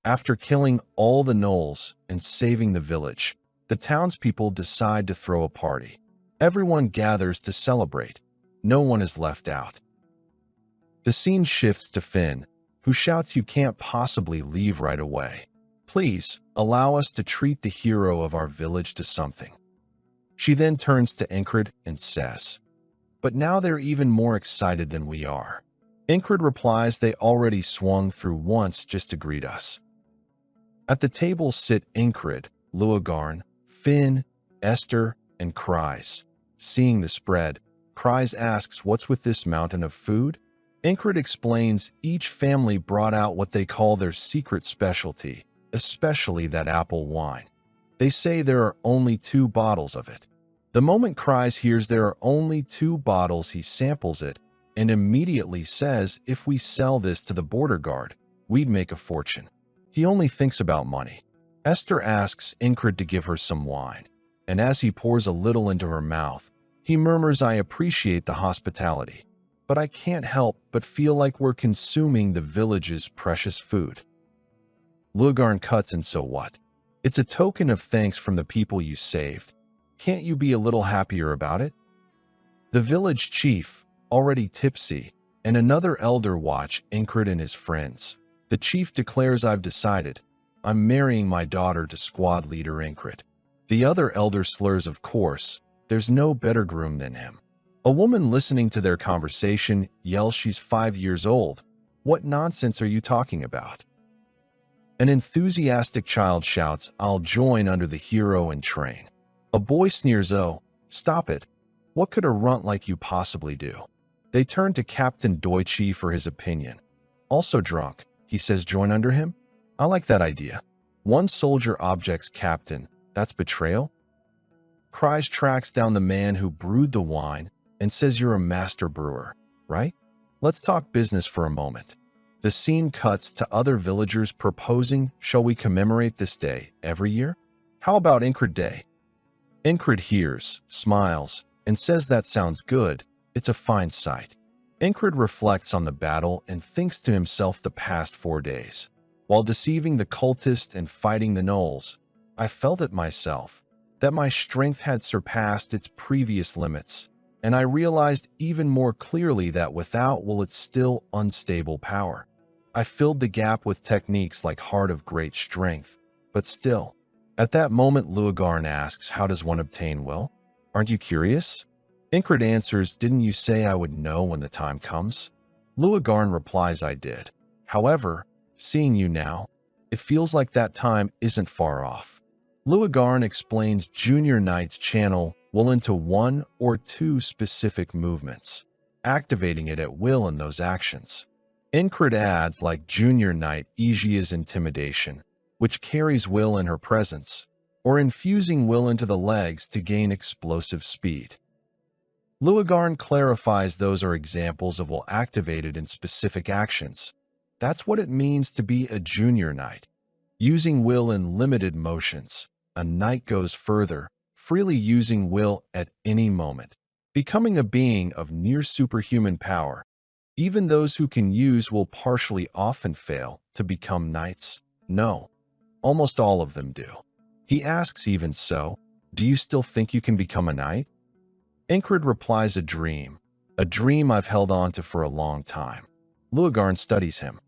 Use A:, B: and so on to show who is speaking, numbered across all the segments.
A: After killing all the gnolls and saving the village, the townspeople decide to throw a party. Everyone gathers to celebrate. No one is left out. The scene shifts to Finn, who shouts, "You can't possibly leave right away. Please, allow us to treat the hero of our village to something." She then turns to Ingrid and says, "But now they're even more excited than we are." Ingrid replies they already swung through once just to greet us. At the table sit Ingrid, Luagarn, Finn, Esther, and Kreis. Seeing the spread, Kreis asks what's with this mountain of food? Ingrid explains each family brought out what they call their secret specialty, especially that apple wine. They say there are only 2 bottles of it. The moment Kreis hears there are only 2 bottles, he samples it and immediately says if we sell this to the border guard, we'd make a fortune. He only thinks about money. Esther asks Ingrid to give her some wine, and as he pours a little into her mouth, he murmurs, "I appreciate the hospitality, but I can't help but feel like we're consuming the village's precious food." Lugarn cuts in, "So what? It's a token of thanks from the people you saved. Can't you be a little happier about it?" The village chief, already tipsy, and another elder watch Ingrid and his friends. The chief declares, "I've decided. I'm marrying my daughter to squad leader Ingrid." The other elder slurs, "Of course, there's no better groom than him." A woman listening to their conversation yells she's 5 years old. "What nonsense are you talking about?" An enthusiastic child shouts, "I'll join under the hero and train." A boy sneers, "Oh, stop it. What could a runt like you possibly do?" They turn to Captain Deutsche for his opinion. "Also drunk," he says, "join under him? I like that idea." One soldier objects, "Captain, that's betrayal." Kreis tracks down the man who brewed the wine and says, "You're a master brewer, right? Let's talk business for a moment." The scene cuts to other villagers proposing, "Shall we commemorate this day every year? How about Ingrid Day?" Ingrid hears, smiles, and says that sounds good. It's a fine sight. Ingrid reflects on the battle and thinks to himself, the past 4 days, while deceiving the cultist and fighting the gnolls, I felt it myself, that my strength had surpassed its previous limits, and I realized even more clearly that without will it's still unstable power. I filled the gap with techniques like Heart of Great Strength, but still. At that moment, Luagarn asks, "How does one obtain will? Aren't you curious?" Ingrid answers, "Didn't you say I would know when the time comes?" Luagarn replies, "I did. However, seeing you now, it feels like that time isn't far off." Luagarn explains Junior Knight's channel will into 1 or 2 specific movements, activating it at will in those actions. Ingrid adds, like Junior Knight, Aegia's intimidation, which carries will in her presence, or infusing will into the legs to gain explosive speed. Luagarn clarifies those are examples of will activated in specific actions. That's what it means to be a Junior Knight. Using will in limited motions, a knight goes further, freely using will at any moment, becoming a being of near superhuman power. Even those who can use will partially often fail to become knights. No, almost all of them do. He asks, "Even so, do you still think you can become a knight?" Ingrid replies, a dream I've held on to for a long time." Luagarn studies him.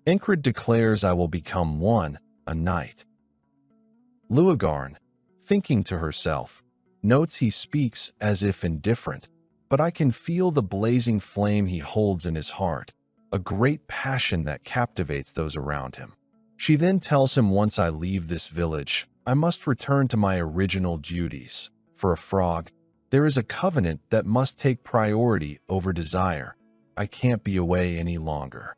A: Ingrid declares, "I will become a knight." Luagarn, thinking to herself, notes he speaks as if indifferent, but I can feel the blazing flame he holds in his heart, a great passion that captivates those around him. She then tells him, "Once I leave this village, I must return to my original duties. For a frog, there is a covenant that must take priority over desire. I can't be away any longer."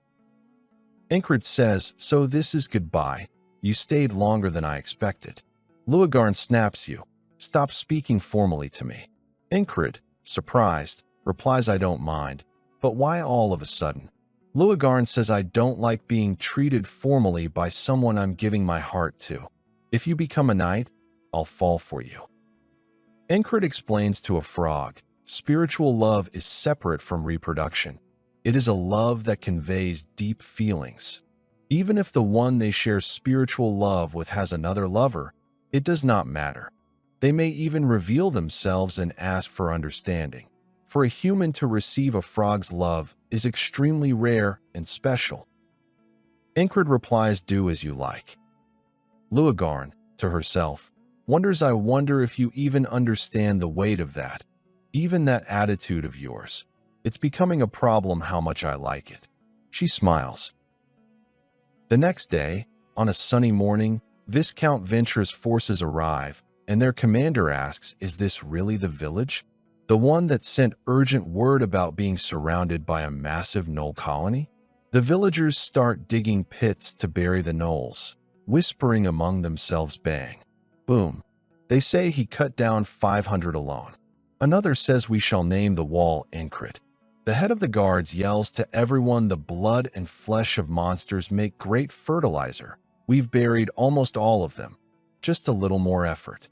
A: Ingrid says, "So this is goodbye? You stayed longer than I expected." Luagarn snaps, "You, stop speaking formally to me." Ingrid, surprised, replies, "I don't mind, but why all of a sudden?" Luagarn says, "I don't like being treated formally by someone I'm giving my heart to. If you become a knight, I'll fall for you." Ingrid explains to a frog, spiritual love is separate from reproduction. It is a love that conveys deep feelings. Even if the one they share spiritual love with has another lover, it does not matter. They may even reveal themselves and ask for understanding. For a human to receive a frog's love is extremely rare and special. Ingrid replies, "Do as you like." Luagarn, to herself, wonders, "I wonder if you even understand the weight of that. Even that attitude of yours. It's becoming a problem how much I like it." She smiles. The next day, on a sunny morning, Viscount Venture's forces arrive, and their commander asks, "Is this really the village? The one that sent urgent word about being surrounded by a massive gnoll colony?" The villagers start digging pits to bury the gnolls, whispering among themselves, "Bang, boom." They say he cut down 500 alone. Another says, "We shall name the wall Encrit." The head of the guards yells to everyone, "The blood and flesh of monsters make great fertilizer. We've buried almost all of them. Just a little more effort."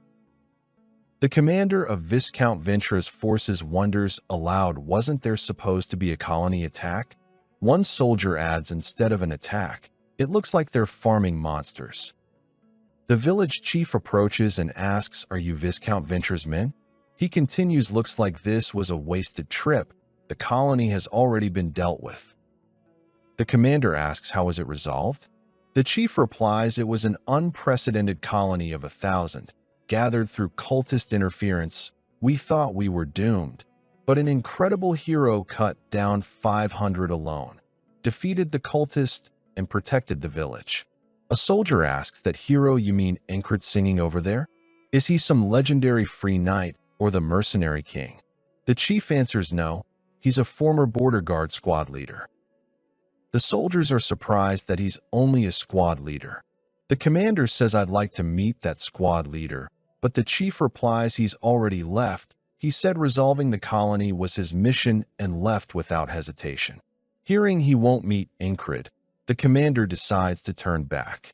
A: The commander of Viscount Venture's forces wonders aloud, "Wasn't there supposed to be a colony attack?" One soldier adds, "Instead of an attack, it looks like they're farming monsters." The village chief approaches and asks, "Are you Viscount Venture's men?" He continues, "Looks like this was a wasted trip. The colony has already been dealt with." The commander asks, "How was it resolved?" The chief replies, "It was an unprecedented colony of 1,000, gathered through cultist interference. We thought we were doomed, but an incredible hero cut down 500 alone, defeated the cultist, and protected the village." A soldier asks, "That hero, you mean Encrit singing over there? Is he some legendary free knight or the mercenary king?" The chief answers, "No, he's a former border guard squad leader." The soldiers are surprised that he's only a squad leader. The commander says, "I'd like to meet that squad leader," but the chief replies he's already left. He said resolving the colony was his mission and left without hesitation. Hearing he won't meet Encrit, the commander decides to turn back.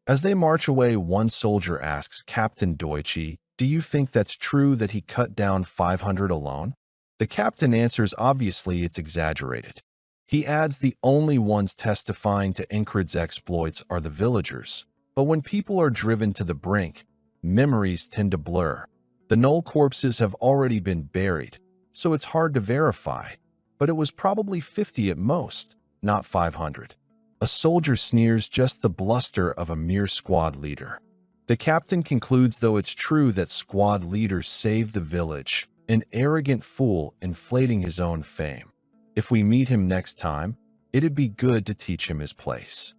A: As they march away, one soldier asks, "Captain Deutsche, do you think that's true that he cut down 500 alone?" The captain answers, "Obviously it's exaggerated." He adds, "The only ones testifying to Encrit's exploits are the villagers. But when people are driven to the brink, memories tend to blur. The gnoll corpses have already been buried, so it's hard to verify. But it was probably 50 at most, not 500. A soldier sneers, "Just the bluster of a mere squad leader." The captain concludes, "Though it's true that squad leaders saved the village, an arrogant fool inflating his own fame. If we meet him next time, it'd be good to teach him his place."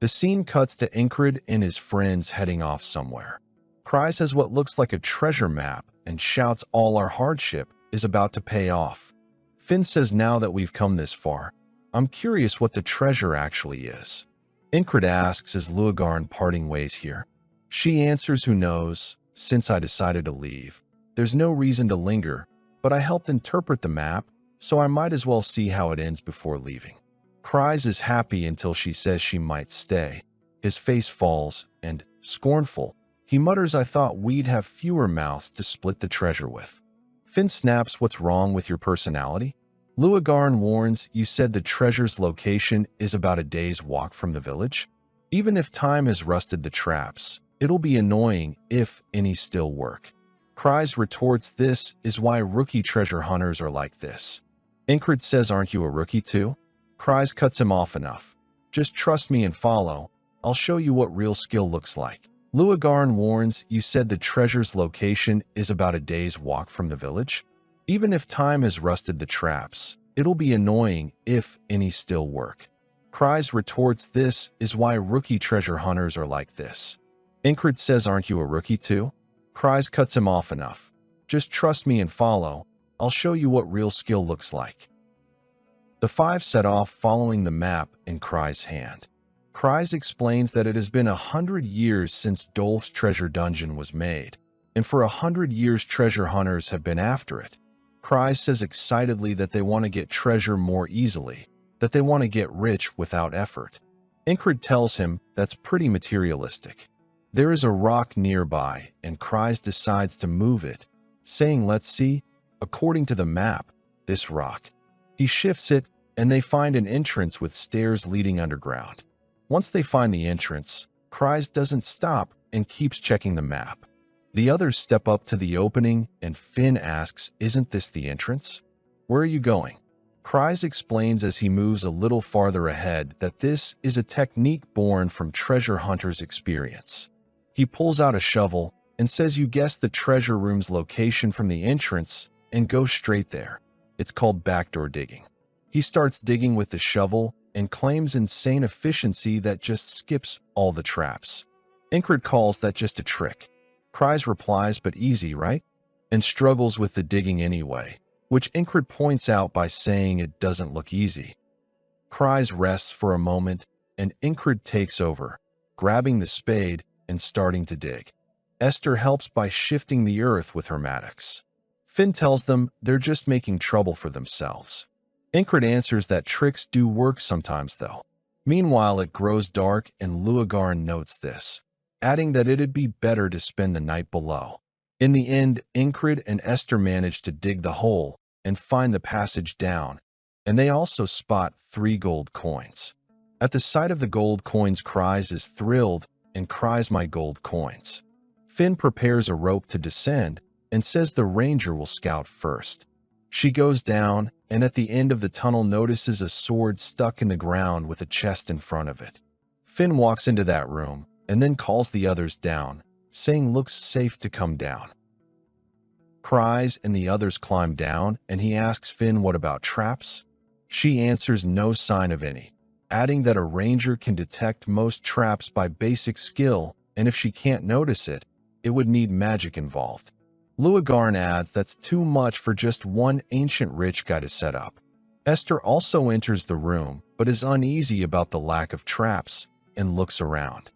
A: The scene cuts to Encrit and his friends heading off somewhere. Cries has what looks like a treasure map and shouts, "All our hardship is about to pay off." Finn says, "Now that we've come this far, I'm curious what the treasure actually is." Encrit asks, "Is Luagarn parting ways here?" She answers, "Who knows? Since I decided to leave, there's no reason to linger, but I helped interpret the map, so I might as well see how it ends before leaving." Cries is happy until she says she might stay. His face falls, and, scornful, he mutters, "I thought we'd have fewer mouths to split the treasure with." Finn snaps, "What's wrong with your personality?" Luagarn warns, "You said the treasure's location is about a day's walk from the village? Even if time has rusted the traps, it'll be annoying if any still work." Cries retorts, "This is why rookie treasure hunters are like this." Encrit says, "Aren't you a rookie too?" Cries cuts him off, "Enough. Just trust me and follow. I'll show you what real skill looks like." Luagarn warns, "You said the treasure's location is about a day's walk from the village? Even if time has rusted the traps, it'll be annoying if any still work." Cries retorts, "This is why rookie treasure hunters are like this." Encrit says, "Aren't you a rookie too?" Cries cuts him off, "Enough. Just trust me and follow. I'll show you what real skill looks like." The five set off following the map in Cries' hand. Cries explains that it has been 100 years since Dolph's treasure dungeon was made, and for 100 years treasure hunters have been after it. Cries says excitedly that they want to get treasure more easily, that they want to get rich without effort. Encrit tells him that's pretty materialistic. There is a rock nearby, and Cries decides to move it, saying, "Let's see, according to the map, this rock." He shifts it, and they find an entrance with stairs leading underground. Once they find the entrance, Cries doesn't stop and keeps checking the map. The others step up to the opening, and Finn asks, "Isn't this the entrance? Where are you going?" Cries explains as he moves a little farther ahead that this is a technique born from treasure hunters' experience. He pulls out a shovel and says you guess the treasure room's location from the entrance and go straight there. It's called backdoor digging. He starts digging with the shovel and claims insane efficiency that just skips all the traps. Ingrid calls that just a trick. Cries replies, "But easy, right?" and struggles with the digging anyway, which Ingrid points out by saying it doesn't look easy. Cries rests for a moment, and Ingrid takes over, grabbing the spade and starting to dig. Esther helps by shifting the earth with her mattocks. Finn tells them they're just making trouble for themselves. Ingrid answers that tricks do work sometimes, though. Meanwhile, it grows dark, and Luagarn notes this, adding that it'd be better to spend the night below. In the end, Ingrid and Esther manage to dig the hole and find the passage down, and they also spot 3 gold coins. At the sight of the gold coins, Cries is thrilled and cries, "My gold coins." Finn prepares a rope to descend and says the ranger will scout first. She goes down, and at the end of the tunnel notices a sword stuck in the ground with a chest in front of it. Finn walks into that room and then calls the others down, saying looks safe to come down. Cries and the others climb down, and he asks Finn what about traps. She answers no sign of any, adding that a ranger can detect most traps by basic skill, and if she can't notice it, it would need magic involved. Luagarn adds that's too much for just one ancient rich guy to set up. Esther also enters the room, but is uneasy about the lack of traps and looks around.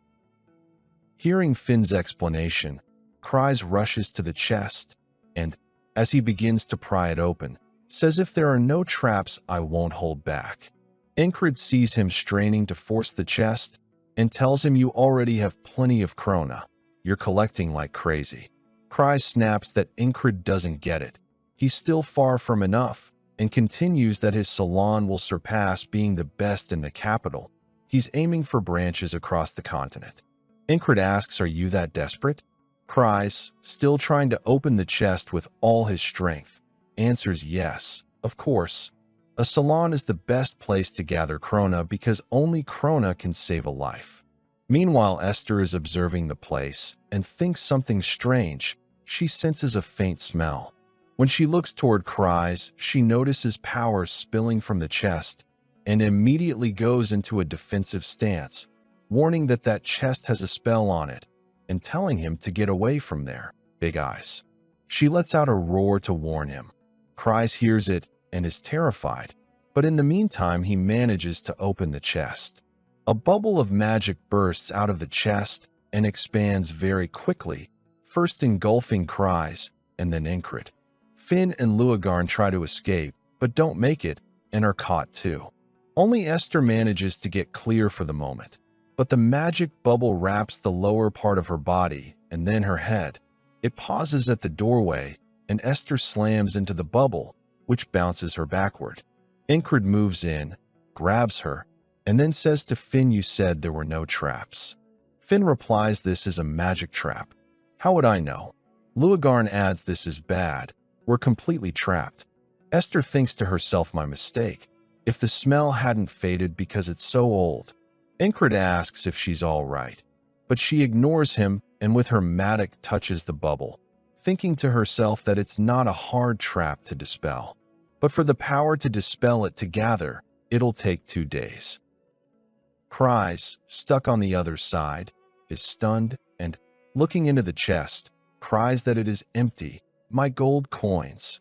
A: Hearing Finn's explanation, Cries rushes to the chest and, as he begins to pry it open, says, "If there are no traps, I won't hold back." Ingrid sees him straining to force the chest and tells him, "You already have plenty of krona. You're collecting like crazy." Cries snaps that Ingrid doesn't get it. He's still far from enough, and continues that his salon will surpass being the best in the capital. He's aiming for branches across the continent. Ingrid asks, "Are you that desperate?" Cries, still trying to open the chest with all his strength, answers yes, of course. A salon is the best place to gather krona because only krona can save a life. Meanwhile, Esther is observing the place and thinks something strange. She senses a faint smell. When she looks toward Cries, she notices power spilling from the chest and immediately goes into a defensive stance, warning that that chest has a spell on it and telling him to get away from there. Big eyes. She lets out a roar to warn him. Cries hears it and is terrified, but in the meantime he manages to open the chest. A bubble of magic bursts out of the chest and expands very quickly, first engulfing Cries and then Ingrid. Finn and Luagarn try to escape, but don't make it and are caught too. Only Esther manages to get clear for the moment, but the magic bubble wraps the lower part of her body and then her head. It pauses at the doorway, and Esther slams into the bubble, which bounces her backward. Ingrid moves in, grabs her, and then says to Finn, "You said there were no traps." Finn replies this is a magic trap. "How would I know?" Luagarn adds this is bad. "We're completely trapped." Esther thinks to herself, "My mistake. If the smell hadn't faded because it's so old." Ingrid asks if she's all right, but she ignores him and with her mattock touches the bubble, thinking to herself that it's not a hard trap to dispel. But for the power to dispel it to gather, it'll take 2 days. Cries, stuck on the other side, is stunned and, looking into the chest, cries that it is empty. "My gold coins."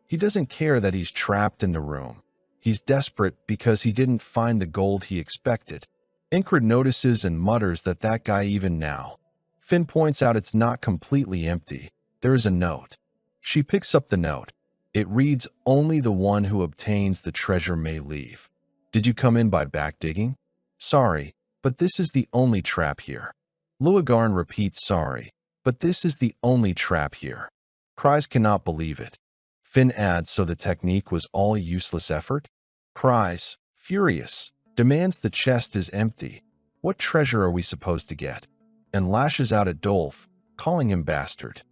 A: He doesn't care that he's trapped in the room. He's desperate because he didn't find the gold he expected. Ingrid notices and mutters that guy even now. Finn points out it's not completely empty. There is a note. She picks up the note. It reads, "Only the one who obtains the treasure may leave. Did you come in by back digging? Sorry, but this is the only trap here." Luagarn repeats, "Sorry, but this is the only trap here." Cries cannot believe it. Finn adds, "So the technique was all useless effort?" Cries, furious, demands the chest is empty. What treasure are we supposed to get? And lashes out at Dolph, calling him bastard.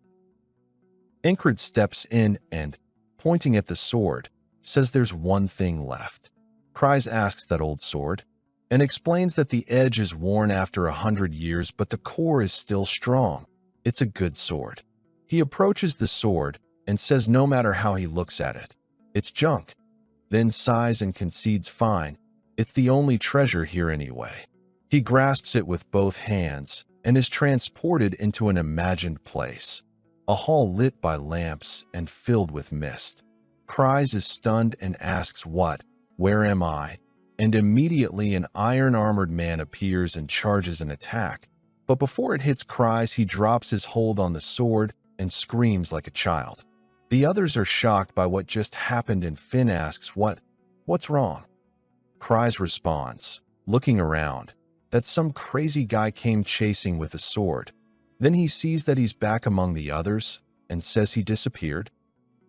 A: Incred steps in and, pointing at the sword, says there's one thing left. Cries asks that old sword, and explains that the edge is worn after 100 years, but the core is still strong. It's a good sword. He approaches the sword and says no matter how he looks at it, it's junk. Then sighs and concedes fine, it's the only treasure here anyway. He grasps it with both hands and is transported into an imagined place, a hall lit by lamps and filled with mist. Cries is stunned and asks where am I? And immediately an iron-armored man appears and charges an attack. But before it hits Cries, he drops his hold on the sword and screams like a child. The others are shocked by what just happened and Finn asks what's wrong? Cries responds, looking around, that some crazy guy came chasing with a sword. Then he sees that he's back among the others and says he disappeared.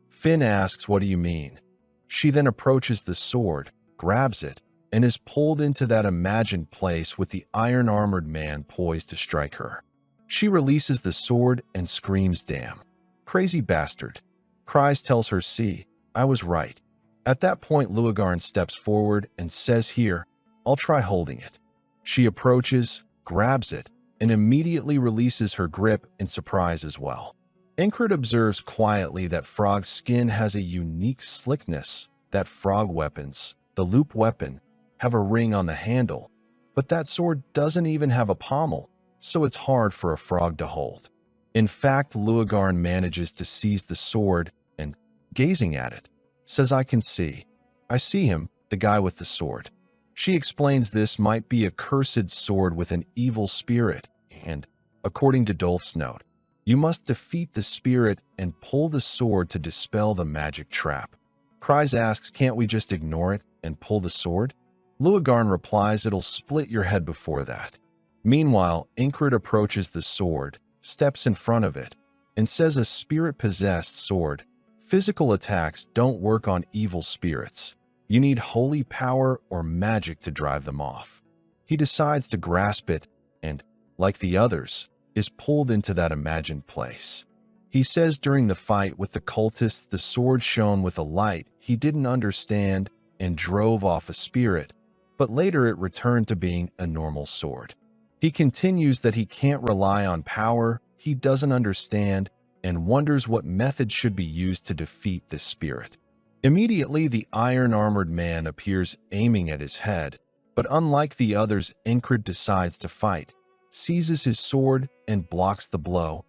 A: Finn asks, what do you mean? She then approaches the sword, grabs it, and is pulled into that imagined place with the iron-armored man poised to strike her. She releases the sword and screams, damn. Crazy bastard. Cries tells her, see, I was right. At that point, Luagarn steps forward and says, here, I'll try holding it. She approaches, grabs it, and immediately releases her grip in surprise as well. Incred observes quietly that Frog's skin has a unique slickness, that Frog weapons, the loop weapon, have a ring on the handle, but that sword doesn't even have a pommel, so it's hard for a frog to hold. In fact, Luagarn manages to seize the sword and, gazing at it, says, I can see. I see him, the guy with the sword. She explains this might be a cursed sword with an evil spirit, and, according to Dolph's note, you must defeat the spirit and pull the sword to dispel the magic trap. Cries asks, can't we just ignore it and pull the sword? Luagarn replies, it'll split your head before that. Meanwhile, Incred approaches the sword, steps in front of it, and says a spirit-possessed sword. Physical attacks don't work on evil spirits. You need holy power or magic to drive them off. He decides to grasp it and, like the others, is pulled into that imagined place. He says during the fight with the cultists the sword shone with a light he didn't understand and drove off a spirit, but later it returned to being a normal sword. He continues that he can't rely on power he doesn't understand and wonders what method should be used to defeat this spirit. Immediately, the iron-armored man appears aiming at his head, but unlike the others, Incred decides to fight, seizes his sword, and blocks the blow.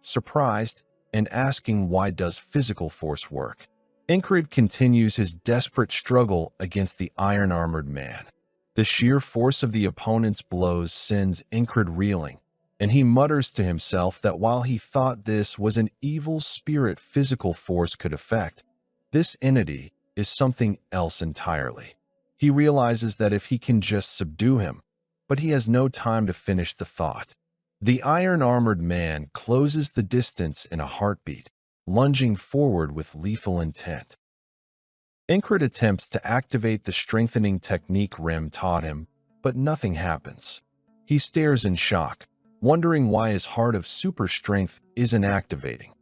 A: Surprised, and asking why does physical force work, Incred continues his desperate struggle against the iron-armored man. The sheer force of the opponent's blows sends Incred reeling, and he mutters to himself that while he thought this was an evil spirit physical force could affect, this entity is something else entirely. He realizes that if he can just subdue him, but he has no time to finish the thought. The iron-armored man closes the distance in a heartbeat, lunging forward with lethal intent. Incred attempts to activate the strengthening technique Rem taught him, but nothing happens. He stares in shock, wondering why his heart of super strength isn't activating.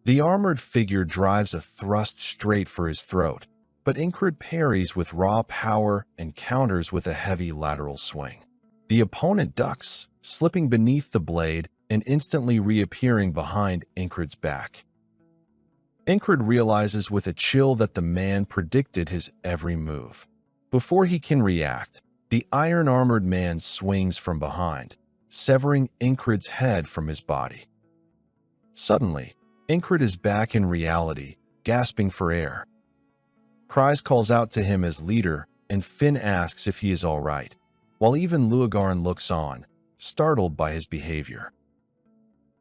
A: The armored figure drives a thrust straight for his throat, but Incred parries with raw power and counters with a heavy lateral swing. The opponent ducks, slipping beneath the blade and instantly reappearing behind Incred's back. Incred realizes with a chill that the man predicted his every move. Before he can react, the iron-armored man swings from behind, severing Incred's head from his body. Suddenly, Incred is back in reality, gasping for air. Cries calls out to him as leader, and Finn asks if he is all right, while even Luagarn looks on, startled by his behavior.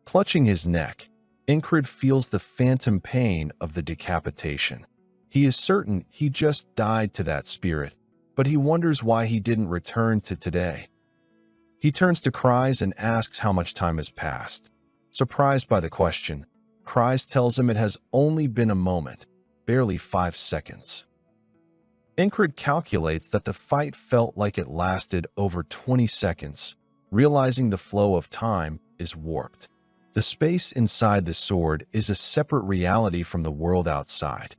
A: Clutching his neck, Incred feels the phantom pain of the decapitation. He is certain he just died to that spirit, but he wonders why he didn't return to today. He turns to Cries and asks how much time has passed. Surprised by the question, Cries tells him it has only been a moment, barely 5 seconds. Incred calculates that the fight felt like it lasted over 20 seconds, realizing the flow of time is warped. The space inside the sword is a separate reality from the world outside.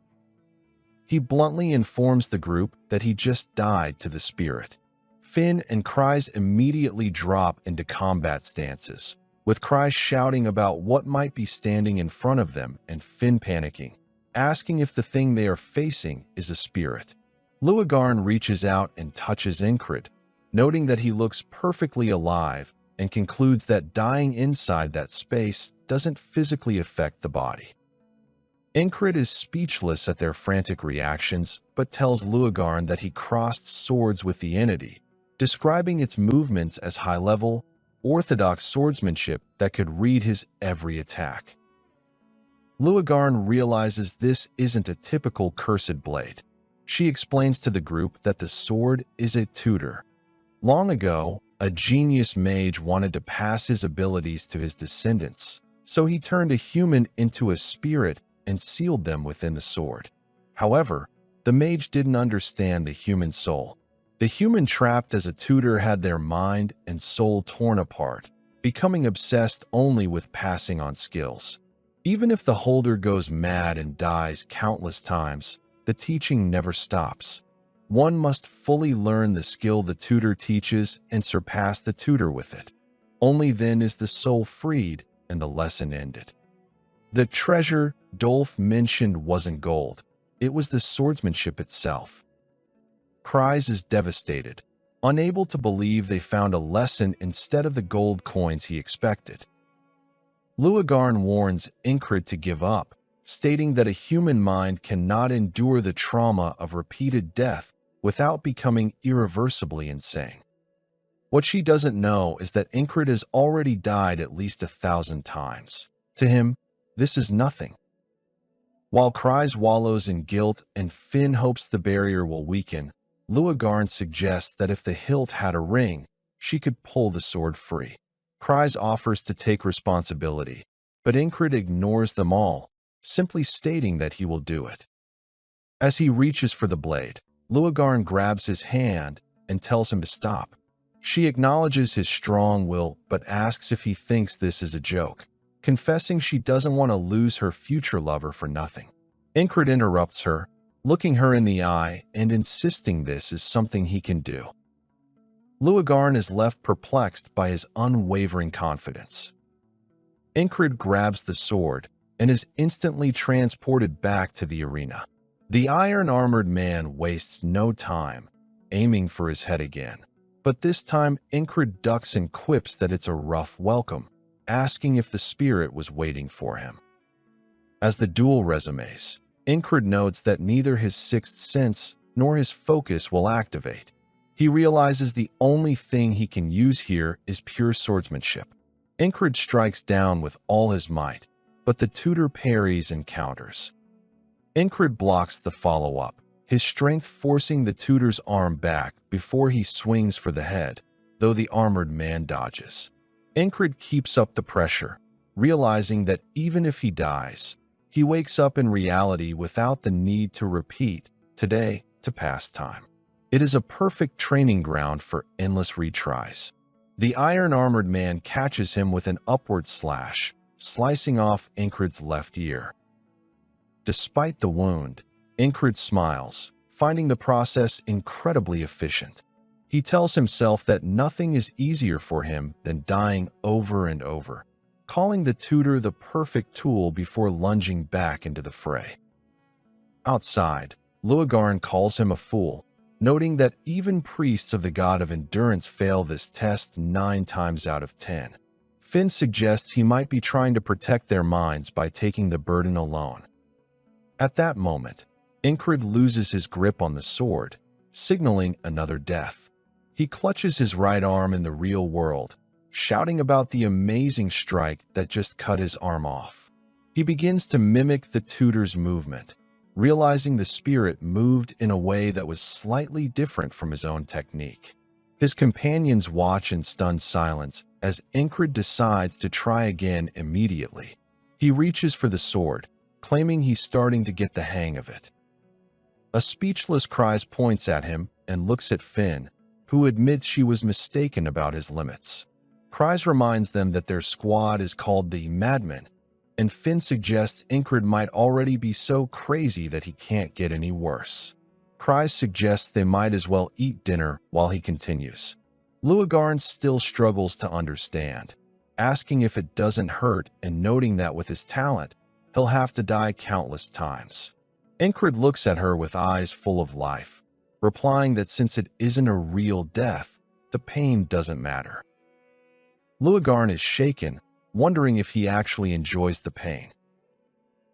A: He bluntly informs the group that he just died to the spirit. Finn and Kry's immediately drop into combat stances, with Kry shouting about what might be standing in front of them and Finn panicking, asking if the thing they are facing is a spirit. Luagarn reaches out and touches Incred, noting that he looks perfectly alive and concludes that dying inside that space doesn't physically affect the body. Incred is speechless at their frantic reactions, but tells Luagarn that he crossed swords with the entity, describing its movements as high-level, orthodox swordsmanship that could read his every attack. Luagarn realizes this isn't a typical cursed blade. She explains to the group that the sword is a tutor. Long ago, a genius mage wanted to pass his abilities to his descendants, so he turned a human into a spirit and sealed them within the sword. However, the mage didn't understand the human soul. The human trapped as a tutor had their mind and soul torn apart, becoming obsessed only with passing on skills. Even if the holder goes mad and dies countless times, the teaching never stops. One must fully learn the skill the tutor teaches and surpass the tutor with it. Only then is the soul freed and the lesson ended. The treasure Dolph mentioned wasn't gold. It was the swordsmanship itself. Kry's is devastated, unable to believe they found a lesson instead of the gold coins he expected. Luagarn warns Incred to give up, stating that a human mind cannot endure the trauma of repeated death without becoming irreversibly insane. What she doesn't know is that Incred has already died at least 1,000 times. To him, this is nothing. While Kry's wallows in guilt and Finn hopes the barrier will weaken, Luagarn suggests that if the hilt had a ring, she could pull the sword free. Kry's offers to take responsibility, but Incred ignores them all, simply stating that he will do it. As he reaches for the blade, Luagarn grabs his hand and tells him to stop. She acknowledges his strong will but asks if he thinks this is a joke, confessing she doesn't want to lose her future lover for nothing. Incred interrupts her, looking her in the eye and insisting this is something he can do. Luagarn is left perplexed by his unwavering confidence. Incred grabs the sword and is instantly transported back to the arena. The iron-armored man wastes no time, aiming for his head again. But this time, Incred ducks and quips that it's a rough welcome, asking if the spirit was waiting for him. As the duel resumes, Incred notes that neither his sixth sense nor his focus will activate. He realizes the only thing he can use here is pure swordsmanship. Incred strikes down with all his might, but the tutor parries and counters. Incred blocks the follow-up, his strength forcing the tutor's arm back before he swings for the head, though the armored man dodges. Incred keeps up the pressure, realizing that even if he dies, he wakes up in reality without the need to repeat today to pass time. It is a perfect training ground for endless retries. The iron-armored man catches him with an upward slash, slicing off Incred's left ear. Despite the wound, Incred smiles, finding the process incredibly efficient. He tells himself that nothing is easier for him than dying over and over, calling the tutor the perfect tool before lunging back into the fray. Outside, Luagarn calls him a fool, noting that even priests of the god of endurance fail this test 9 times out of 10. Finn suggests he might be trying to protect their minds by taking the burden alone. At that moment, Incred loses his grip on the sword, signaling another death. He clutches his right arm in the real world, shouting about the amazing strike that just cut his arm off. He begins to mimic the tutor's movement, realizing the spirit moved in a way that was slightly different from his own technique. His companions watch in stunned silence as Incred decides to try again immediately. He reaches for the sword, claiming he's starting to get the hang of it. A speechless Cries points at him and looks at Finn, who admits she was mistaken about his limits. Cries reminds them that their squad is called the Madmen, and Finn suggests Ingrid might already be so crazy that he can't get any worse. Cries suggests they might as well eat dinner while he continues. Luagarn still struggles to understand, asking if it doesn't hurt and noting that with his talent, he'll have to die countless times. Ingrid looks at her with eyes full of life, replying that since it isn't a real death, the pain doesn't matter. Luagarn is shaken, wondering if he actually enjoys the pain.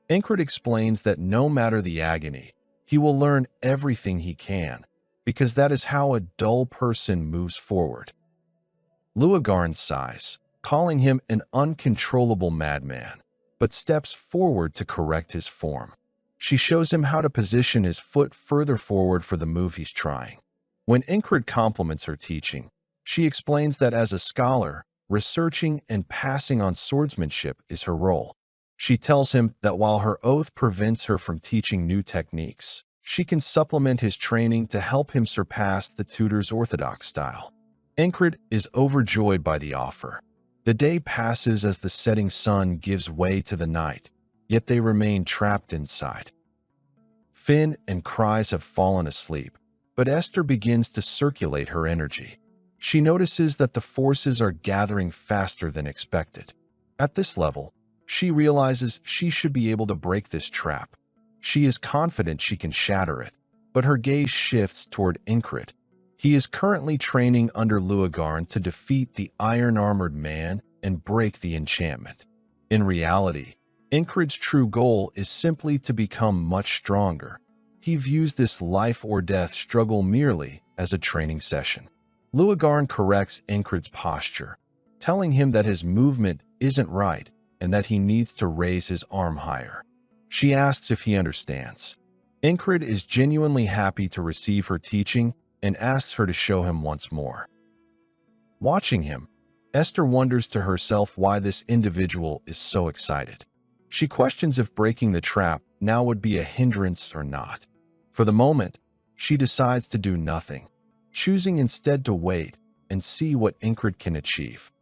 A: Ingrid explains that no matter the agony, he will learn everything he can, because that is how a dull person moves forward. Luagarn sighs, calling him an uncontrollable madman, but steps forward to correct his form. She shows him how to position his foot further forward for the move he's trying. When Ingrid compliments her teaching, she explains that as a scholar, researching and passing on swordsmanship is her role. She tells him that while her oath prevents her from teaching new techniques, she can supplement his training to help him surpass the tutor's orthodox style. Ingrid is overjoyed by the offer. The day passes as the setting sun gives way to the night, yet they remain trapped inside. Finn and Cries have fallen asleep, but Esther begins to circulate her energy. She notices that the forces are gathering faster than expected. At this level, she realizes she should be able to break this trap. She is confident she can shatter it, but her gaze shifts toward Ingrid. He is currently training under Luagarn to defeat the iron-armored man and break the enchantment. In reality, Ingrid's true goal is simply to become much stronger. He views this life-or-death struggle merely as a training session. Luagarn corrects Ingrid's posture, telling him that his movement isn't right and that he needs to raise his arm higher. She asks if he understands. Ingrid is genuinely happy to receive her teaching and asks her to show him once more. Watching him, Esther wonders to herself why this individual is so excited. She questions if breaking the trap now would be a hindrance or not. For the moment, she decides to do nothing, choosing instead to wait and see what Ingrid can achieve.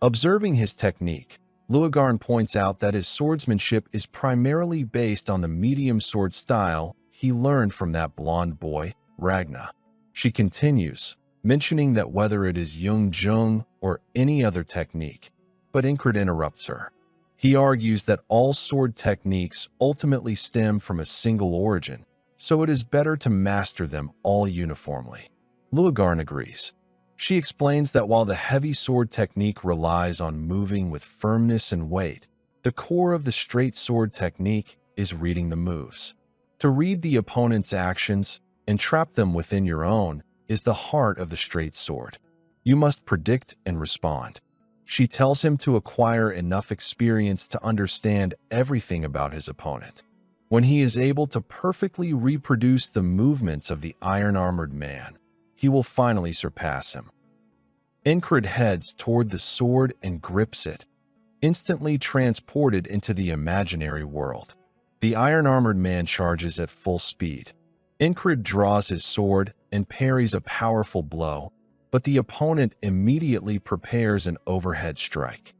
A: Observing his technique, Luagarn points out that his swordsmanship is primarily based on the medium sword style he learned from that blonde boy, Ragna. She continues, mentioning that whether it is Yung Jung or any other technique, but Ingrid interrupts her. He argues that all sword techniques ultimately stem from a single origin, so it is better to master them all uniformly. Luagarn agrees. She explains that while the heavy sword technique relies on moving with firmness and weight, the core of the straight sword technique is reading the moves. To read the opponent's actions and trap them within your own is the heart of the straight sword. You must predict and respond. She tells him to acquire enough experience to understand everything about his opponent. When he is able to perfectly reproduce the movements of the iron-armored man, he will finally surpass him. Ingrid heads toward the sword and grips it, instantly transported into the imaginary world. The iron-armored man charges at full speed. Ingrid draws his sword and parries a powerful blow, but the opponent immediately prepares an overhead strike.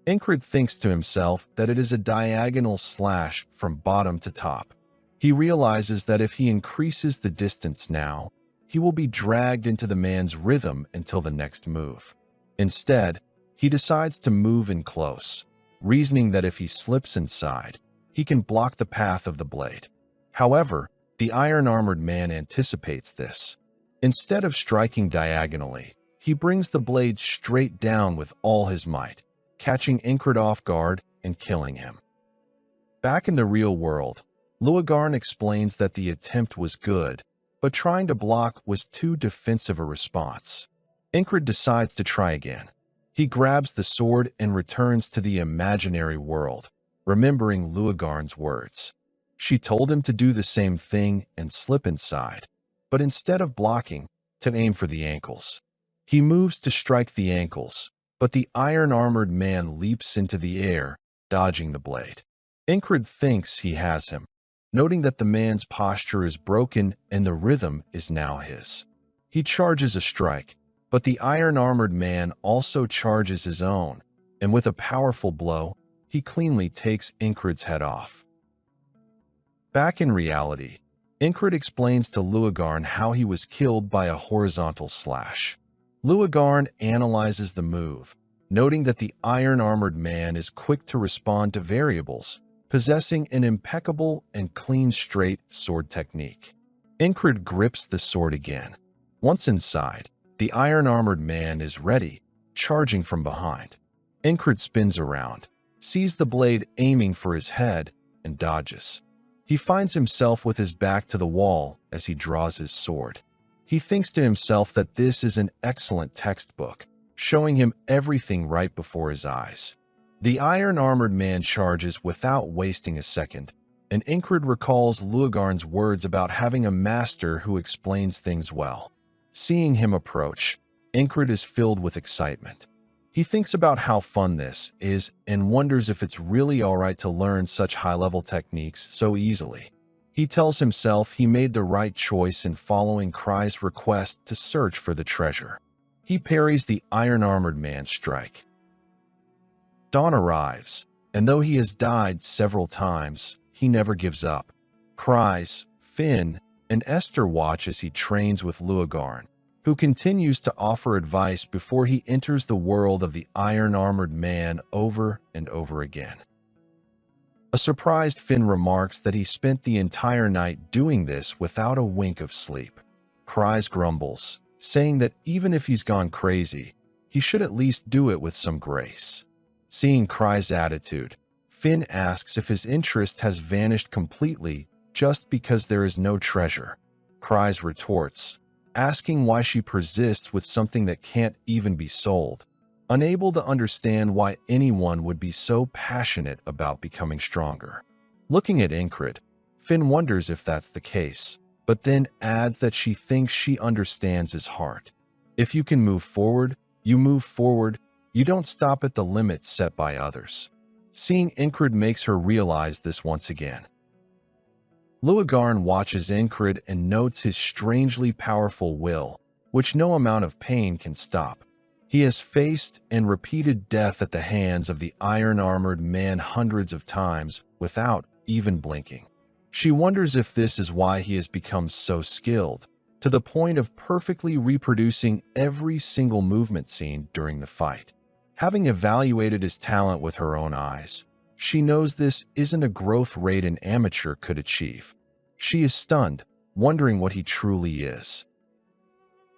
A: Ingrid thinks to himself that it is a diagonal slash from bottom to top. He realizes that if he increases the distance now, he will be dragged into the man's rhythm until the next move. Instead, he decides to move in close, reasoning that if he slips inside, he can block the path of the blade. However, the iron-armored man anticipates this. Instead of striking diagonally, he brings the blade straight down with all his might, catching Ingrid off guard and killing him. Back in the real world, Luagarn explains that the attempt was good, but trying to block was too defensive a response. Ingrid decides to try again. He grabs the sword and returns to the imaginary world, remembering Luagarn's words. She told him to do the same thing and slip inside, but instead of blocking, to aim for the ankles. He moves to strike the ankles, but the iron-armored man leaps into the air, dodging the blade. Ingrid thinks he has him, noting that the man's posture is broken and the rhythm is now his. He charges a strike, but the iron-armored man also charges his own, and with a powerful blow, he cleanly takes Incred's head off. Back in reality, Incred explains to Luagarn how he was killed by a horizontal slash. Luagarn analyzes the move, noting that the iron-armored man is quick to respond to variables, possessing an impeccable and clean straight sword technique. Incred grips the sword again. Once inside, the iron-armored man is ready, charging from behind. Incred spins around, sees the blade aiming for his head, and dodges. He finds himself with his back to the wall as he draws his sword. He thinks to himself that this is an excellent textbook, showing him everything right before his eyes. The iron-armored man charges without wasting a second, and Incred recalls Luagarn's words about having a master who explains things well. Seeing him approach, Incred is filled with excitement. He thinks about how fun this is and wonders if it's really alright to learn such high-level techniques so easily. He tells himself he made the right choice in following Cry's request to search for the treasure. He parries the iron-armored man's strike. Dawn arrives, and though he has died several times, he never gives up. Cries, Finn, and Esther watch as he trains with Luagarn, who continues to offer advice before he enters the world of the iron-armored man over and over again. A surprised Finn remarks that he spent the entire night doing this without a wink of sleep. Cries grumbles, saying that even if he's gone crazy, he should at least do it with some grace. Seeing Cry's attitude, Finn asks if his interest has vanished completely just because there is no treasure. Cry's retorts, asking why she persists with something that can't even be sold, unable to understand why anyone would be so passionate about becoming stronger. Looking at Incred, Finn wonders if that's the case, but then adds that she thinks she understands his heart. If you can move forward, you move forward. You don't stop at the limits set by others. Seeing Incred makes her realize this once again. Luagarn watches Incred and notes his strangely powerful will, which no amount of pain can stop. He has faced and repeated death at the hands of the iron-armored man hundreds of times without even blinking. She wonders if this is why he has become so skilled, to the point of perfectly reproducing every single movement scene during the fight. Having evaluated his talent with her own eyes, she knows this isn't a growth rate an amateur could achieve. She is stunned, wondering what he truly is.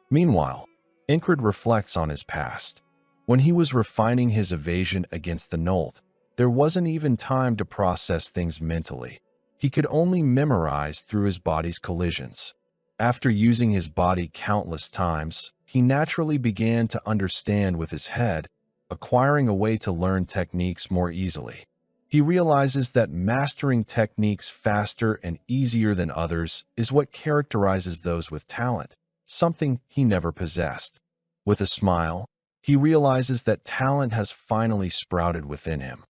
A: Meanwhile, Incred reflects on his past. When he was refining his evasion against the Nolt, there wasn't even time to process things mentally. He could only memorize through his body's collisions. After using his body countless times, he naturally began to understand with his head, acquiring a way to learn techniques more easily. He realizes that mastering techniques faster and easier than others is what characterizes those with talent, something he never possessed. With a smile, he realizes that talent has finally sprouted within him.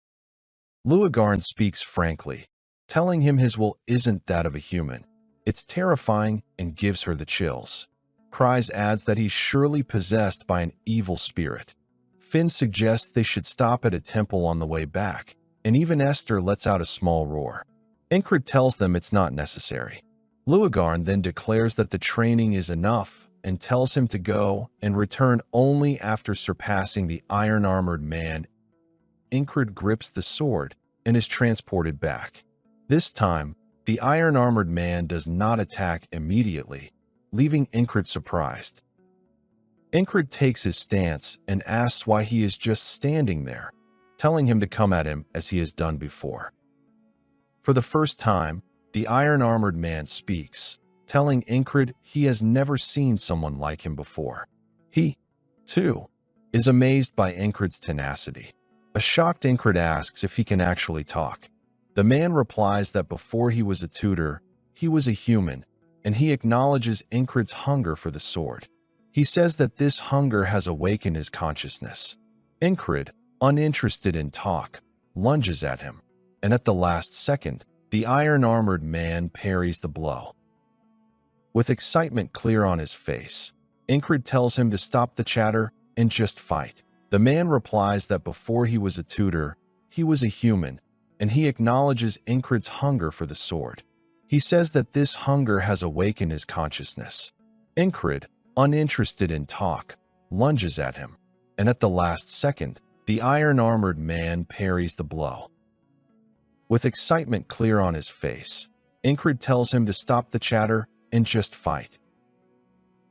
A: Luagarn speaks frankly, telling him his will isn't that of a human. It's terrifying and gives her the chills. Cries adds that he's surely possessed by an evil spirit. Finn suggests they should stop at a temple on the way back, and even Esther lets out a small roar. Incred tells them it's not necessary. Luagarn then declares that the training is enough and tells him to go and return only after surpassing the iron-armored man. Incred grips the sword and is transported back. This time, the iron-armored man does not attack immediately, leaving Incred surprised. Incred takes his stance and asks why he is just standing there, telling him to come at him as he has done before. For the first time, the iron-armored man speaks, telling Incred he has never seen someone like him before. He, too, is amazed by Incred's tenacity. A shocked Incred asks if he can actually talk. The man replies that before he was a tutor, he was a human, and he acknowledges Incred's hunger for the sword. He says that this hunger has awakened his consciousness. Incred, uninterested in talk, lunges at him, and at the last second, the iron-armored man parries the blow. With excitement clear on his face, Incred tells him to stop the chatter and just fight. The man replies that before he was a tutor, he was a human, and he acknowledges Incred's hunger for the sword. He says that this hunger has awakened his consciousness. Incred, uninterested in talk, lunges at him, and at the last second, the iron-armored man parries the blow. With excitement clear on his face, Incred tells him to stop the chatter and just fight.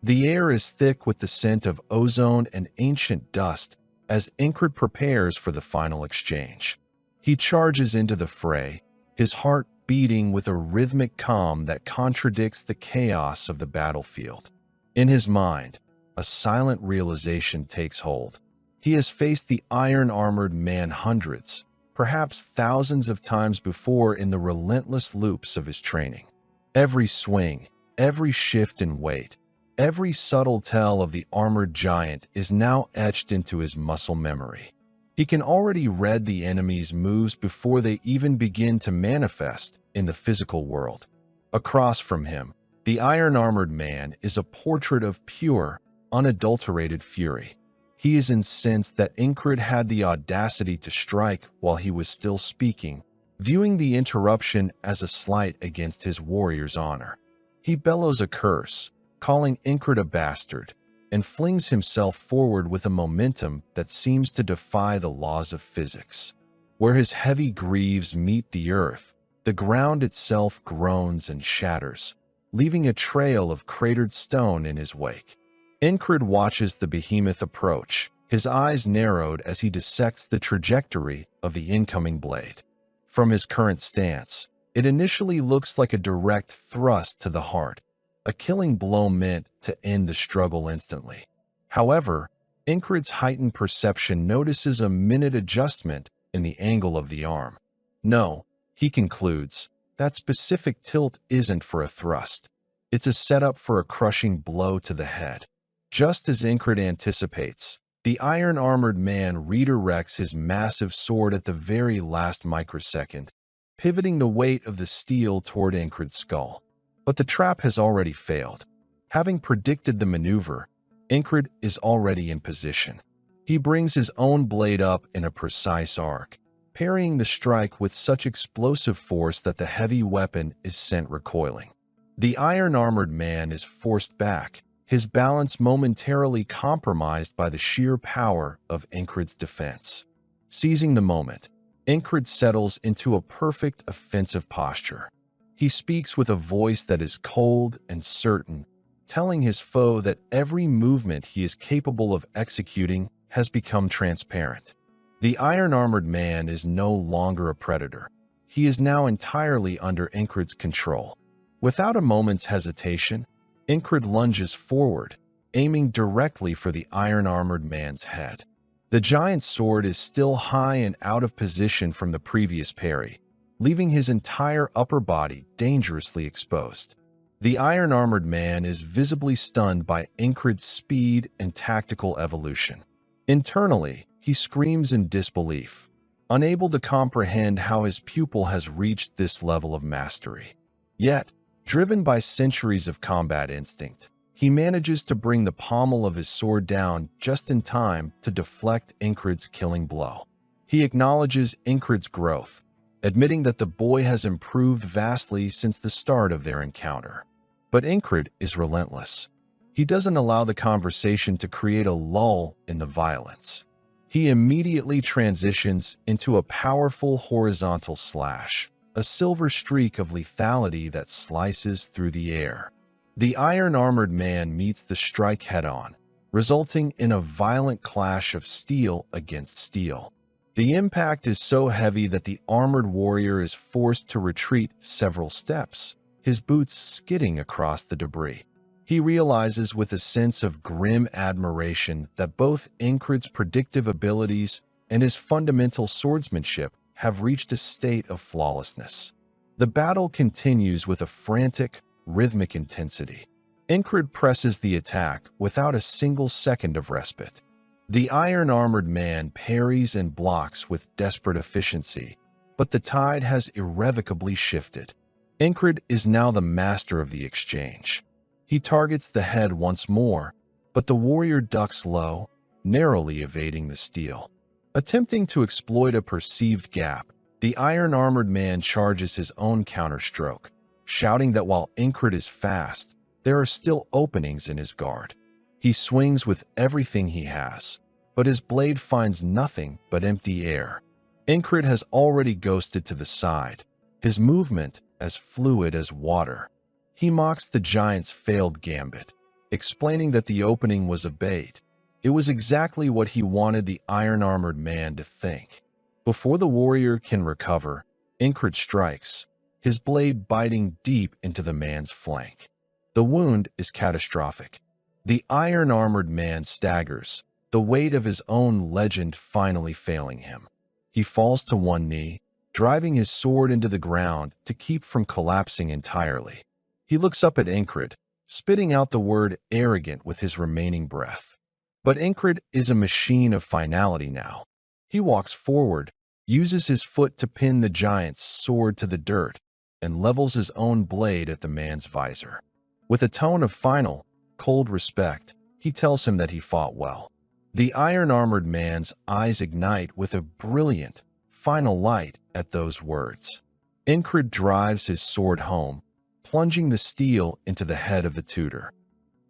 A: The air is thick with the scent of ozone and ancient dust as Incred prepares for the final exchange. He charges into the fray, his heart beating with a rhythmic calm that contradicts the chaos of the battlefield. In his mind, a silent realization takes hold. He has faced the iron-armored man hundreds, perhaps thousands of times before in the relentless loops of his training. Every swing, every shift in weight, every subtle tell of the armored giant is now etched into his muscle memory. He can already read the enemy's moves before they even begin to manifest in the physical world. Across from him, the iron-armored man is a portrait of pure, unadulterated fury. He is incensed that Incred had the audacity to strike while he was still speaking, viewing the interruption as a slight against his warrior's honor. He bellows a curse, calling Incred a bastard, and flings himself forward with a momentum that seems to defy the laws of physics. Where his heavy greaves meet the earth, the ground itself groans and shatters, leaving a trail of cratered stone in his wake. Incred watches the behemoth approach, his eyes narrowed as he dissects the trajectory of the incoming blade. From his current stance, it initially looks like a direct thrust to the heart, a killing blow meant to end the struggle instantly. However, Incred's heightened perception notices a minute adjustment in the angle of the arm. No, he concludes, that specific tilt isn't for a thrust. It's a setup for a crushing blow to the head. Just as Incred anticipates, the iron-armored man redirects his massive sword at the very last microsecond, pivoting the weight of the steel toward Incred's skull. But the trap has already failed. Having predicted the maneuver, Incred is already in position. He brings his own blade up in a precise arc, parrying the strike with such explosive force that the heavy weapon is sent recoiling. The iron-armored man is forced back, his balance momentarily compromised by the sheer power of Incred's defense. Seizing the moment, Incred settles into a perfect offensive posture. He speaks with a voice that is cold and certain, telling his foe that every movement he is capable of executing has become transparent. The iron-armored man is no longer a predator. He is now entirely under Incred's control. Without a moment's hesitation, Incred lunges forward, aiming directly for the iron-armored man's head. The giant's sword is still high and out of position from the previous parry, leaving his entire upper body dangerously exposed. The iron-armored man is visibly stunned by Incred's speed and tactical evolution. Internally, he screams in disbelief, unable to comprehend how his pupil has reached this level of mastery. Yet, driven by centuries of combat instinct, he manages to bring the pommel of his sword down just in time to deflect Incred's killing blow. He acknowledges Incred's growth, admitting that the boy has improved vastly since the start of their encounter. But Incred is relentless. He doesn't allow the conversation to create a lull in the violence. He immediately transitions into a powerful horizontal slash, a silver streak of lethality that slices through the air. The iron-armored man meets the strike head-on, resulting in a violent clash of steel against steel. The impact is so heavy that the armored warrior is forced to retreat several steps, his boots skidding across the debris. He realizes with a sense of grim admiration that both Incred's predictive abilities and his fundamental swordsmanship have reached a state of flawlessness. The battle continues with a frantic, rhythmic intensity. Incred presses the attack without a single second of respite. The iron-armored man parries and blocks with desperate efficiency, but the tide has irrevocably shifted. Incred is now the master of the exchange. He targets the head once more, but the warrior ducks low, narrowly evading the steel. Attempting to exploit a perceived gap, the iron-armored man charges his own counterstroke, shouting that while Incred is fast, there are still openings in his guard. He swings with everything he has, but his blade finds nothing but empty air. Incred has already ghosted to the side, his movement as fluid as water. He mocks the giant's failed gambit, explaining that the opening was a bait. It was exactly what he wanted the iron-armored man to think. Before the warrior can recover, Incred strikes, his blade biting deep into the man's flank. The wound is catastrophic. The iron-armored man staggers, the weight of his own legend finally failing him. He falls to one knee, driving his sword into the ground to keep from collapsing entirely. He looks up at Incred, spitting out the word arrogant with his remaining breath. But Incred is a machine of finality now. He walks forward, uses his foot to pin the giant's sword to the dirt, and levels his own blade at the man's visor. With a tone of final, cold respect, he tells him that he fought well. The iron-armored man's eyes ignite with a brilliant, final light at those words. Incred drives his sword home, plunging the steel into the head of the tutor.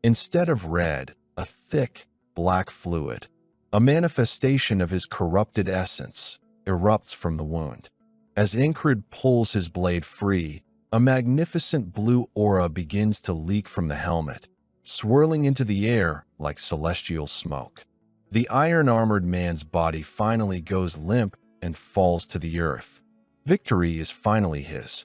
A: Instead of red, a thick, black fluid, a manifestation of his corrupted essence, erupts from the wound. As Incred pulls his blade free, a magnificent blue aura begins to leak from the helmet, swirling into the air like celestial smoke. The iron-armored man's body finally goes limp and falls to the earth. Victory is finally his.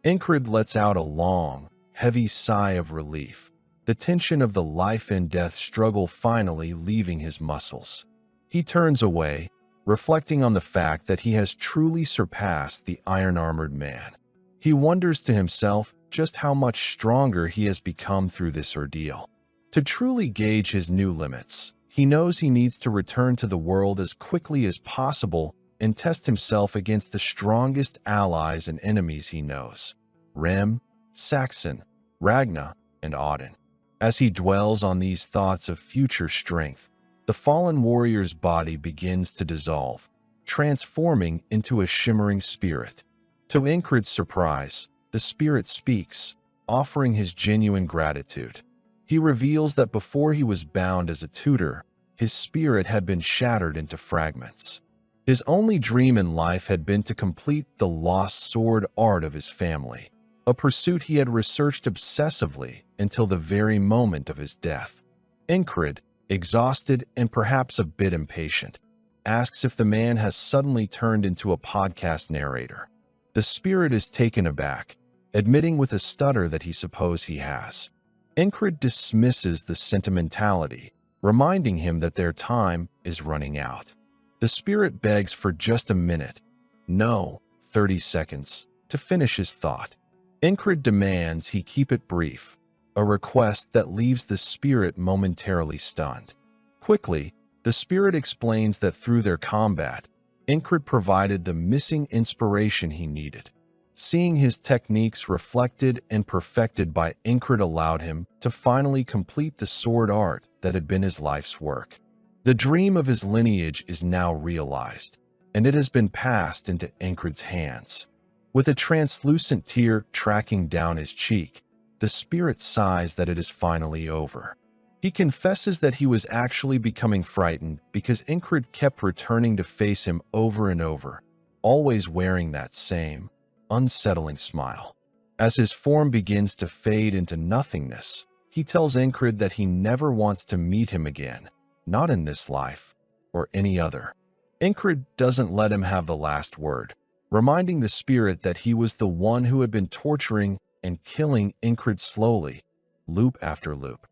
A: Incred lets out a long, heavy sigh of relief, the tension of the life-and-death struggle finally leaving his muscles. He turns away, reflecting on the fact that he has truly surpassed the iron-armored man. He wonders to himself just how much stronger he has become through this ordeal. To truly gauge his new limits, he knows he needs to return to the world as quickly as possible and test himself against the strongest allies and enemies he knows: Rem, Saxon, Ragna, and Auden. As he dwells on these thoughts of future strength, the fallen warrior's body begins to dissolve, transforming into a shimmering spirit. To Incred's surprise, the spirit speaks, offering his genuine gratitude. He reveals that before he was bound as a tutor, his spirit had been shattered into fragments. His only dream in life had been to complete the lost sword art of his family, a pursuit he had researched obsessively until the very moment of his death. Incred, exhausted and perhaps a bit impatient, asks if the man has suddenly turned into a podcast narrator. The spirit is taken aback, admitting with a stutter that he supposes he has. Incred dismisses the sentimentality, reminding him that their time is running out. The spirit begs for just a minute, no, 30 seconds, to finish his thought. Incred demands he keep it brief, a request that leaves the spirit momentarily stunned. Quickly, the spirit explains that through their combat, Incred provided the missing inspiration he needed. Seeing his techniques reflected and perfected by Incred allowed him to finally complete the sword art that had been his life's work. The dream of his lineage is now realized, and it has been passed into Incred's hands. With a translucent tear tracking down his cheek, the spirit sighs that it is finally over. He confesses that he was actually becoming frightened because Incred kept returning to face him over and over, always wearing that same, unsettling smile. As his form begins to fade into nothingness, he tells Incred that he never wants to meet him again, not in this life or any other. Incred doesn't let him have the last word, reminding the spirit that he was the one who had been torturing and killing Incred slowly, loop after loop.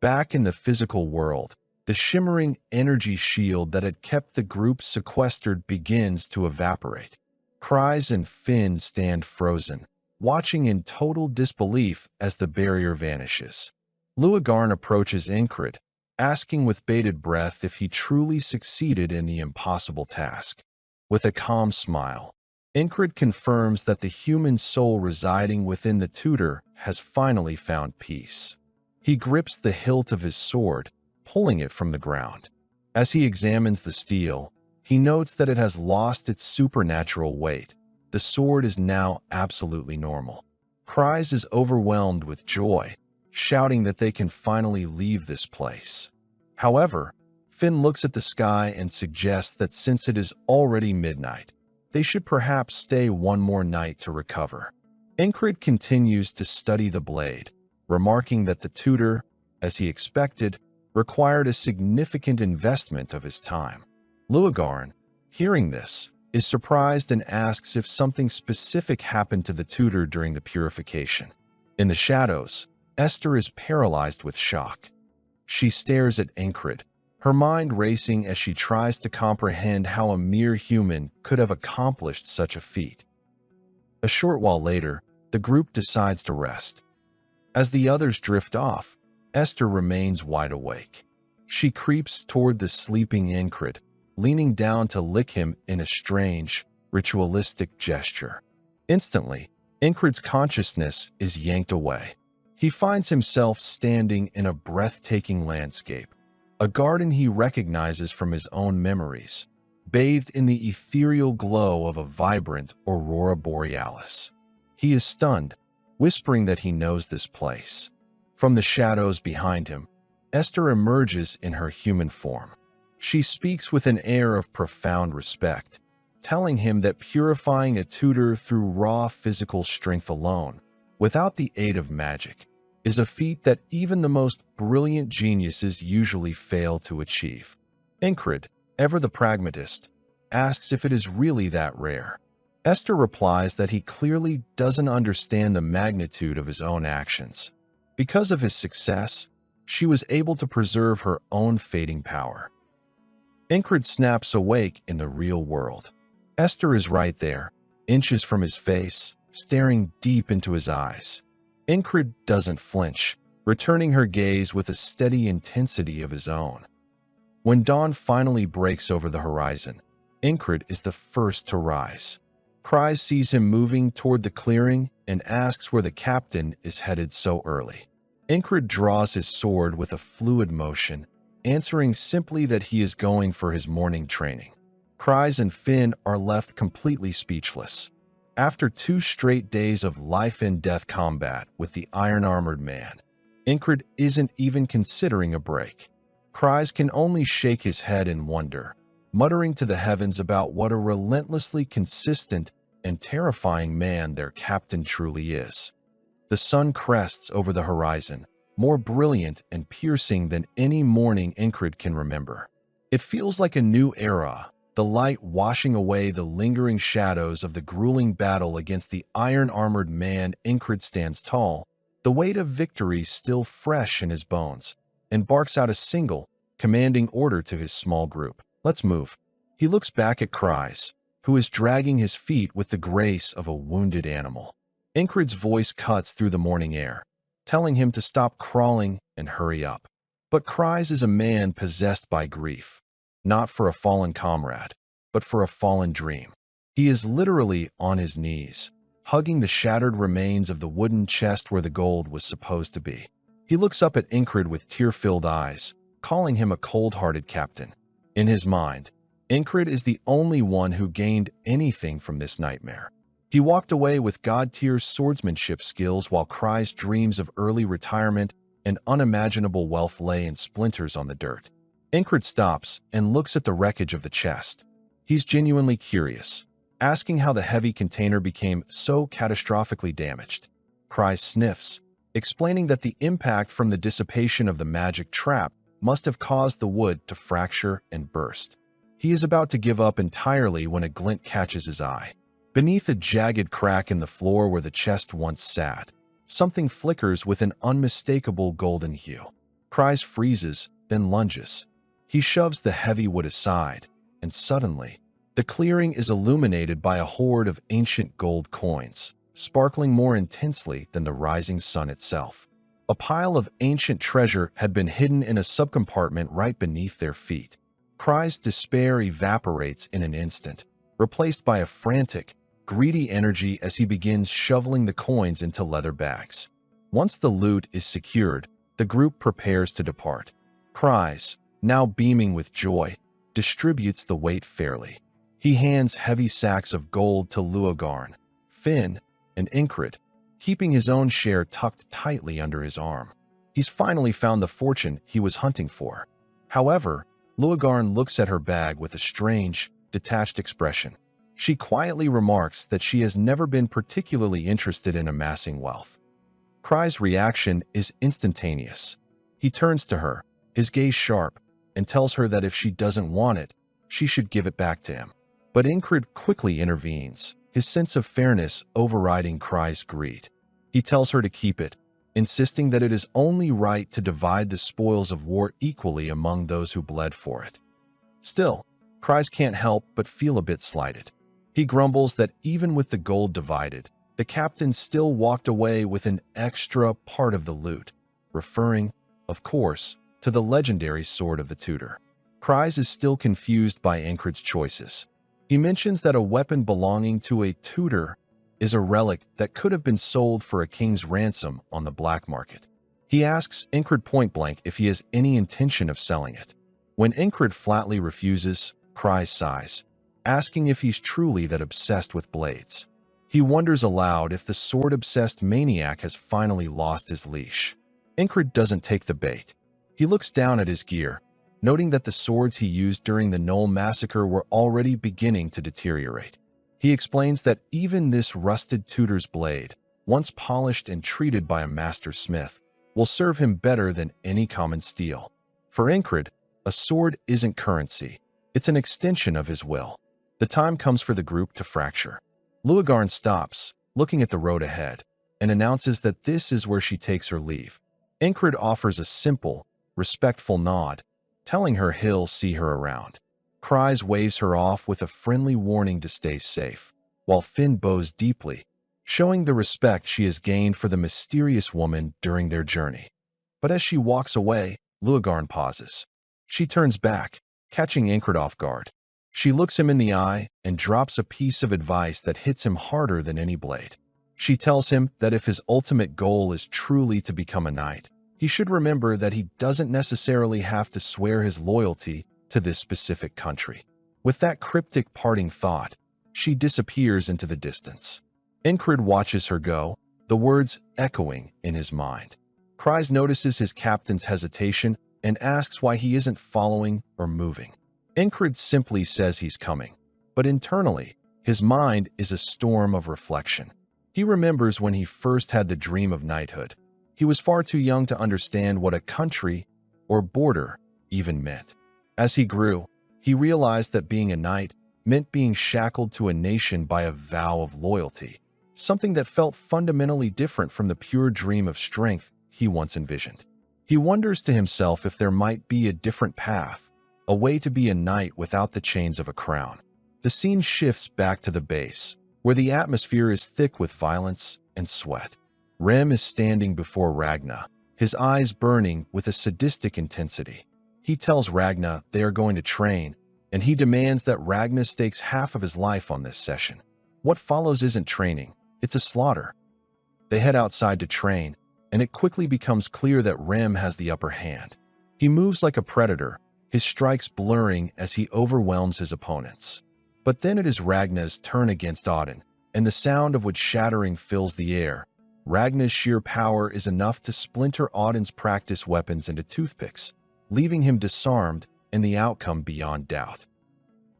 A: Back in the physical world, the shimmering energy shield that had kept the group sequestered begins to evaporate. Cries and Finn stand frozen, watching in total disbelief as the barrier vanishes. Luagarn approaches Incred, asking with bated breath if he truly succeeded in the impossible task. With a calm smile, Incred confirms that the human soul residing within the tutor has finally found peace. He grips the hilt of his sword, pulling it from the ground. As he examines the steel, he notes that it has lost its supernatural weight. The sword is now absolutely normal. Cries is overwhelmed with joy, shouting that they can finally leave this place. However, Finn looks at the sky and suggests that since it is already midnight, they should perhaps stay one more night to recover. Incred continues to study the blade, remarking that the tutor, as he expected, required a significant investment of his time. Luagarn, hearing this, is surprised and asks if something specific happened to the tutor during the purification. In the shadows, Esther is paralyzed with shock. She stares at Incred, her mind racing as she tries to comprehend how a mere human could have accomplished such a feat. A short while later, the group decides to rest. As the others drift off, Esther remains wide awake. She creeps toward the sleeping Incred, leaning down to lick him in a strange, ritualistic gesture. Instantly, Incred's consciousness is yanked away. He finds himself standing in a breathtaking landscape, a garden he recognizes from his own memories, bathed in the ethereal glow of a vibrant aurora borealis. He is stunned, whispering that he knows this place. From the shadows behind him, Esther emerges in her human form. She speaks with an air of profound respect, telling him that purifying a tutor through raw physical strength alone, without the aid of magic, is a feat that even the most brilliant geniuses usually fail to achieve. Incred, ever the pragmatist, asks if it is really that rare. Esther replies that he clearly doesn't understand the magnitude of his own actions. Because of his success, she was able to preserve her own fading power. Incred snaps awake in the real world. Esther is right there, inches from his face, staring deep into his eyes. Incred doesn't flinch, returning her gaze with a steady intensity of his own. When dawn finally breaks over the horizon, Incred is the first to rise. Cries sees him moving toward the clearing and asks where the captain is headed so early. Incred draws his sword with a fluid motion, answering simply that he is going for his morning training. Cries and Finn are left completely speechless. After 2 straight days of life-and-death combat with the iron-armored man, Incred isn't even considering a break. Cries can only shake his head in wonder, muttering to the heavens about what a relentlessly consistent and terrifying man their captain truly is. The sun crests over the horizon, more brilliant and piercing than any morning Incred can remember. It feels like a new era, the light washing away the lingering shadows of the grueling battle against the iron-armored man. Incred stands tall, the weight of victory still fresh in his bones, and barks out a single, commanding order to his small group. "Let's move." He looks back at Cries, who is dragging his feet with the grace of a wounded animal. Incred's voice cuts through the morning air, telling him to stop crawling and hurry up. But Cries is a man possessed by grief, not for a fallen comrade, but for a fallen dream. He is literally on his knees, hugging the shattered remains of the wooden chest where the gold was supposed to be. He looks up at Incred with tear-filled eyes, calling him a cold-hearted captain. In his mind, Incred is the only one who gained anything from this nightmare. He walked away with god-tier swordsmanship skills while Cries' dreams of early retirement and unimaginable wealth lay in splinters on the dirt. Incred stops and looks at the wreckage of the chest. He's genuinely curious, asking how the heavy container became so catastrophically damaged. Cries sniffs, explaining that the impact from the dissipation of the magic trap must have caused the wood to fracture and burst. He is about to give up entirely when a glint catches his eye. Beneath a jagged crack in the floor where the chest once sat, something flickers with an unmistakable golden hue. Cries freezes, then lunges. He shoves the heavy wood aside, and suddenly, the clearing is illuminated by a horde of ancient gold coins, sparkling more intensely than the rising sun itself. A pile of ancient treasure had been hidden in a subcompartment right beneath their feet. Cries' despair evaporates in an instant. replaced by a frantic, greedy energy as he begins shoveling the coins into leather bags. Once the loot is secured, the group prepares to depart. Cries, now beaming with joy, distributes the weight fairly. He hands heavy sacks of gold to Luogarn, Finn, and Incred, keeping his own share tucked tightly under his arm. He's finally found the fortune he was hunting for. However, Luogarn looks at her bag with a strange, detached expression. She quietly remarks that she has never been particularly interested in amassing wealth. Cry's reaction is instantaneous. He turns to her, his gaze sharp, and tells her that if she doesn't want it, she should give it back to him. But Incred quickly intervenes, his sense of fairness overriding Cry's greed. He tells her to keep it, insisting that it is only right to divide the spoils of war equally among those who bled for it. Still, Cries can't help but feel a bit slighted. He grumbles that even with the gold divided, the captain still walked away with an extra part of the loot, referring, of course, to the legendary sword of the tutor. Cries is still confused by Incred's choices. He mentions that a weapon belonging to a tutor is a relic that could have been sold for a king's ransom on the black market. He asks Incred point-blank if he has any intention of selling it. When Incred flatly refuses, Cries sighs, asking if he's truly that obsessed with blades. He wonders aloud if the sword-obsessed maniac has finally lost his leash. Incred doesn't take the bait. He looks down at his gear, noting that the swords he used during the Knoll massacre were already beginning to deteriorate. He explains that even this rusted tutor's blade, once polished and treated by a master smith, will serve him better than any common steel. For Incred, a sword isn't currency. It's an extension of his will. The time comes for the group to fracture. Luogarn stops, looking at the road ahead, and announces that this is where she takes her leave. Incred offers a simple, respectful nod, telling her he'll see her around. Cries waves her off with a friendly warning to stay safe, while Finn bows deeply, showing the respect she has gained for the mysterious woman during their journey. But as she walks away, Luogarn pauses. She turns back, catching Incred off guard. She looks him in the eye and drops a piece of advice that hits him harder than any blade. She tells him that if his ultimate goal is truly to become a knight, he should remember that he doesn't necessarily have to swear his loyalty to this specific country. With that cryptic parting thought, she disappears into the distance. Incred watches her go, the words echoing in his mind. Cries notices his captain's hesitation and asks why he isn't following or moving. Incred simply says he's coming, but internally, his mind is a storm of reflection. He remembers when he first had the dream of knighthood. He was far too young to understand what a country or border even meant. As he grew, he realized that being a knight meant being shackled to a nation by a vow of loyalty, something that felt fundamentally different from the pure dream of strength he once envisioned. He wonders to himself if there might be a different path, a way to be a knight without the chains of a crown. The scene shifts back to the base, where the atmosphere is thick with violence and sweat. Rem is standing before Ragna, his eyes burning with a sadistic intensity. He tells Ragna they are going to train, and he demands that Ragna stakes half of his life on this session. What follows isn't training, it's a slaughter. They head outside to train, and it quickly becomes clear that Rem has the upper hand. He moves like a predator, his strikes blurring as he overwhelms his opponents. But then it is Ragna's turn against Odin, and the sound of which shattering fills the air. Ragna's sheer power is enough to splinter Odin's practice weapons into toothpicks, leaving him disarmed and the outcome beyond doubt.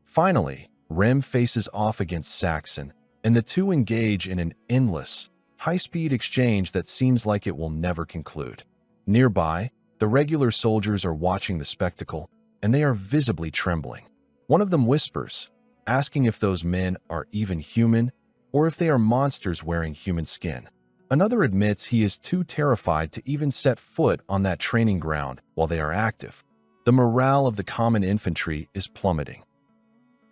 A: Finally, Rem faces off against Saxon, and the two engage in an endless, high-speed exchange that seems like it will never conclude. Nearby, the regular soldiers are watching the spectacle, and they are visibly trembling. One of them whispers, asking if those men are even human or if they are monsters wearing human skin. Another admits he is too terrified to even set foot on that training ground while they are active. The morale of the common infantry is plummeting.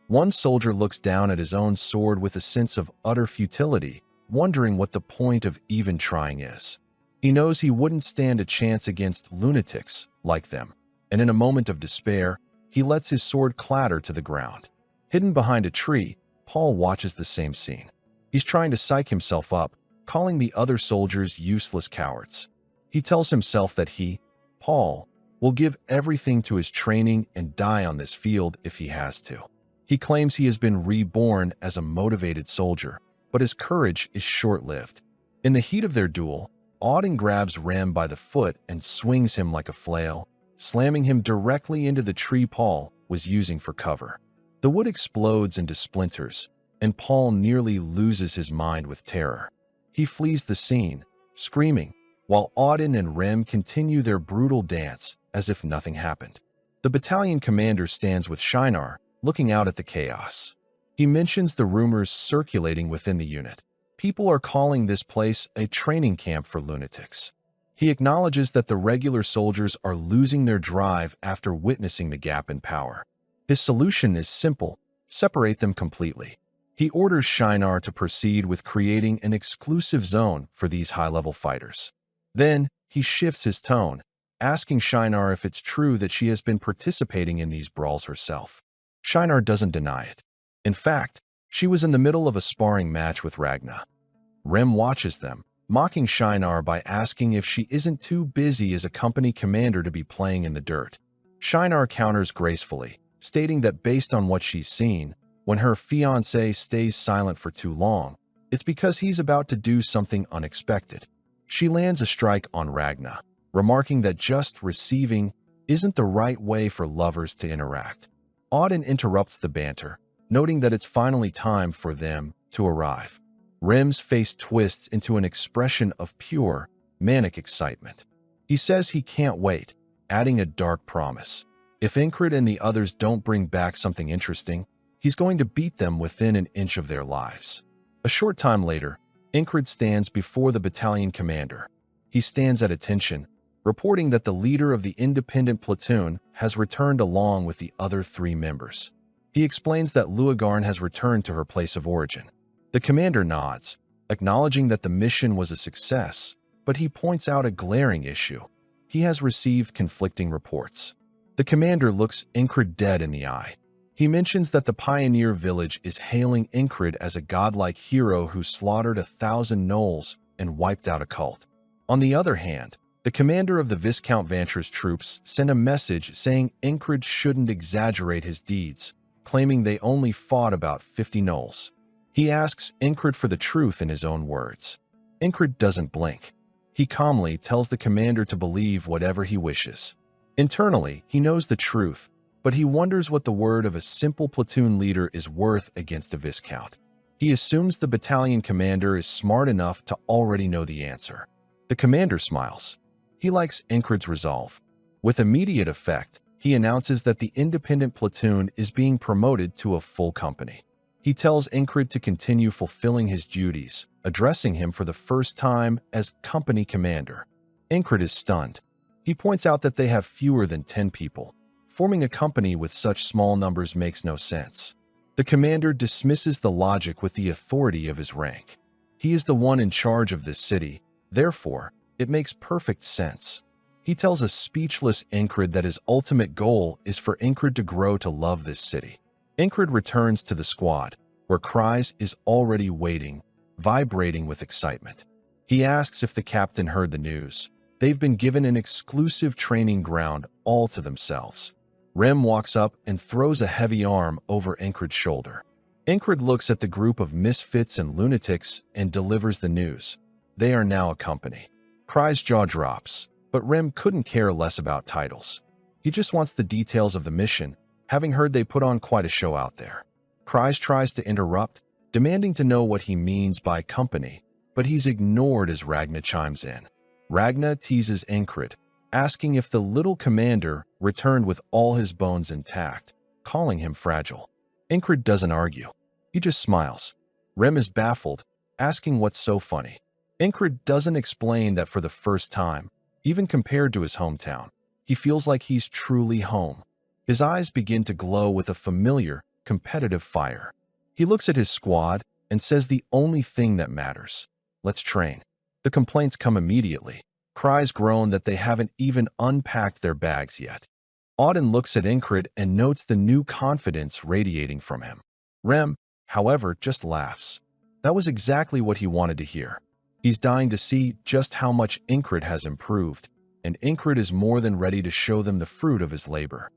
A: One soldier looks down at his own sword with a sense of utter futility, wondering what the point of even trying is. He knows he wouldn't stand a chance against lunatics like them, and in a moment of despair, he lets his sword clatter to the ground. Hidden behind a tree, Paul watches the same scene. He's trying to psych himself up, calling the other soldiers useless cowards. He tells himself that he, Paul, will give everything to his training and die on this field if he has to. He claims he has been reborn as a motivated soldier, but his courage is short-lived. In the heat of their duel, Auden grabs Rem by the foot and swings him like a flail, slamming him directly into the tree Paul was using for cover. The wood explodes into splinters, and Paul nearly loses his mind with terror. He flees the scene, screaming, while Auden and Rem continue their brutal dance as if nothing happened. The battalion commander stands with Shinar, looking out at the chaos. He mentions the rumors circulating within the unit. People are calling this place a training camp for lunatics. He acknowledges that the regular soldiers are losing their drive after witnessing the gap in power. His solution is simple: separate them completely. He orders Shinar to proceed with creating an exclusive zone for these high-level fighters. Then, he shifts his tone, asking Shinar if it's true that she has been participating in these brawls herself. Shinar doesn't deny it. In fact, she was in the middle of a sparring match with Ragna. Rem watches them, mocking Shinar by asking if she isn't too busy as a company commander to be playing in the dirt. Shinar counters gracefully, stating that based on what she's seen, when her fiancé stays silent for too long, it's because he's about to do something unexpected. She lands a strike on Ragna, remarking that just receiving isn't the right way for lovers to interact. Auden interrupts the banter, noting that it's finally time for them to arrive. Rem's face twists into an expression of pure, manic excitement. He says he can't wait, adding a dark promise. If Incred and the others don't bring back something interesting, he's going to beat them within an inch of their lives. A short time later, Incred stands before the battalion commander. He stands at attention, reporting that the leader of the independent platoon has returned along with the other 3 members. He explains that Luagarn has returned to her place of origin. The commander nods, acknowledging that the mission was a success, but he points out a glaring issue. He has received conflicting reports. The commander looks Incred dead in the eye. He mentions that the pioneer village is hailing Incred as a godlike hero who slaughtered 1,000 gnolls and wiped out a cult. On the other hand, the commander of the Viscount Vantra's troops sent a message saying Incred shouldn't exaggerate his deeds, claiming they only fought about 50 gnolls. He asks Incred for the truth in his own words. Incred doesn't blink. He calmly tells the commander to believe whatever he wishes. Internally, he knows the truth, but he wonders what the word of a simple platoon leader is worth against a Viscount. He assumes the battalion commander is smart enough to already know the answer. The commander smiles. He likes Incred's resolve. With immediate effect, he announces that the independent platoon is being promoted to a full company. He tells Incred to continue fulfilling his duties, addressing him for the first time as company commander. Incred is stunned. He points out that they have fewer than 10 people. Forming a company with such small numbers makes no sense. The commander dismisses the logic with the authority of his rank. He is the one in charge of this city, therefore, it makes perfect sense. He tells a speechless Incred that his ultimate goal is for Incred to grow to love this city. Incred returns to the squad, where Kryze is already waiting, vibrating with excitement. He asks if the captain heard the news. They've been given an exclusive training ground all to themselves. Rem walks up and throws a heavy arm over Incred's shoulder. Incred looks at the group of misfits and lunatics and delivers the news. They are now a company. Kryze's jaw drops, but Rem couldn't care less about titles. He just wants the details of the mission, having heard they put on quite a show out there. Kryze tries to interrupt, demanding to know what he means by company, but he's ignored as Ragna chimes in. Ragna teases Incred, asking if the little commander returned with all his bones intact, calling him fragile. Incred doesn't argue. He just smiles. Rem is baffled, asking what's so funny. Incred doesn't explain that for the first time, even compared to his hometown, he feels like he's truly home. His eyes begin to glow with a familiar, competitive fire. He looks at his squad and says the only thing that matters: let's train. The complaints come immediately. Kryze groan that they haven't even unpacked their bags yet. Auden looks at Incred and notes the new confidence radiating from him. Rem, however, just laughs. That was exactly what he wanted to hear. He's dying to see just how much Incred has improved, and Incred is more than ready to show them the fruit of his labor.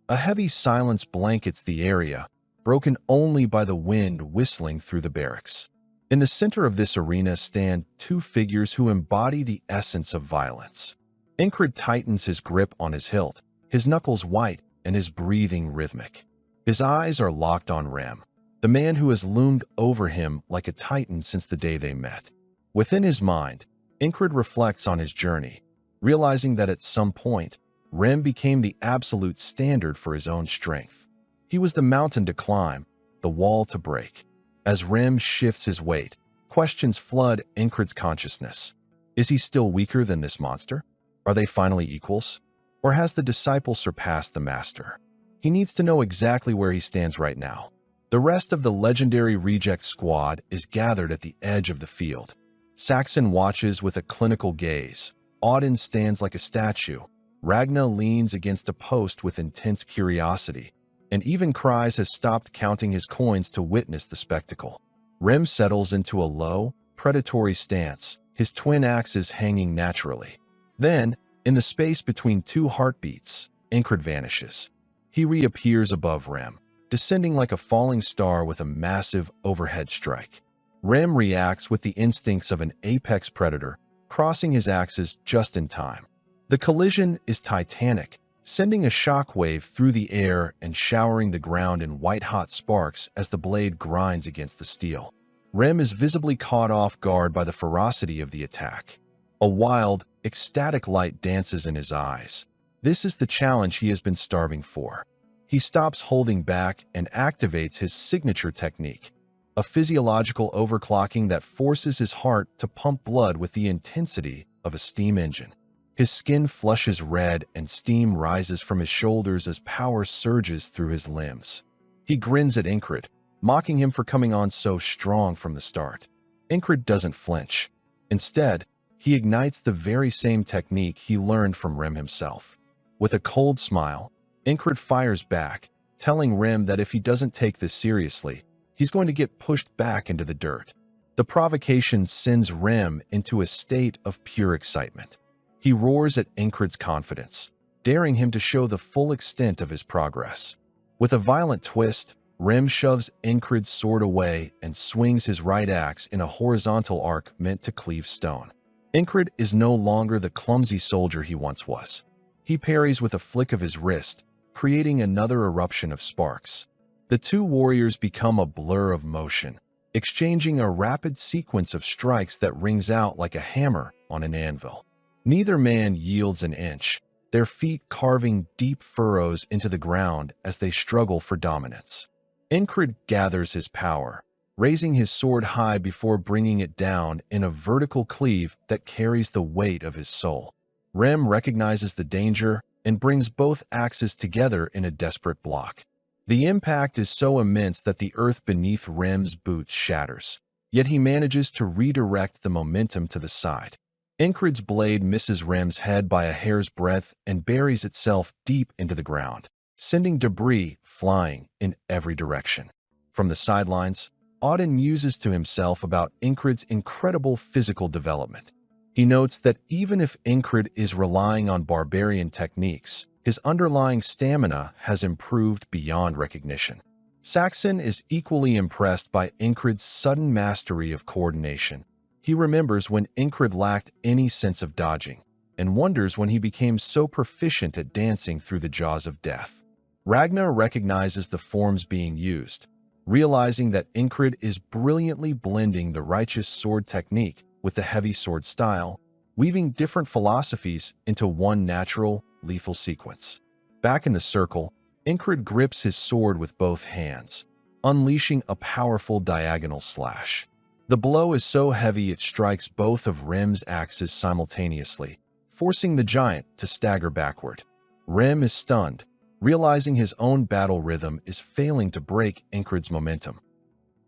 A: A heavy silence blankets the area, broken only by the wind whistling through the barracks. In the center of this arena stand two figures who embody the essence of violence. Incred tightens his grip on his hilt, his knuckles white and his breathing rhythmic. His eyes are locked on Rem, the man who has loomed over him like a titan since the day they met. Within his mind, Incred reflects on his journey, realizing that at some point, Rem became the absolute standard for his own strength. He was the mountain to climb, the wall to break. As Rem shifts his weight, questions flood Incred's consciousness. Is he still weaker than this monster? Are they finally equals? Or has the disciple surpassed the master? He needs to know exactly where he stands right now. The rest of the legendary reject squad is gathered at the edge of the field. Saxon watches with a clinical gaze. Auden stands like a statue. Ragna leans against a post with intense curiosity, and even Cries has stopped counting his coins to witness the spectacle. Rem settles into a low, predatory stance, his twin axes hanging naturally. Then, in the space between two heartbeats, Incred vanishes. He reappears above Rem, descending like a falling star with a massive overhead strike. Rem reacts with the instincts of an apex predator, crossing his axes just in time. The collision is titanic, sending a shockwave through the air and showering the ground in white-hot sparks as the blade grinds against the steel. Rem is visibly caught off guard by the ferocity of the attack. A wild, ecstatic light dances in his eyes. This is the challenge he has been starving for. He stops holding back and activates his signature technique, a physiological overclocking that forces his heart to pump blood with the intensity of a steam engine. His skin flushes red and steam rises from his shoulders as power surges through his limbs. He grins at Incred, mocking him for coming on so strong from the start. Incred doesn't flinch. Instead, he ignites the very same technique he learned from Rem himself. With a cold smile, Incred fires back, telling Rem that if he doesn't take this seriously, he's going to get pushed back into the dirt. The provocation sends Rem into a state of pure excitement. He roars at Incred's confidence, daring him to show the full extent of his progress. With a violent twist, Rem shoves Incred's sword away and swings his right axe in a horizontal arc meant to cleave stone. Incred is no longer the clumsy soldier he once was. He parries with a flick of his wrist, creating another eruption of sparks. The two warriors become a blur of motion, exchanging a rapid sequence of strikes that rings out like a hammer on an anvil. Neither man yields an inch, their feet carving deep furrows into the ground as they struggle for dominance. Incred gathers his power, raising his sword high before bringing it down in a vertical cleave that carries the weight of his soul. Rem recognizes the danger and brings both axes together in a desperate block. The impact is so immense that the earth beneath Rem's boots shatters, yet he manages to redirect the momentum to the side. Incred's blade misses Rem's head by a hair's breadth and buries itself deep into the ground, sending debris flying in every direction. From the sidelines, Auden muses to himself about Incred's incredible physical development. He notes that even if Incred is relying on barbarian techniques, his underlying stamina has improved beyond recognition. Saxon is equally impressed by Incred's sudden mastery of coordination. He remembers when Incred lacked any sense of dodging, and wonders when he became so proficient at dancing through the jaws of death. Ragna recognizes the forms being used, realizing that Incred is brilliantly blending the righteous sword technique with the heavy sword style, weaving different philosophies into one natural, lethal sequence. Back in the circle, Incred grips his sword with both hands, unleashing a powerful diagonal slash. The blow is so heavy it strikes both of Rem's axes simultaneously, forcing the giant to stagger backward. Rem is stunned, realizing his own battle rhythm is failing to break Incred's momentum.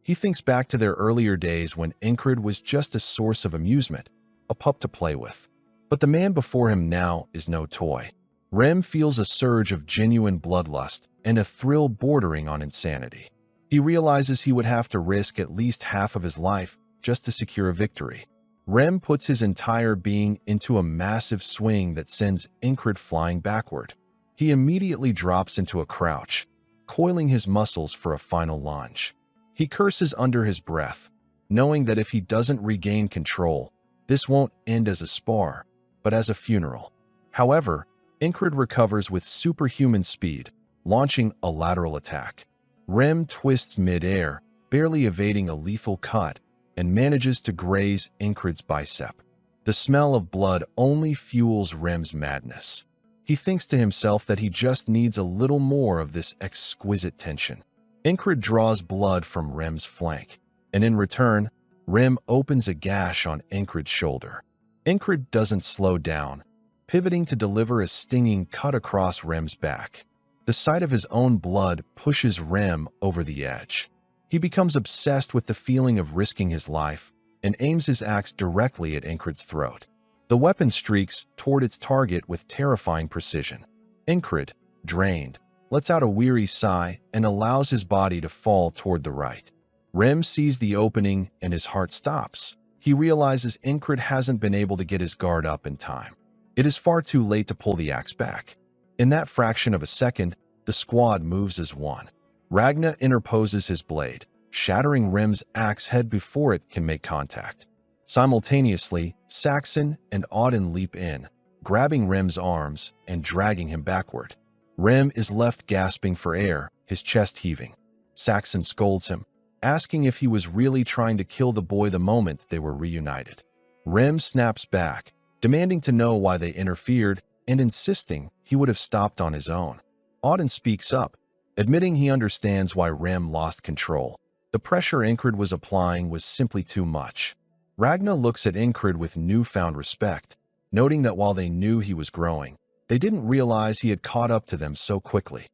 A: He thinks back to their earlier days when Incred was just a source of amusement, a pup to play with. But the man before him now is no toy. Rem feels a surge of genuine bloodlust and a thrill bordering on insanity. He realizes he would have to risk at least half of his life just to secure a victory. Rem puts his entire being into a massive swing that sends Incred flying backward. He immediately drops into a crouch, coiling his muscles for a final lunge. He curses under his breath, knowing that if he doesn't regain control, this won't end as a spar, but as a funeral. However, Incred recovers with superhuman speed, launching a lateral attack. Rem twists mid-air, barely evading a lethal cut, and manages to graze Incred's bicep. The smell of blood only fuels Rem's madness. He thinks to himself that he just needs a little more of this exquisite tension. Incred draws blood from Rem's flank, and in return, Rem opens a gash on Incred's shoulder. Incred doesn't slow down, pivoting to deliver a stinging cut across Rem's back. The sight of his own blood pushes Rem over the edge. He becomes obsessed with the feeling of risking his life and aims his axe directly at Incred's throat. The weapon streaks toward its target with terrifying precision. Incred, drained, lets out a weary sigh and allows his body to fall toward the right. Rem sees the opening and his heart stops. He realizes Incred hasn't been able to get his guard up in time. It is far too late to pull the axe back. In that fraction of a second, the squad moves as one. Ragna interposes his blade, shattering Rem's axe head before it can make contact. Simultaneously, Saxon and Auden leap in, grabbing Rem's arms and dragging him backward. Rem is left gasping for air, his chest heaving. Saxon scolds him, asking if he was really trying to kill the boy the moment they were reunited. Rem snaps back, demanding to know why they interfered and insisting he would have stopped on his own. Auden speaks up, admitting he understands why Rem lost control. The pressure Incred was applying was simply too much. Ragna looks at Incred with newfound respect, noting that while they knew he was growing, they didn't realize he had caught up to them so quickly.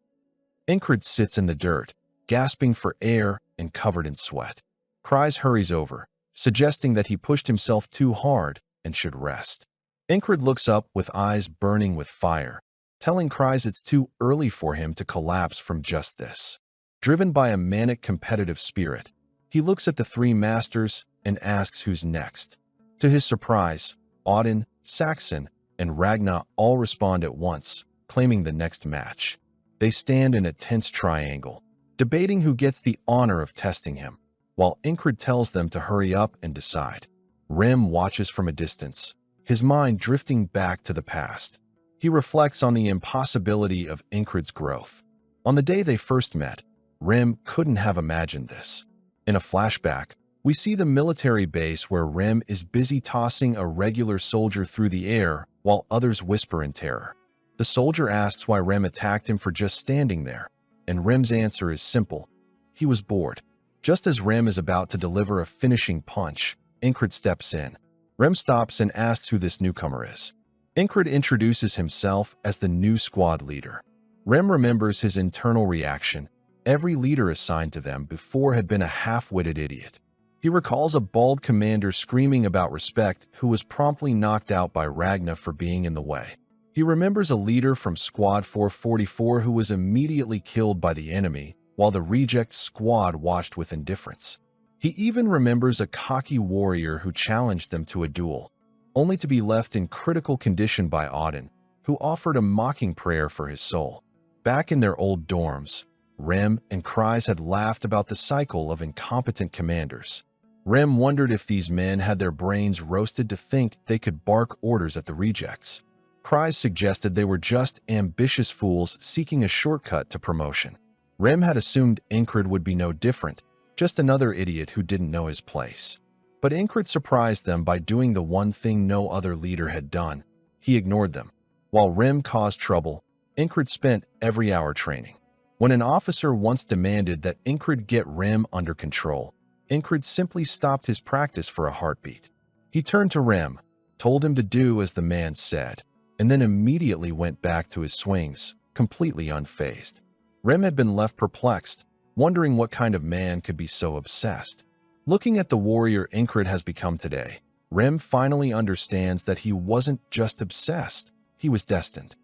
A: Incred sits in the dirt, gasping for air and covered in sweat. Kryze hurries over, suggesting that he pushed himself too hard and should rest. Incred looks up with eyes burning with fire, telling Kryze it's too early for him to collapse from just this. Driven by a manic competitive spirit, he looks at the three masters and asks who's next. To his surprise, Auden, Saxon, and Ragna all respond at once, claiming the next match. They stand in a tense triangle, debating who gets the honor of testing him, while Incred tells them to hurry up and decide. Rem watches from a distance, his mind drifting back to the past. He reflects on the impossibility of Incred's growth. On the day they first met, Rem couldn't have imagined this. In a flashback, we see the military base where Rem is busy tossing a regular soldier through the air while others whisper in terror. The soldier asks why Rem attacked him for just standing there, and Rem's answer is simple. He was bored. Just as Rem is about to deliver a finishing punch, Incred steps in. Rem stops and asks who this newcomer is. Incred introduces himself as the new squad leader. Rem remembers his internal reaction. Every leader assigned to them before had been a half-witted idiot. He recalls a bald commander screaming about respect who was promptly knocked out by Ragna for being in the way. He remembers a leader from Squad 444 who was immediately killed by the enemy, while the reject squad watched with indifference. He even remembers a cocky warrior who challenged them to a duel, only to be left in critical condition by Auden, who offered a mocking prayer for his soul. Back in their old dorms, Rem and Kryze had laughed about the cycle of incompetent commanders. Rem wondered if these men had their brains roasted to think they could bark orders at the rejects. Kryze suggested they were just ambitious fools seeking a shortcut to promotion. Rem had assumed Incred would be no different, just another idiot who didn't know his place. But Incred surprised them by doing the one thing no other leader had done. He ignored them. While Rem caused trouble, Incred spent every hour training. When an officer once demanded that Incred get Rem under control, Incred simply stopped his practice for a heartbeat. He turned to Rem, told him to do as the man said, and then immediately went back to his swings, completely unfazed. Rem had been left perplexed, wondering what kind of man could be so obsessed. Looking at the warrior Incred has become today, Rem finally understands that he wasn't just obsessed, he was destined.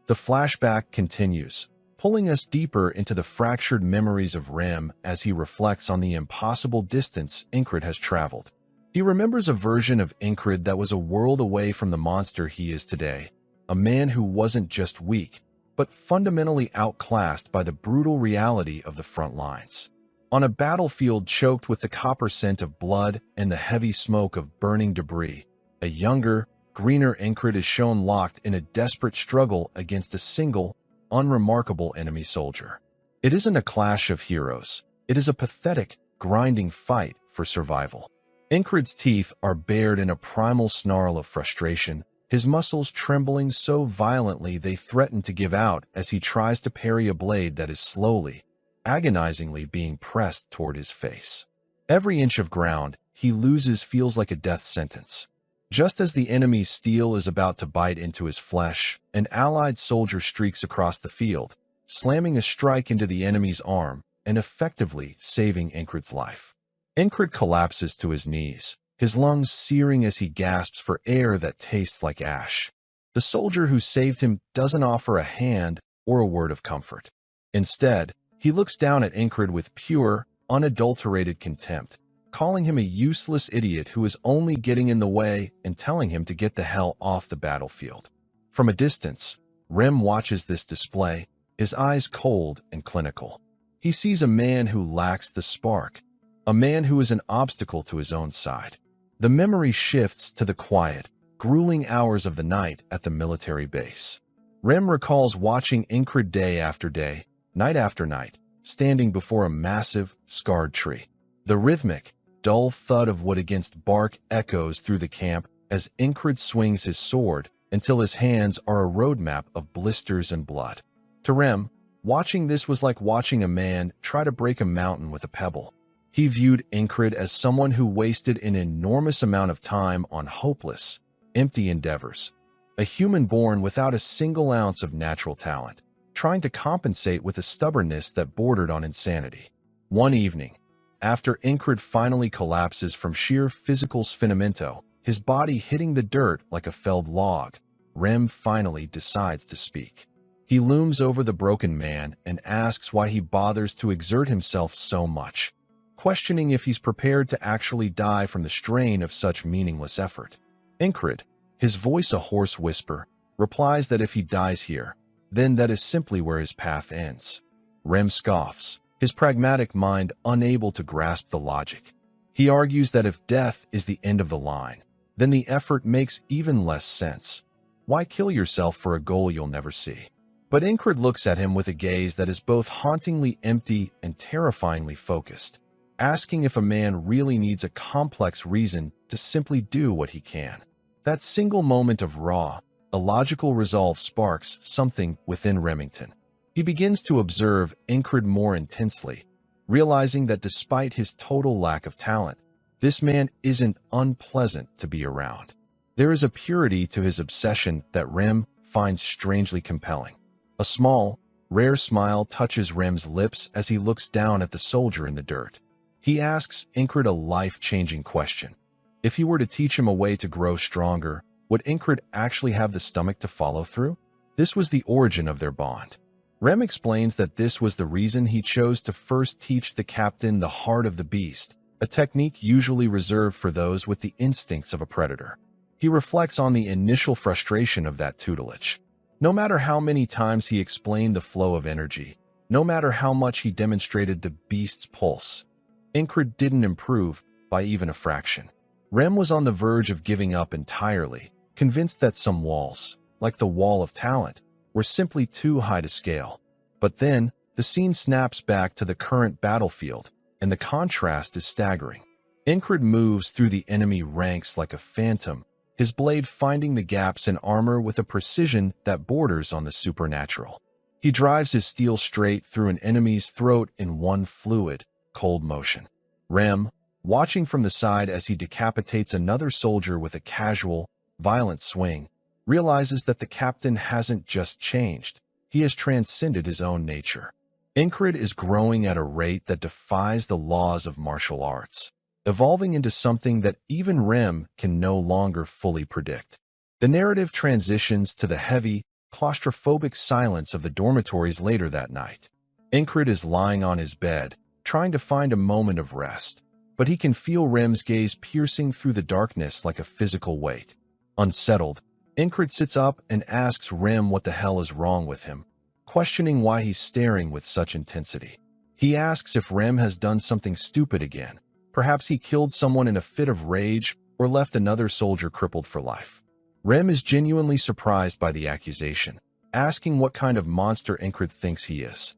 A: The flashback continues, pulling us deeper into the fractured memories of Rem as he reflects on the impossible distance Incred has traveled. He remembers a version of Incred that was a world away from the monster he is today, a man who wasn't just weak, but fundamentally outclassed by the brutal reality of the front lines. On a battlefield choked with the copper scent of blood and the heavy smoke of burning debris, a younger, greener Incred is shown locked in a desperate struggle against a single, unremarkable enemy soldier. It isn't a clash of heroes. It is a pathetic, grinding fight for survival. Incred's teeth are bared in a primal snarl of frustration, his muscles trembling so violently they threaten to give out as he tries to parry a blade that is slowly, agonizingly being pressed toward his face. Every inch of ground he loses feels like a death sentence. Just as the enemy's steel is about to bite into his flesh, an allied soldier streaks across the field, slamming a strike into the enemy's arm and effectively saving Incred's life. Incred collapses to his knees, his lungs searing as he gasps for air that tastes like ash. The soldier who saved him doesn't offer a hand or a word of comfort. Instead, he looks down at Incred with pure, unadulterated contempt, calling him a useless idiot who is only getting in the way and telling him to get the hell off the battlefield. From a distance, Rem watches this display, his eyes cold and clinical. He sees a man who lacks the spark, a man who is an obstacle to his own side. The memory shifts to the quiet, grueling hours of the night at the military base. Rem recalls watching Incred day after day, night after night, standing before a massive, scarred tree. The rhythmic, dull thud of wood against bark echoes through the camp as Incred swings his sword until his hands are a roadmap of blisters and blood. To Rem, watching this was like watching a man try to break a mountain with a pebble. He viewed Incred as someone who wasted an enormous amount of time on hopeless, empty endeavors, a human born without a single ounce of natural talent, trying to compensate with a stubbornness that bordered on insanity. One evening, after Incred finally collapses from sheer physical sfinimento, his body hitting the dirt like a felled log, Rem finally decides to speak. He looms over the broken man and asks why he bothers to exert himself so much, questioning if he's prepared to actually die from the strain of such meaningless effort. Incred, his voice a hoarse whisper, replies that if he dies here, then that is simply where his path ends. Rem scoffs, his pragmatic mind unable to grasp the logic. He argues that if death is the end of the line, then the effort makes even less sense. Why kill yourself for a goal you'll never see? But Incred looks at him with a gaze that is both hauntingly empty and terrifyingly focused, asking if a man really needs a complex reason to simply do what he can. That single moment of raw, illogical resolve sparks something within Remington. He begins to observe Incred more intensely, realizing that despite his total lack of talent, this man isn't unpleasant to be around. There is a purity to his obsession that Rem finds strangely compelling. A small, rare smile touches Rem's lips as he looks down at the soldier in the dirt. He asks Incred a life-changing question. If he were to teach him a way to grow stronger, would Incred actually have the stomach to follow through? This was the origin of their bond. Rem explains that this was the reason he chose to first teach the captain the heart of the beast, a technique usually reserved for those with the instincts of a predator. He reflects on the initial frustration of that tutelage. No matter how many times he explained the flow of energy, no matter how much he demonstrated the beast's pulse, Incred didn't improve by even a fraction. Rem was on the verge of giving up entirely, convinced that some walls, like the wall of talent, were simply too high to scale. But then, the scene snaps back to the current battlefield, and the contrast is staggering. Incred moves through the enemy ranks like a phantom, his blade finding the gaps in armor with a precision that borders on the supernatural. He drives his steel straight through an enemy's throat in one fluid, cold motion. Rem, watching from the side as he decapitates another soldier with a casual, violent swing, realizes that the captain hasn't just changed, he has transcended his own nature. Incred is growing at a rate that defies the laws of martial arts, evolving into something that even Rem can no longer fully predict. The narrative transitions to the heavy, claustrophobic silence of the dormitories later that night. Incred is lying on his bed, trying to find a moment of rest, but he can feel Rem's gaze piercing through the darkness like a physical weight. Unsettled, Incred sits up and asks Rem what the hell is wrong with him, questioning why he's staring with such intensity. He asks if Rem has done something stupid again. Perhaps he killed someone in a fit of rage or left another soldier crippled for life. Rem is genuinely surprised by the accusation, asking what kind of monster Incred thinks he is.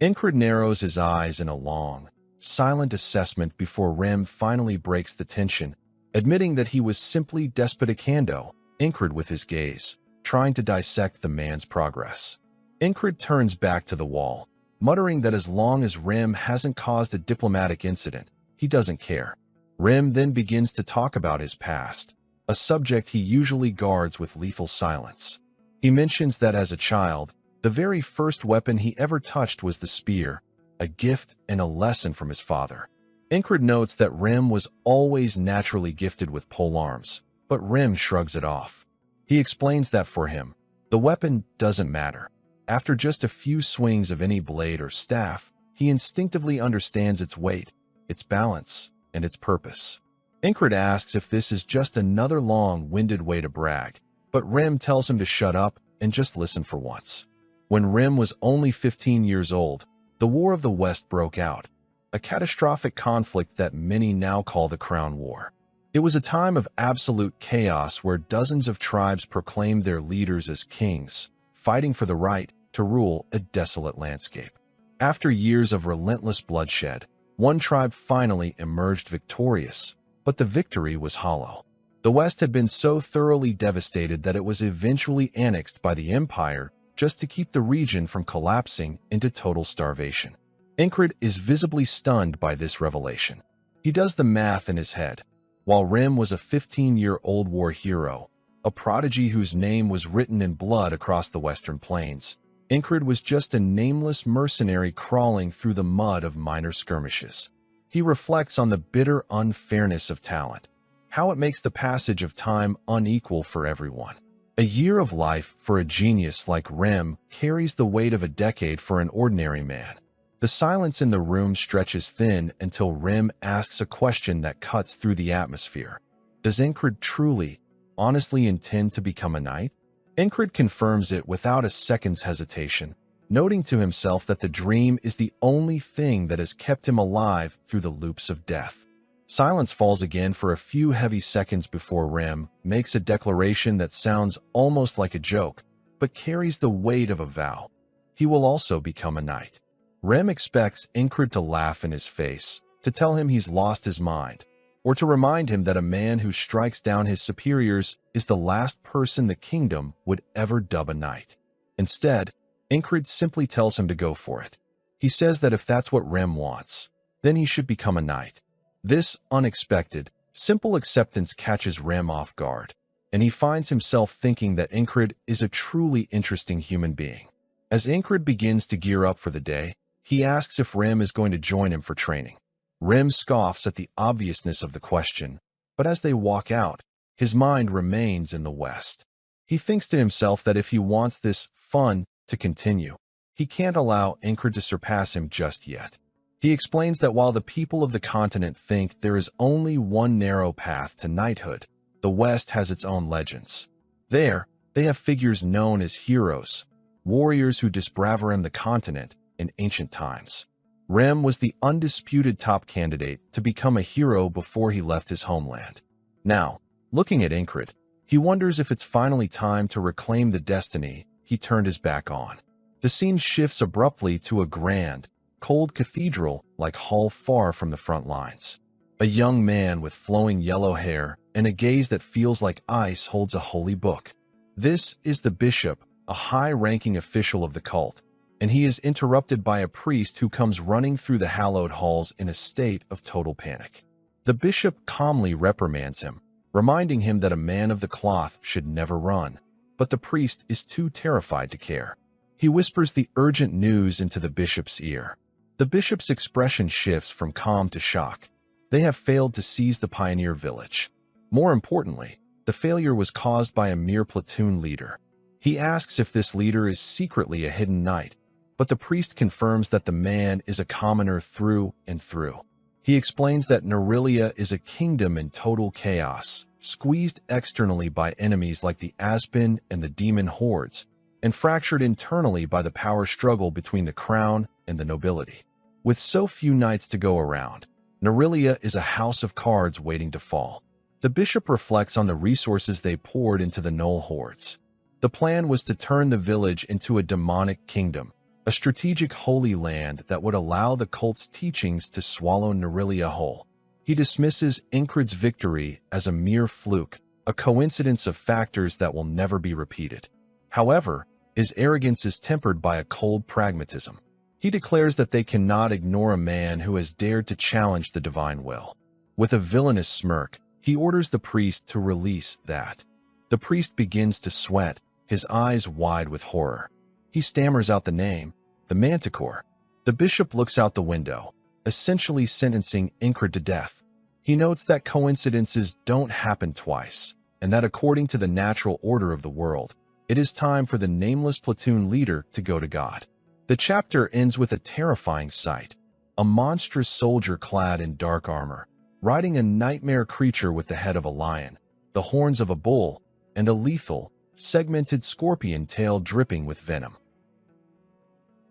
A: Incred narrows his eyes in a long, silent assessment before Rem finally breaks the tension, admitting that he was simply despoticando Incred with his gaze, trying to dissect the man's progress. Incred turns back to the wall, muttering that as long as Rem hasn't caused a diplomatic incident, he doesn't care. Rem then begins to talk about his past, a subject he usually guards with lethal silence. He mentions that as a child, the very first weapon he ever touched was the spear, a gift and a lesson from his father. Incred notes that Rem was always naturally gifted with polearms, but Rem shrugs it off. He explains that for him, the weapon doesn't matter. After just a few swings of any blade or staff, he instinctively understands its weight, its balance, and its purpose. Incred asks if this is just another long-winded way to brag, but Rem tells him to shut up and just listen for once. When Rem was only 15 years old, the War of the West broke out, a catastrophic conflict that many now call the Crown War. It was a time of absolute chaos where dozens of tribes proclaimed their leaders as kings, fighting for the right to rule a desolate landscape. After years of relentless bloodshed, one tribe finally emerged victorious, but the victory was hollow. The West had been so thoroughly devastated that it was eventually annexed by the Empire just to keep the region from collapsing into total starvation. Incred is visibly stunned by this revelation. He does the math in his head. While Rem was a 15-year-old war hero, a prodigy whose name was written in blood across the Western Plains, Incred was just a nameless mercenary crawling through the mud of minor skirmishes. He reflects on the bitter unfairness of talent, how it makes the passage of time unequal for everyone. A year of life for a genius like Rem carries the weight of a decade for an ordinary man. The silence in the room stretches thin until Rem asks a question that cuts through the atmosphere. Does Incred truly, honestly intend to become a knight? Incred confirms it without a second's hesitation, noting to himself that the dream is the only thing that has kept him alive through the loops of death. Silence falls again for a few heavy seconds before Rem makes a declaration that sounds almost like a joke, but carries the weight of a vow. He will also become a knight. Rem expects Incred to laugh in his face, to tell him he's lost his mind, or to remind him that a man who strikes down his superiors is the last person the kingdom would ever dub a knight. Instead, Incred simply tells him to go for it. He says that if that's what Rem wants, then he should become a knight. This unexpected, simple acceptance catches Rem off guard, and he finds himself thinking that Incred is a truly interesting human being. As Incred begins to gear up for the day, he asks if Rem is going to join him for training. Rem scoffs at the obviousness of the question, but as they walk out, his mind remains in the West. He thinks to himself that if he wants this fun to continue, he can't allow Incred to surpass him just yet. He explains that while the people of the continent think there is only one narrow path to knighthood, the West has its own legends. There, they have figures known as heroes, warriors who disbravarimed the continent in ancient times. Rem was the undisputed top candidate to become a hero before he left his homeland. Now, looking at Incred, he wonders if it's finally time to reclaim the destiny he turned his back on. The scene shifts abruptly to a grand, cold cathedral-like hall far from the front lines. A young man with flowing yellow hair and a gaze that feels like ice holds a holy book. This is the bishop, a high-ranking official of the cult, and he is interrupted by a priest who comes running through the hallowed halls in a state of total panic. The bishop calmly reprimands him, reminding him that a man of the cloth should never run, but the priest is too terrified to care. He whispers the urgent news into the bishop's ear. The bishop's expression shifts from calm to shock. They have failed to seize the pioneer village. More importantly, the failure was caused by a mere platoon leader. He asks if this leader is secretly a hidden knight, but the priest confirms that the man is a commoner through and through. He explains that Nerelia is a kingdom in total chaos, squeezed externally by enemies like the Aspen and the demon hordes, and fractured internally by the power struggle between the crown and the nobility. With so few knights to go around, Nerelia is a house of cards waiting to fall. The bishop reflects on the resources they poured into the Knoll hordes. The plan was to turn the village into a demonic kingdom, a strategic holy land that would allow the cult's teachings to swallow Nerelia whole. He dismisses Incred's victory as a mere fluke, a coincidence of factors that will never be repeated. However, his arrogance is tempered by a cold pragmatism. He declares that they cannot ignore a man who has dared to challenge the divine will. With a villainous smirk, he orders the priest to release that. The priest begins to sweat, his eyes wide with horror. He stammers out the name, the Manticore. The bishop looks out the window, essentially sentencing Incred to death. He notes that coincidences don't happen twice, and that according to the natural order of the world, it is time for the nameless platoon leader to go to God. The chapter ends with a terrifying sight: a monstrous soldier clad in dark armor, riding a nightmare creature with the head of a lion, the horns of a bull, and a lethal, segmented scorpion tail dripping with venom.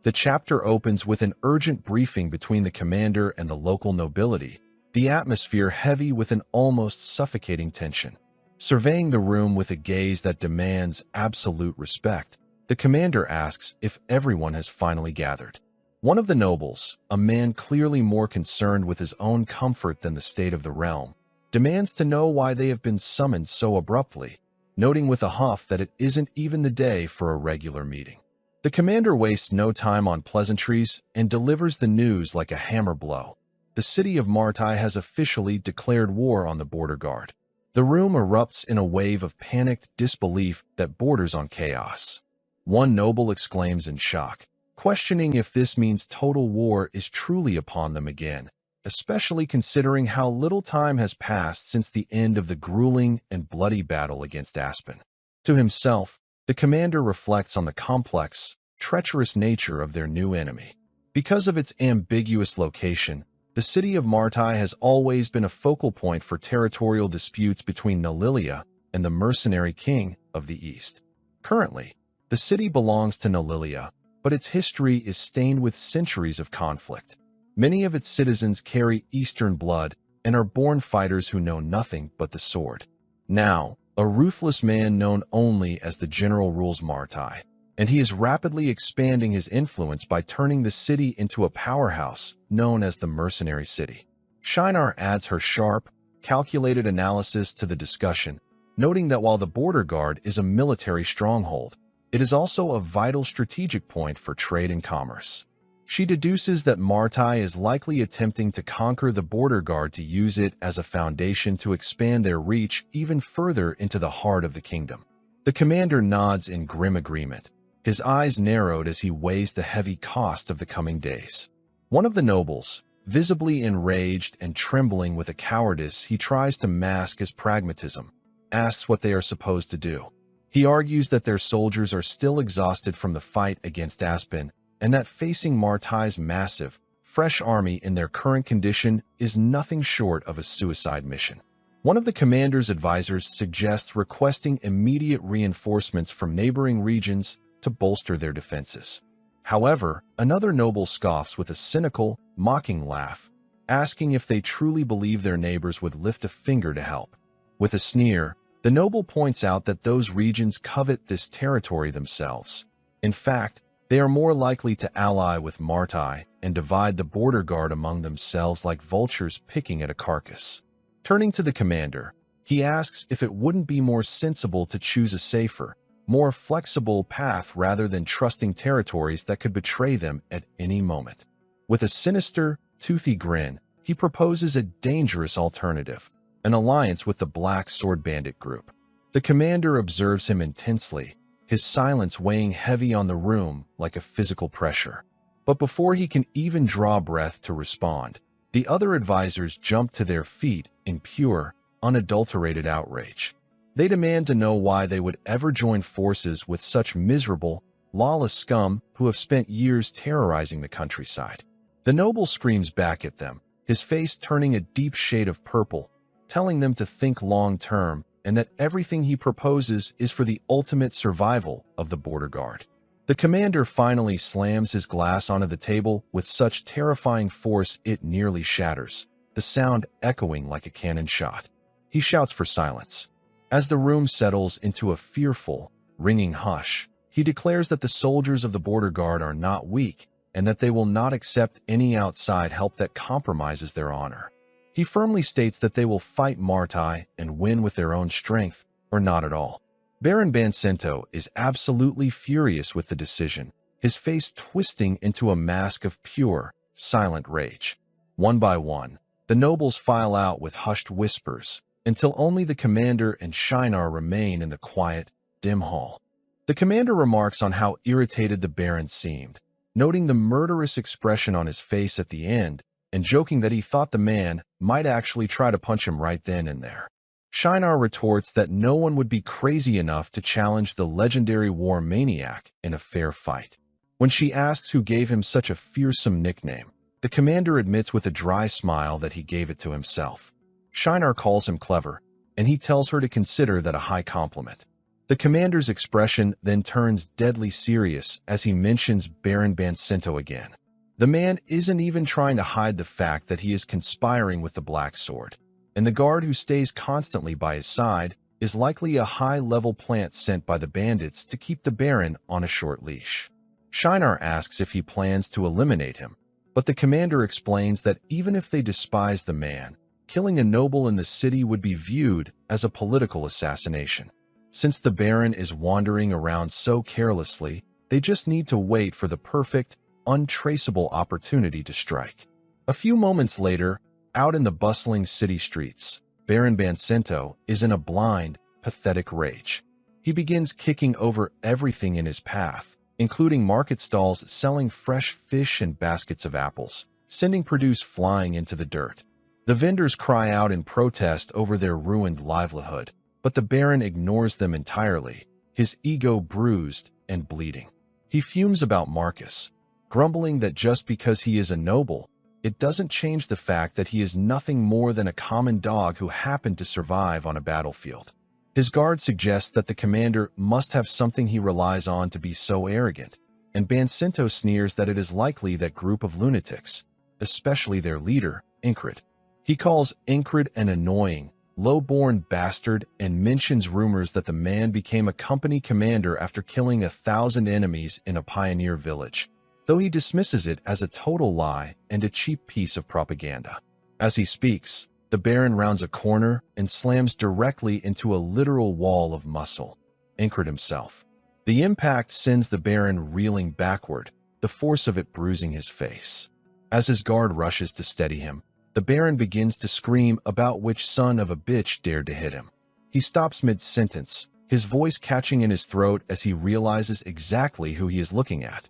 A: The chapter opens with an urgent briefing between the commander and the local nobility, the atmosphere heavy with an almost suffocating tension. Surveying the room with a gaze that demands absolute respect, the commander asks if everyone has finally gathered. One of the nobles, a man clearly more concerned with his own comfort than the state of the realm, demands to know why they have been summoned so abruptly, noting with a huff that it isn't even the day for a regular meeting. The commander wastes no time on pleasantries and delivers the news like a hammer blow. The city of Martai has officially declared war on the border guard. The room erupts in a wave of panicked disbelief that borders on chaos. One noble exclaims in shock, questioning if this means total war is truly upon them again, especially considering how little time has passed since the end of the grueling and bloody battle against Aspen. To himself, the commander reflects on the complex, treacherous nature of their new enemy. Because of its ambiguous location, the city of Martai has always been a focal point for territorial disputes between Nalilia and the mercenary king of the East. Currently, the city belongs to Nalilia, but its history is stained with centuries of conflict. Many of its citizens carry Eastern blood and are born fighters who know nothing but the sword. Now, a ruthless man known only as the General rules Martai, and he is rapidly expanding his influence by turning the city into a powerhouse known as the Mercenary City. Shinar adds her sharp, calculated analysis to the discussion, noting that while the border guard is a military stronghold, it is also a vital strategic point for trade and commerce. She deduces that Martai is likely attempting to conquer the border guard to use it as a foundation to expand their reach even further into the heart of the kingdom. The commander nods in grim agreement, his eyes narrowed as he weighs the heavy cost of the coming days. One of the nobles, visibly enraged and trembling with a cowardice he tries to mask as pragmatism, asks what they are supposed to do. He argues that their soldiers are still exhausted from the fight against Aspen, and that facing Martai's massive, fresh army in their current condition is nothing short of a suicide mission. One of the commander's advisors suggests requesting immediate reinforcements from neighboring regions to bolster their defenses. However, another noble scoffs with a cynical, mocking laugh, asking if they truly believe their neighbors would lift a finger to help. With a sneer, the noble points out that those regions covet this territory themselves. In fact, they are more likely to ally with Martai and divide the border guard among themselves like vultures picking at a carcass. Turning to the commander, he asks if it wouldn't be more sensible to choose a safer, more flexible path rather than trusting territories that could betray them at any moment. With a sinister, toothy grin, he proposes a dangerous alternative: an alliance with the Black Sword Bandit group. The commander observes him intensely, his silence weighing heavy on the room like a physical pressure. But before he can even draw breath to respond, the other advisors jump to their feet in pure, unadulterated outrage. They demand to know why they would ever join forces with such miserable, lawless scum who have spent years terrorizing the countryside. The noble screams back at them, his face turning a deep shade of purple, telling them to think long-term and that everything he proposes is for the ultimate survival of the border guard. The commander finally slams his glass onto the table with such terrifying force it nearly shatters, the sound echoing like a cannon shot. He shouts for silence. As the room settles into a fearful, ringing hush, he declares that the soldiers of the border guard are not weak and that they will not accept any outside help that compromises their honor. He firmly states that they will fight Martai and win with their own strength, or not at all. Baron Bancento is absolutely furious with the decision, his face twisting into a mask of pure, silent rage. One by one, the nobles file out with hushed whispers, until only the commander and Shinar remain in the quiet, dim hall. The commander remarks on how irritated the Baron seemed, noting the murderous expression on his face at the end, and joking that he thought the man might actually try to punch him right then and there. Shinar retorts that no one would be crazy enough to challenge the legendary war maniac in a fair fight. When she asks who gave him such a fearsome nickname, the commander admits with a dry smile that he gave it to himself. Shinar calls him clever, and he tells her to consider that a high compliment. The commander's expression then turns deadly serious as he mentions Baron Bancento again. The man isn't even trying to hide the fact that he is conspiring with the Black Sword, and the guard who stays constantly by his side is likely a high-level plant sent by the bandits to keep the Baron on a short leash. Shinar asks if he plans to eliminate him, but the commander explains that even if they despise the man, killing a noble in the city would be viewed as a political assassination. Since the Baron is wandering around so carelessly, they just need to wait for the perfect, untraceable opportunity to strike. A few moments later, out in the bustling city streets, Baron Bancento is in a blind, pathetic rage. He begins kicking over everything in his path, including market stalls selling fresh fish and baskets of apples, sending produce flying into the dirt. The vendors cry out in protest over their ruined livelihood, but the Baron ignores them entirely, his ego bruised and bleeding. He fumes about Marcus, grumbling that just because he is a noble, it doesn't change the fact that he is nothing more than a common dog who happened to survive on a battlefield. His guard suggests that the commander must have something he relies on to be so arrogant, and Bancento sneers that it is likely that group of lunatics, especially their leader, Incred. He calls Incred an annoying, low-born bastard and mentions rumors that the man became a company commander after killing 1,000 enemies in a pioneer village, though he dismisses it as a total lie and a cheap piece of propaganda. As he speaks, the Baron rounds a corner and slams directly into a literal wall of muscle, Incred himself. The impact sends the Baron reeling backward, the force of it bruising his face. As his guard rushes to steady him, the Baron begins to scream about which son of a bitch dared to hit him. He stops mid-sentence, his voice catching in his throat as he realizes exactly who he is looking at.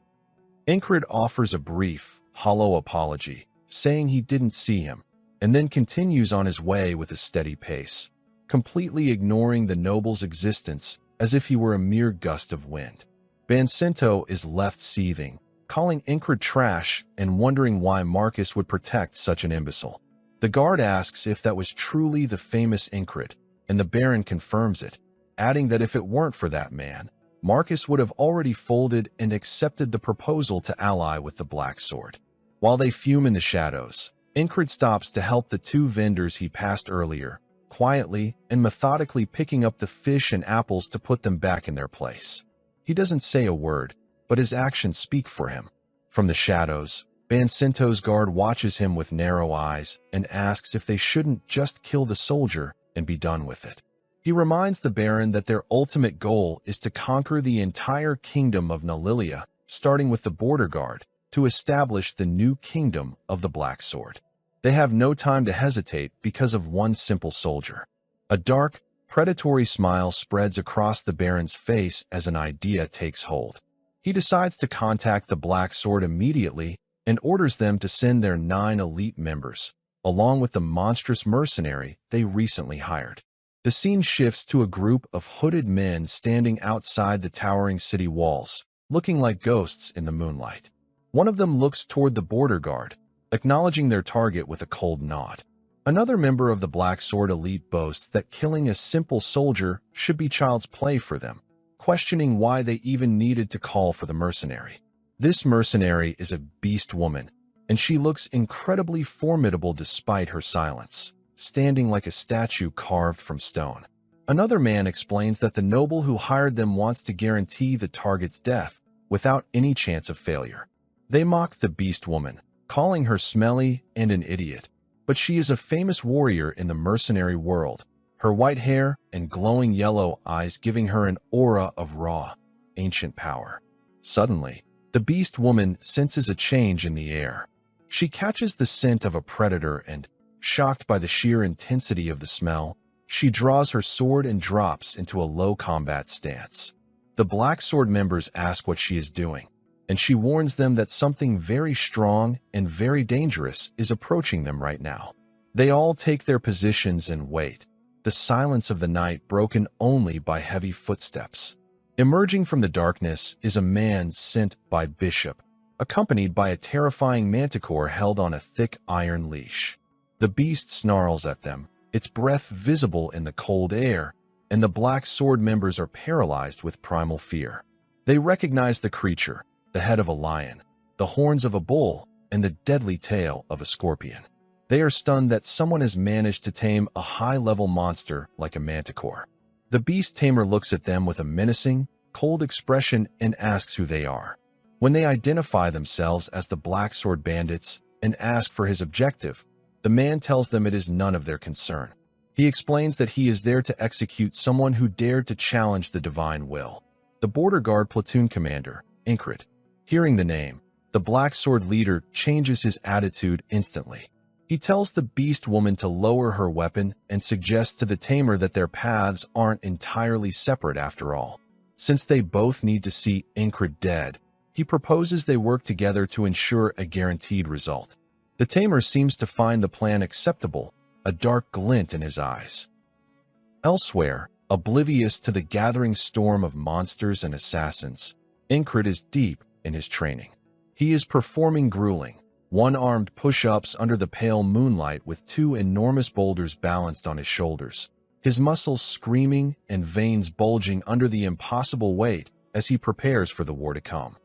A: Incred offers a brief, hollow apology, saying he didn't see him, and then continues on his way with a steady pace, completely ignoring the noble's existence as if he were a mere gust of wind. Bancento is left seething, calling Incred trash and wondering why Marcus would protect such an imbecile. The guard asks if that was truly the famous Incred, and the Baron confirms it, adding that if it weren't for that man, Marcus would have already folded and accepted the proposal to ally with the Black Sword. While they fume in the shadows, Incred stops to help the two vendors he passed earlier, quietly and methodically picking up the fish and apples to put them back in their place. He doesn't say a word, but his actions speak for him. From the shadows, Bancento's guard watches him with narrow eyes and asks if they shouldn't just kill the soldier and be done with it. He reminds the Baron that their ultimate goal is to conquer the entire kingdom of Nalilia, starting with the border guard, to establish the new kingdom of the Black Sword. They have no time to hesitate because of one simple soldier. A dark, predatory smile spreads across the Baron's face as an idea takes hold. He decides to contact the Black Sword immediately and orders them to send their 9 elite members, along with the monstrous mercenary they recently hired. The scene shifts to a group of hooded men standing outside the towering city walls, looking like ghosts in the moonlight. One of them looks toward the border guard, acknowledging their target with a cold nod. Another member of the Black Sword elite boasts that killing a simple soldier should be child's play for them, questioning why they even needed to call for the mercenary. This mercenary is a beast woman, and she looks incredibly formidable despite her silence, standing like a statue carved from stone. Another man explains that the noble who hired them wants to guarantee the target's death without any chance of failure. They mock the beast woman, calling her smelly and an idiot, but she is a famous warrior in the mercenary world, her white hair and glowing yellow eyes giving her an aura of raw, ancient power. Suddenly, the beast woman senses a change in the air. She catches the scent of a predator and, shocked by the sheer intensity of the smell, she draws her sword and drops into a low combat stance. The Black Sword members ask what she is doing, and she warns them that something very strong and very dangerous is approaching them right now. They all take their positions and wait, the silence of the night broken only by heavy footsteps. Emerging from the darkness is a man sent by Bishop, accompanied by a terrifying manticore held on a thick iron leash. The beast snarls at them, its breath visible in the cold air, and the Black Sword members are paralyzed with primal fear. They recognize the creature, the head of a lion, the horns of a bull, and the deadly tail of a scorpion. They are stunned that someone has managed to tame a high-level monster like a manticore. The beast tamer looks at them with a menacing, cold expression and asks who they are. When they identify themselves as the Black Sword bandits and ask for his objective, the man tells them it is none of their concern. He explains that he is there to execute someone who dared to challenge the divine will. The border guard platoon commander, Incred. Hearing the name, the Black Sword leader changes his attitude instantly. He tells the beast woman to lower her weapon and suggests to the tamer that their paths aren't entirely separate after all. Since they both need to see Incred dead, he proposes they work together to ensure a guaranteed result. The tamer seems to find the plan acceptable, a dark glint in his eyes. Elsewhere, oblivious to the gathering storm of monsters and assassins, Incred is deep in his training. He is performing grueling, one-armed push-ups under the pale moonlight with two enormous boulders balanced on his shoulders, his muscles screaming and veins bulging under the impossible weight as he prepares for the war to come.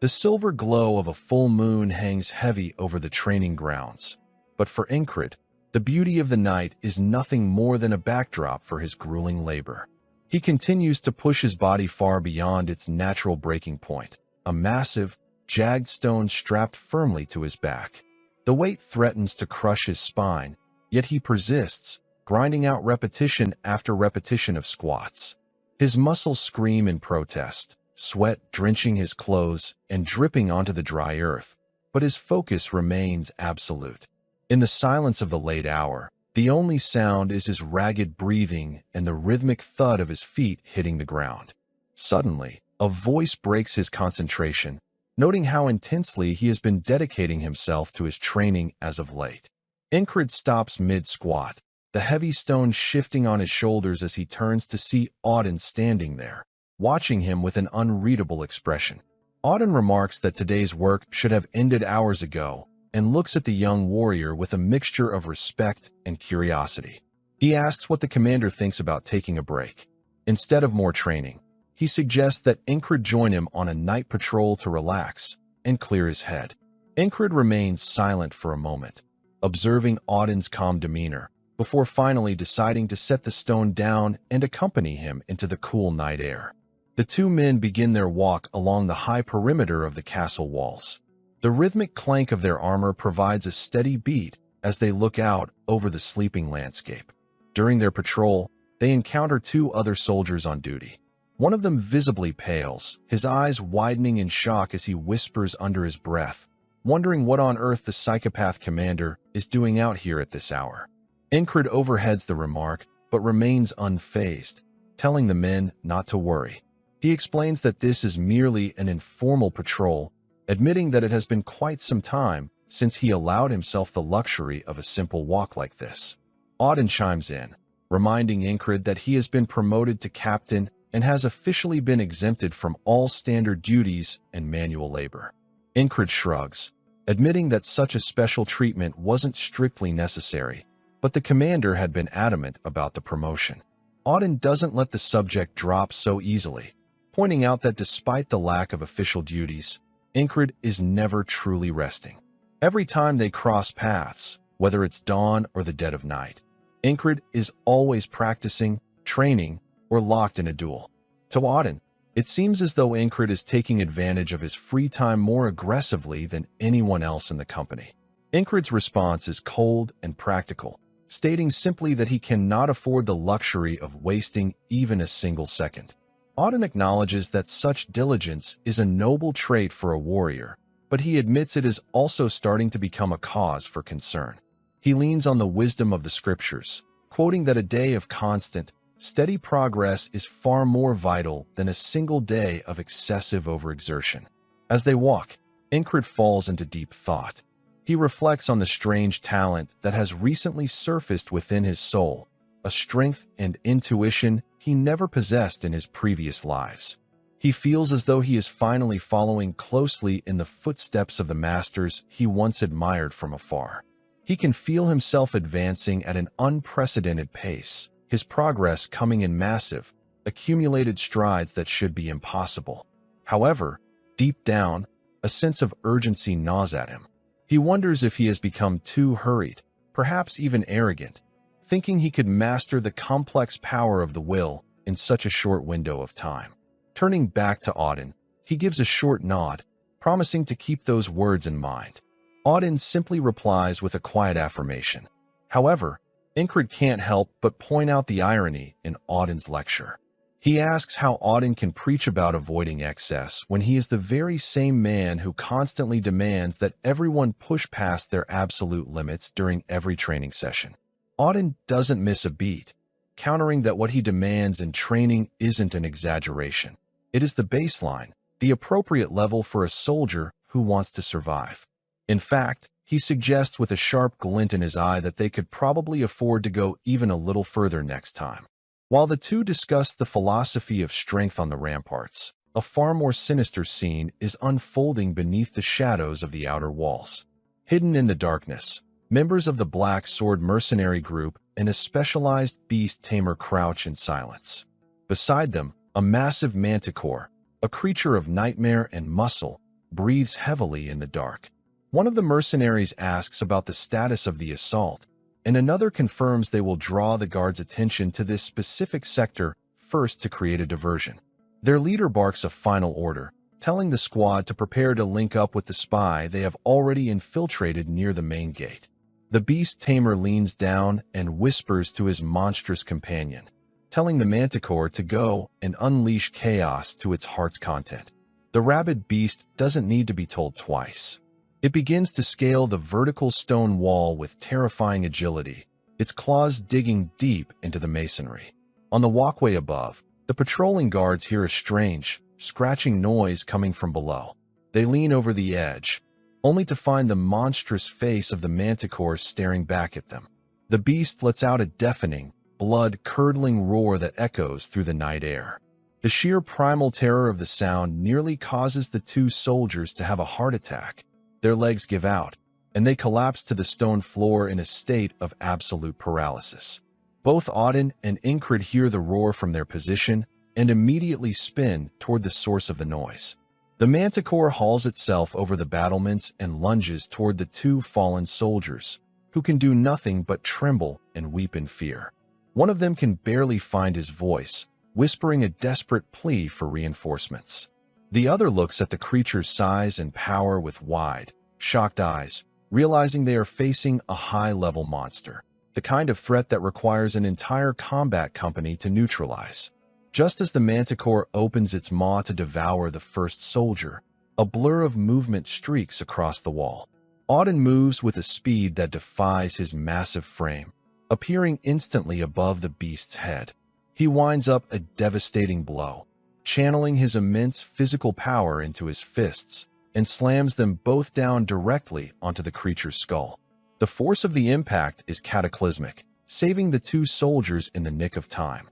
A: The silver glow of a full moon hangs heavy over the training grounds, but for Incred, the beauty of the night is nothing more than a backdrop for his grueling labor. He continues to push his body far beyond its natural breaking point, a massive, jagged stone strapped firmly to his back. The weight threatens to crush his spine, yet he persists, grinding out repetition after repetition of squats. His muscles scream in protest, sweat drenching his clothes and dripping onto the dry earth, but his focus remains absolute. In the silence of the late hour, the only sound is his ragged breathing and the rhythmic thud of his feet hitting the ground. Suddenly, a voice breaks his concentration, noting how intensely he has been dedicating himself to his training as of late. Incred stops mid-squat, the heavy stone shifting on his shoulders as he turns to see Auden standing there, watching him with an unreadable expression. Auden remarks that today's work should have ended hours ago and looks at the young warrior with a mixture of respect and curiosity. He asks what the commander thinks about taking a break. Instead of more training, he suggests that Incred join him on a night patrol to relax and clear his head. Incred remains silent for a moment, observing Auden's calm demeanor, before finally deciding to set the stone down and accompany him into the cool night air. The two men begin their walk along the high perimeter of the castle walls. The rhythmic clank of their armor provides a steady beat as they look out over the sleeping landscape. During their patrol, they encounter two other soldiers on duty. One of them visibly pales, his eyes widening in shock as he whispers under his breath, wondering what on earth the psychopath commander is doing out here at this hour. Incred overheads the remark, but remains unfazed, telling the men not to worry. He explains that this is merely an informal patrol, admitting that it has been quite some time since he allowed himself the luxury of a simple walk like this. Auden chimes in, reminding Incred that he has been promoted to captain and has officially been exempted from all standard duties and manual labor. Incred shrugs, admitting that such a special treatment wasn't strictly necessary, but the commander had been adamant about the promotion. Auden doesn't let the subject drop so easily, pointing out that despite the lack of official duties, Incred is never truly resting. Every time they cross paths, whether it's dawn or the dead of night, Incred is always practicing, training, or locked in a duel. To Auden, it seems as though Incred is taking advantage of his free time more aggressively than anyone else in the company. Incred's response is cold and practical, stating simply that he cannot afford the luxury of wasting even a single second. Auden acknowledges that such diligence is a noble trait for a warrior, but he admits it is also starting to become a cause for concern. He leans on the wisdom of the scriptures, quoting that a day of constant, steady progress is far more vital than a single day of excessive overexertion. As they walk, Incred falls into deep thought. He reflects on the strange talent that has recently surfaced within his soul, a strength and intuition he never possessed in his previous lives. He feels as though he is finally following closely in the footsteps of the masters he once admired from afar. He can feel himself advancing at an unprecedented pace, his progress coming in massive, accumulated strides that should be impossible. However, deep down, a sense of urgency gnaws at him. He wonders if he has become too hurried, perhaps even arrogant, thinking he could master the complex power of the will in such a short window of time. Turning back to Auden, he gives a short nod, promising to keep those words in mind. Auden simply replies with a quiet affirmation. However, Incred can't help but point out the irony in Auden's lecture. He asks how Auden can preach about avoiding excess when he is the very same man who constantly demands that everyone push past their absolute limits during every training session. Auden doesn't miss a beat, countering that what he demands in training isn't an exaggeration. It is the baseline, the appropriate level for a soldier who wants to survive. In fact, he suggests with a sharp glint in his eye that they could probably afford to go even a little further next time. While the two discuss the philosophy of strength on the ramparts, a far more sinister scene is unfolding beneath the shadows of the outer walls. Hidden in the darkness, members of the Black Sword mercenary group and a specialized beast tamer crouch in silence. Beside them, a massive manticore, a creature of nightmare and muscle, breathes heavily in the dark. One of the mercenaries asks about the status of the assault, and another confirms they will draw the guards' attention to this specific sector first to create a diversion. Their leader barks a final order, telling the squad to prepare to link up with the spy they have already infiltrated near the main gate. The beast tamer leans down and whispers to his monstrous companion, telling the manticore to go and unleash chaos to its heart's content. The rabid beast doesn't need to be told twice. It begins to scale the vertical stone wall with terrifying agility, its claws digging deep into the masonry. On the walkway above, the patrolling guards hear a strange, scratching noise coming from below. They lean over the edge, only to find the monstrous face of the manticore staring back at them. The beast lets out a deafening, blood-curdling roar that echoes through the night air. The sheer primal terror of the sound nearly causes the two soldiers to have a heart attack. Their legs give out, and they collapse to the stone floor in a state of absolute paralysis. Both Auden and Incred hear the roar from their position and immediately spin toward the source of the noise. The manticore hauls itself over the battlements and lunges toward the two fallen soldiers, who can do nothing but tremble and weep in fear. One of them can barely find his voice, whispering a desperate plea for reinforcements. The other looks at the creature's size and power with wide, shocked eyes, realizing they are facing a high-level monster, the kind of threat that requires an entire combat company to neutralize. Just as the manticore opens its maw to devour the first soldier, a blur of movement streaks across the wall. Auden moves with a speed that defies his massive frame, appearing instantly above the beast's head. He winds up a devastating blow, channeling his immense physical power into his fists, and slams them both down directly onto the creature's skull. The force of the impact is cataclysmic, saving the two soldiers in the nick of time.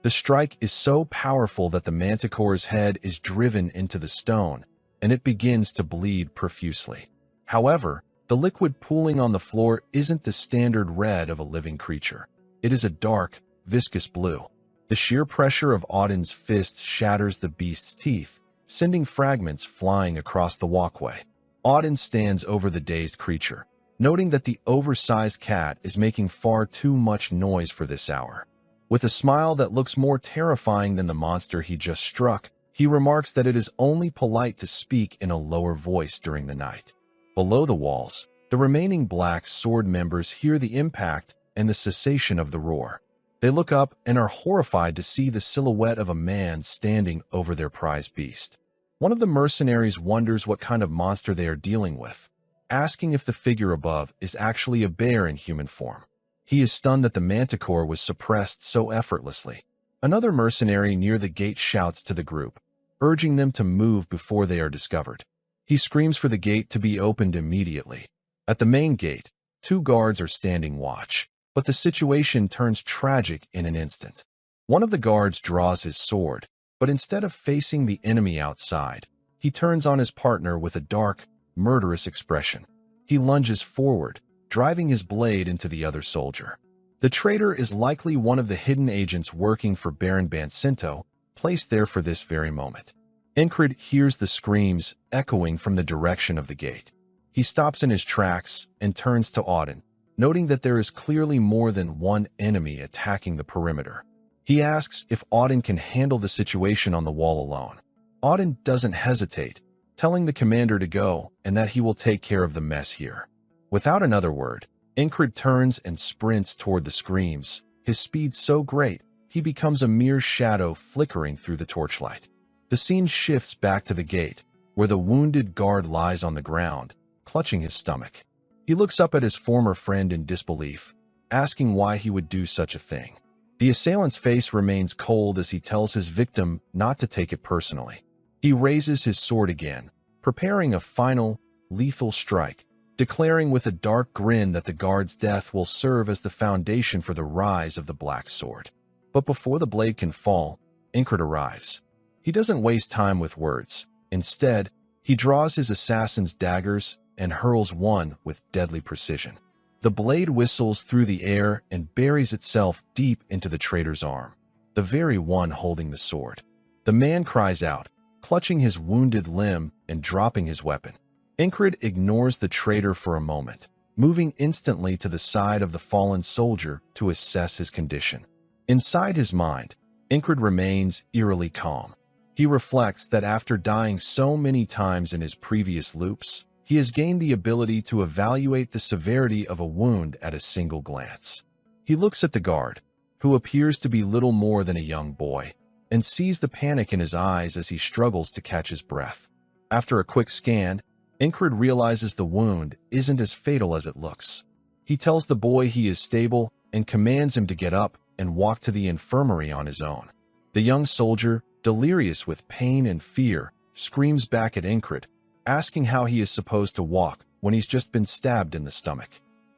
A: The strike is so powerful that the manticore's head is driven into the stone, and it begins to bleed profusely. However, the liquid pooling on the floor isn't the standard red of a living creature. It is a dark, viscous blue. The sheer pressure of Auden's fist shatters the beast's teeth, sending fragments flying across the walkway. Auden stands over the dazed creature, noting that the oversized cat is making far too much noise for this hour. With a smile that looks more terrifying than the monster he just struck, he remarks that it is only polite to speak in a lower voice during the night. Below the walls, the remaining Black Sword members hear the impact and the cessation of the roar. They look up and are horrified to see the silhouette of a man standing over their prize beast. One of the mercenaries wonders what kind of monster they are dealing with, asking if the figure above is actually a bear in human form. He is stunned that the manticore was suppressed so effortlessly. Another mercenary near the gate shouts to the group, urging them to move before they are discovered. He screams for the gate to be opened immediately. At the main gate, two guards are standing watch, but the situation turns tragic in an instant. One of the guards draws his sword, but instead of facing the enemy outside, he turns on his partner with a dark, murderous expression. He lunges forward, driving his blade into the other soldier. The traitor is likely one of the hidden agents working for Baron Bansinto, placed there for this very moment. Incred hears the screams echoing from the direction of the gate. He stops in his tracks and turns to Auden, noting that there is clearly more than one enemy attacking the perimeter. He asks if Auden can handle the situation on the wall alone. Auden doesn't hesitate, telling the commander to go and that he will take care of the mess here. Without another word, Incred turns and sprints toward the screams, his speed so great he becomes a mere shadow flickering through the torchlight. The scene shifts back to the gate, where the wounded guard lies on the ground, clutching his stomach. He looks up at his former friend in disbelief, asking why he would do such a thing. The assailant's face remains cold as he tells his victim not to take it personally. He raises his sword again, preparing a final, lethal strike, declaring with a dark grin that the guard's death will serve as the foundation for the rise of the Black Sword. But before the blade can fall, Incred arrives. He doesn't waste time with words. Instead, he draws his assassin's daggers and hurls one with deadly precision. The blade whistles through the air and buries itself deep into the traitor's arm, the very one holding the sword. The man cries out, clutching his wounded limb and dropping his weapon. Incred ignores the traitor for a moment, moving instantly to the side of the fallen soldier to assess his condition. Inside his mind, Incred remains eerily calm. He reflects that after dying so many times in his previous loops, he has gained the ability to evaluate the severity of a wound at a single glance. He looks at the guard, who appears to be little more than a young boy, and sees the panic in his eyes as he struggles to catch his breath. After a quick scan, Incred realizes the wound isn't as fatal as it looks. He tells the boy he is stable and commands him to get up and walk to the infirmary on his own. The young soldier, delirious with pain and fear, screams back at Incred, asking how he is supposed to walk when he's just been stabbed in the stomach.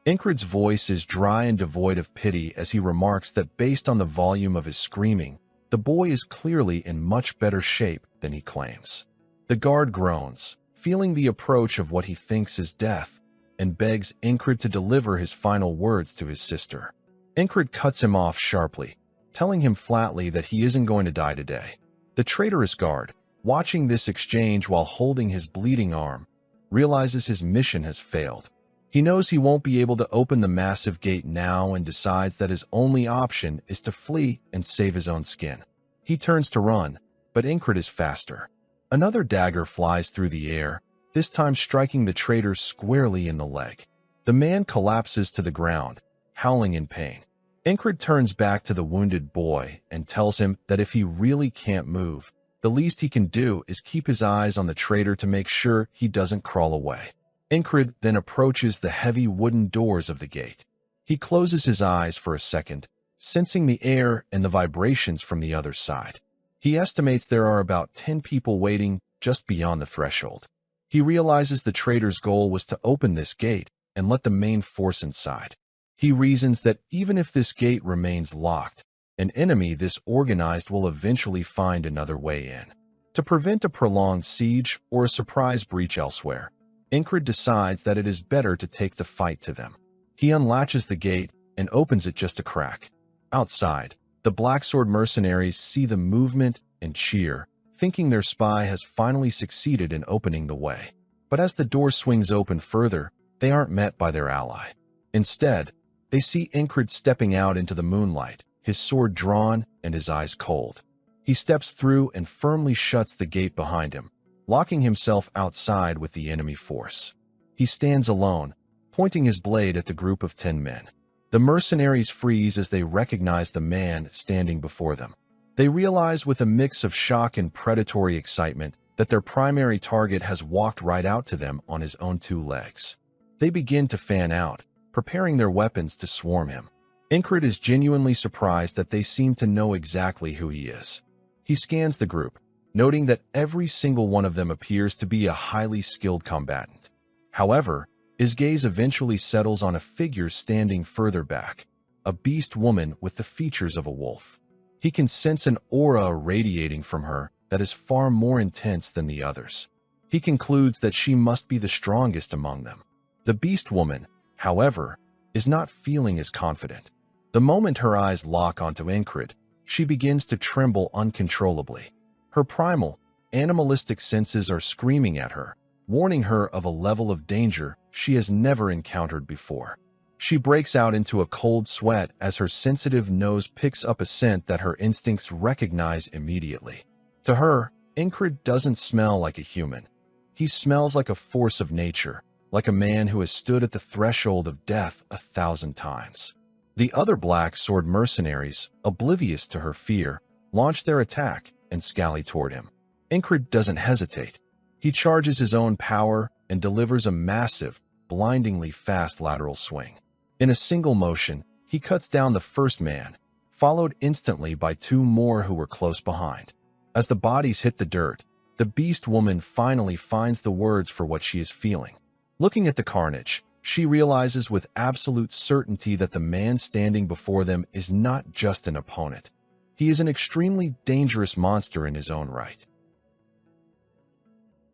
A: Incred's voice is dry and devoid of pity as he remarks that based on the volume of his screaming, the boy is clearly in much better shape than he claims. The guard groans, feeling the approach of what he thinks is death, and begs Incred to deliver his final words to his sister. Incred cuts him off sharply, telling him flatly that he isn't going to die today. The traitorous guard, watching this exchange while holding his bleeding arm, realizes his mission has failed. He knows he won't be able to open the massive gate now and decides that his only option is to flee and save his own skin. He turns to run, but Incred is faster. Another dagger flies through the air, this time striking the traitor squarely in the leg. The man collapses to the ground, howling in pain. Incred turns back to the wounded boy and tells him that if he really can't move, the least he can do is keep his eyes on the traitor to make sure he doesn't crawl away. Incred then approaches the heavy wooden doors of the gate. He closes his eyes for a second, sensing the air and the vibrations from the other side. He estimates there are about 10 people waiting just beyond the threshold. He realizes the traitor's goal was to open this gate and let the main force inside. He reasons that even if this gate remains locked, an enemy this organized will eventually find another way in. To prevent a prolonged siege or a surprise breach elsewhere, Incred decides that it is better to take the fight to them. He unlatches the gate and opens it just a crack. Outside, the Blacksword mercenaries see the movement and cheer, thinking their spy has finally succeeded in opening the way. But as the door swings open further, they aren't met by their ally. Instead, they see Incred stepping out into the moonlight, his sword drawn and his eyes cold. He steps through and firmly shuts the gate behind him, locking himself outside with the enemy force. He stands alone, pointing his blade at the group of 10 men. The mercenaries freeze as they recognize the man standing before them. They realize with a mix of shock and predatory excitement that their primary target has walked right out to them on his own 2 legs. They begin to fan out, preparing their weapons to swarm him. Incred is genuinely surprised that they seem to know exactly who he is. He scans the group, noting that every single one of them appears to be a highly skilled combatant. However, his gaze eventually settles on a figure standing further back, a beast woman with the features of a wolf. He can sense an aura radiating from her that is far more intense than the others. He concludes that she must be the strongest among them. The beast woman, however, is not feeling as confident. The moment her eyes lock onto Incred, she begins to tremble uncontrollably. Her primal, animalistic senses are screaming at her, warning her of a level of danger she has never encountered before. She breaks out into a cold sweat as her sensitive nose picks up a scent that her instincts recognize immediately. To her, Incred doesn't smell like a human. He smells like a force of nature, like a man who has stood at the threshold of death 1,000 times. The other Black Sword mercenaries, oblivious to her fear, launch their attack and scally toward him. Incred doesn't hesitate. He charges his own power and delivers a massive, blindingly fast lateral swing. In a single motion, he cuts down the first man, followed instantly by 2 more who were close behind. As the bodies hit the dirt, the beast woman finally finds the words for what she is feeling. Looking at the carnage, she realizes with absolute certainty that the man standing before them is not just an opponent. He is an extremely dangerous monster in his own right.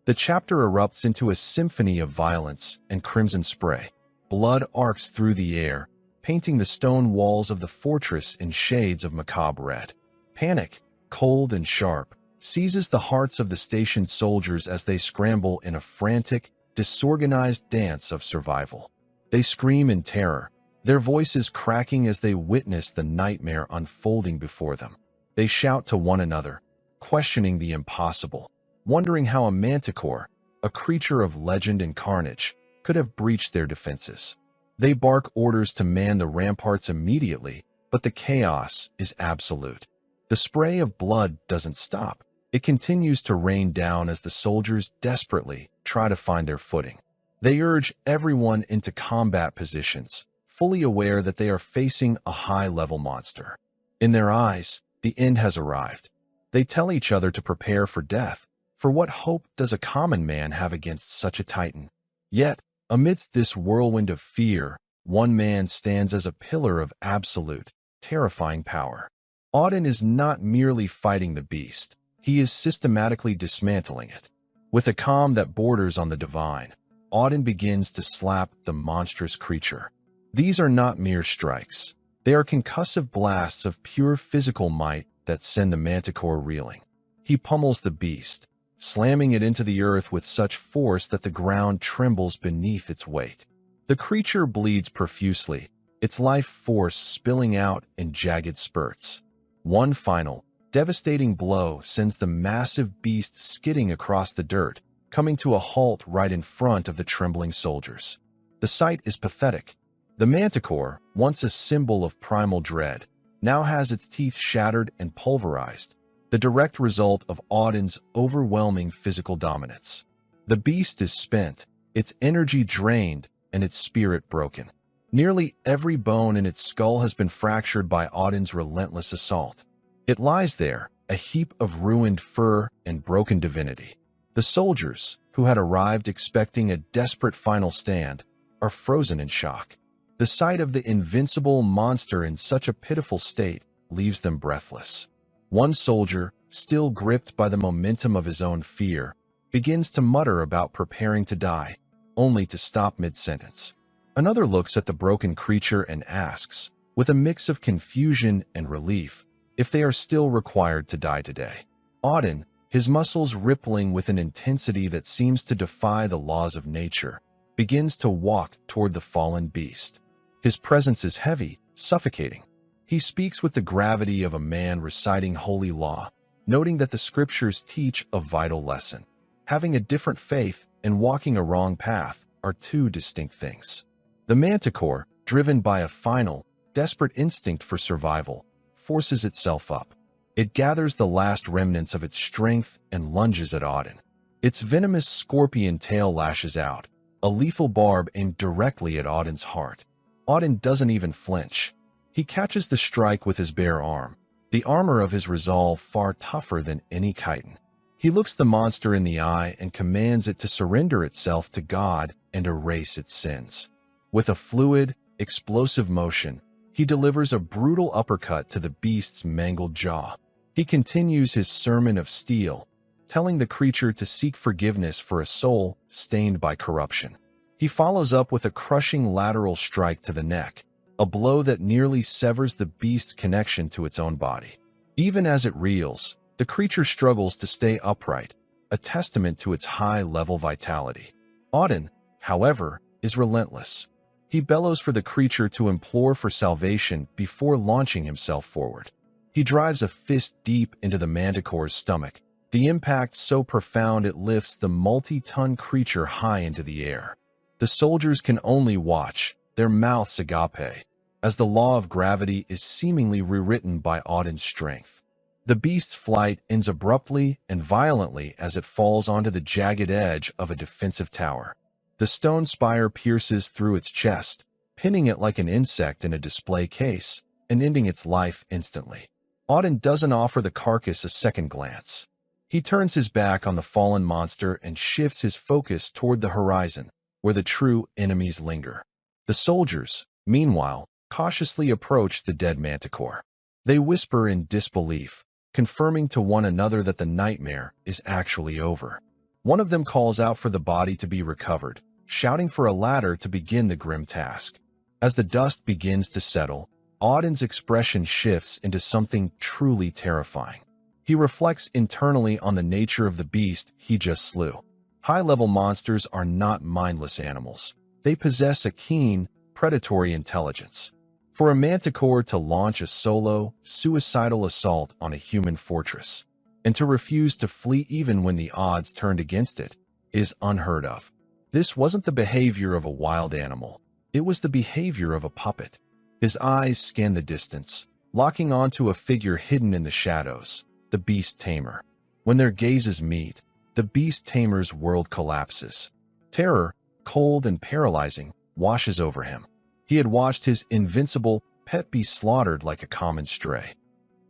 A: The chapter erupts into a symphony of violence and crimson spray. Blood arcs through the air, painting the stone walls of the fortress in shades of macabre red. Panic, cold and sharp, seizes the hearts of the station's soldiers as they scramble in a frantic, disorganized dance of survival. They scream in terror, their voices cracking as they witness the nightmare unfolding before them. They shout to one another, questioning the impossible, wondering how a manticore, a creature of legend and carnage, could have breached their defenses. They bark orders to man the ramparts immediately, but the chaos is absolute. The spray of blood doesn't stop. It continues to rain down as the soldiers desperately try to find their footing. They urge everyone into combat positions, fully aware that they are facing a high-level monster. In their eyes, the end has arrived. They tell each other to prepare for death, for what hope does a common man have against such a titan? Yet, amidst this whirlwind of fear, one man stands as a pillar of absolute, terrifying power. Auden is not merely fighting the beast. He is systematically dismantling it. With a calm that borders on the divine, Auden begins to slap the monstrous creature. These are not mere strikes. They are concussive blasts of pure physical might that send the manticore reeling. He pummels the beast, slamming it into the earth with such force that the ground trembles beneath its weight. The creature bleeds profusely, its life force spilling out in jagged spurts. One final, devastating blow sends the massive beast skidding across the dirt, coming to a halt right in front of the trembling soldiers. The sight is pathetic. The manticore, once a symbol of primal dread, now has its teeth shattered and pulverized, the direct result of Auden's overwhelming physical dominance. The beast is spent, its energy drained, and its spirit broken. Nearly every bone in its skull has been fractured by Auden's relentless assault. It lies there, a heap of ruined fur and broken divinity. The soldiers, who had arrived expecting a desperate final stand, are frozen in shock. The sight of the invincible monster in such a pitiful state leaves them breathless. One soldier, still gripped by the momentum of his own fear, begins to mutter about preparing to die, only to stop mid-sentence. Another looks at the broken creature and asks, with a mix of confusion and relief, if they are still required to die today. Auden, his muscles rippling with an intensity that seems to defy the laws of nature, begins to walk toward the fallen beast. His presence is heavy, suffocating. He speaks with the gravity of a man reciting holy law, noting that the scriptures teach a vital lesson. Having a different faith and walking a wrong path are two distinct things. The manticore, driven by a final, desperate instinct for survival, forces itself up. It gathers the last remnants of its strength and lunges at Auden. Its venomous scorpion tail lashes out, a lethal barb aimed directly at Auden's heart. Auden doesn't even flinch. He catches the strike with his bare arm, the armor of his resolve far tougher than any chitin. He looks the monster in the eye and commands it to surrender itself to God and erase its sins. With a fluid, explosive motion, he delivers a brutal uppercut to the beast's mangled jaw. He continues his sermon of steel, telling the creature to seek forgiveness for a soul stained by corruption. He follows up with a crushing lateral strike to the neck, a blow that nearly severs the beast's connection to its own body. Even as it reels, the creature struggles to stay upright, a testament to its high-level vitality. Auden, however, is relentless. He bellows for the creature to implore for salvation before launching himself forward. He drives a fist deep into the manticore's stomach, the impact so profound it lifts the multi-ton creature high into the air. The soldiers can only watch, their mouths agape, as the law of gravity is seemingly rewritten by Auden's strength. The beast's flight ends abruptly and violently as it falls onto the jagged edge of a defensive tower. The stone spire pierces through its chest, pinning it like an insect in a display case, and ending its life instantly. Auden doesn't offer the carcass a second glance. He turns his back on the fallen monster and shifts his focus toward the horizon, where the true enemies linger. The soldiers, meanwhile, cautiously approach the dead manticore. They whisper in disbelief, confirming to one another that the nightmare is actually over. One of them calls out for the body to be recovered, shouting for a ladder to begin the grim task. As the dust begins to settle, Auden's expression shifts into something truly terrifying. He reflects internally on the nature of the beast he just slew. High-level monsters are not mindless animals. They possess a keen, predatory intelligence. For a manticore to launch a solo, suicidal assault on a human fortress, and to refuse to flee even when the odds turned against it, is unheard of. This wasn't the behavior of a wild animal. It was the behavior of a puppet. His eyes scan the distance, locking onto a figure hidden in the shadows, the beast tamer. When their gazes meet, the beast tamer's world collapses. Terror, cold and paralyzing, washes over him. He had watched his invincible pet be slaughtered like a common stray.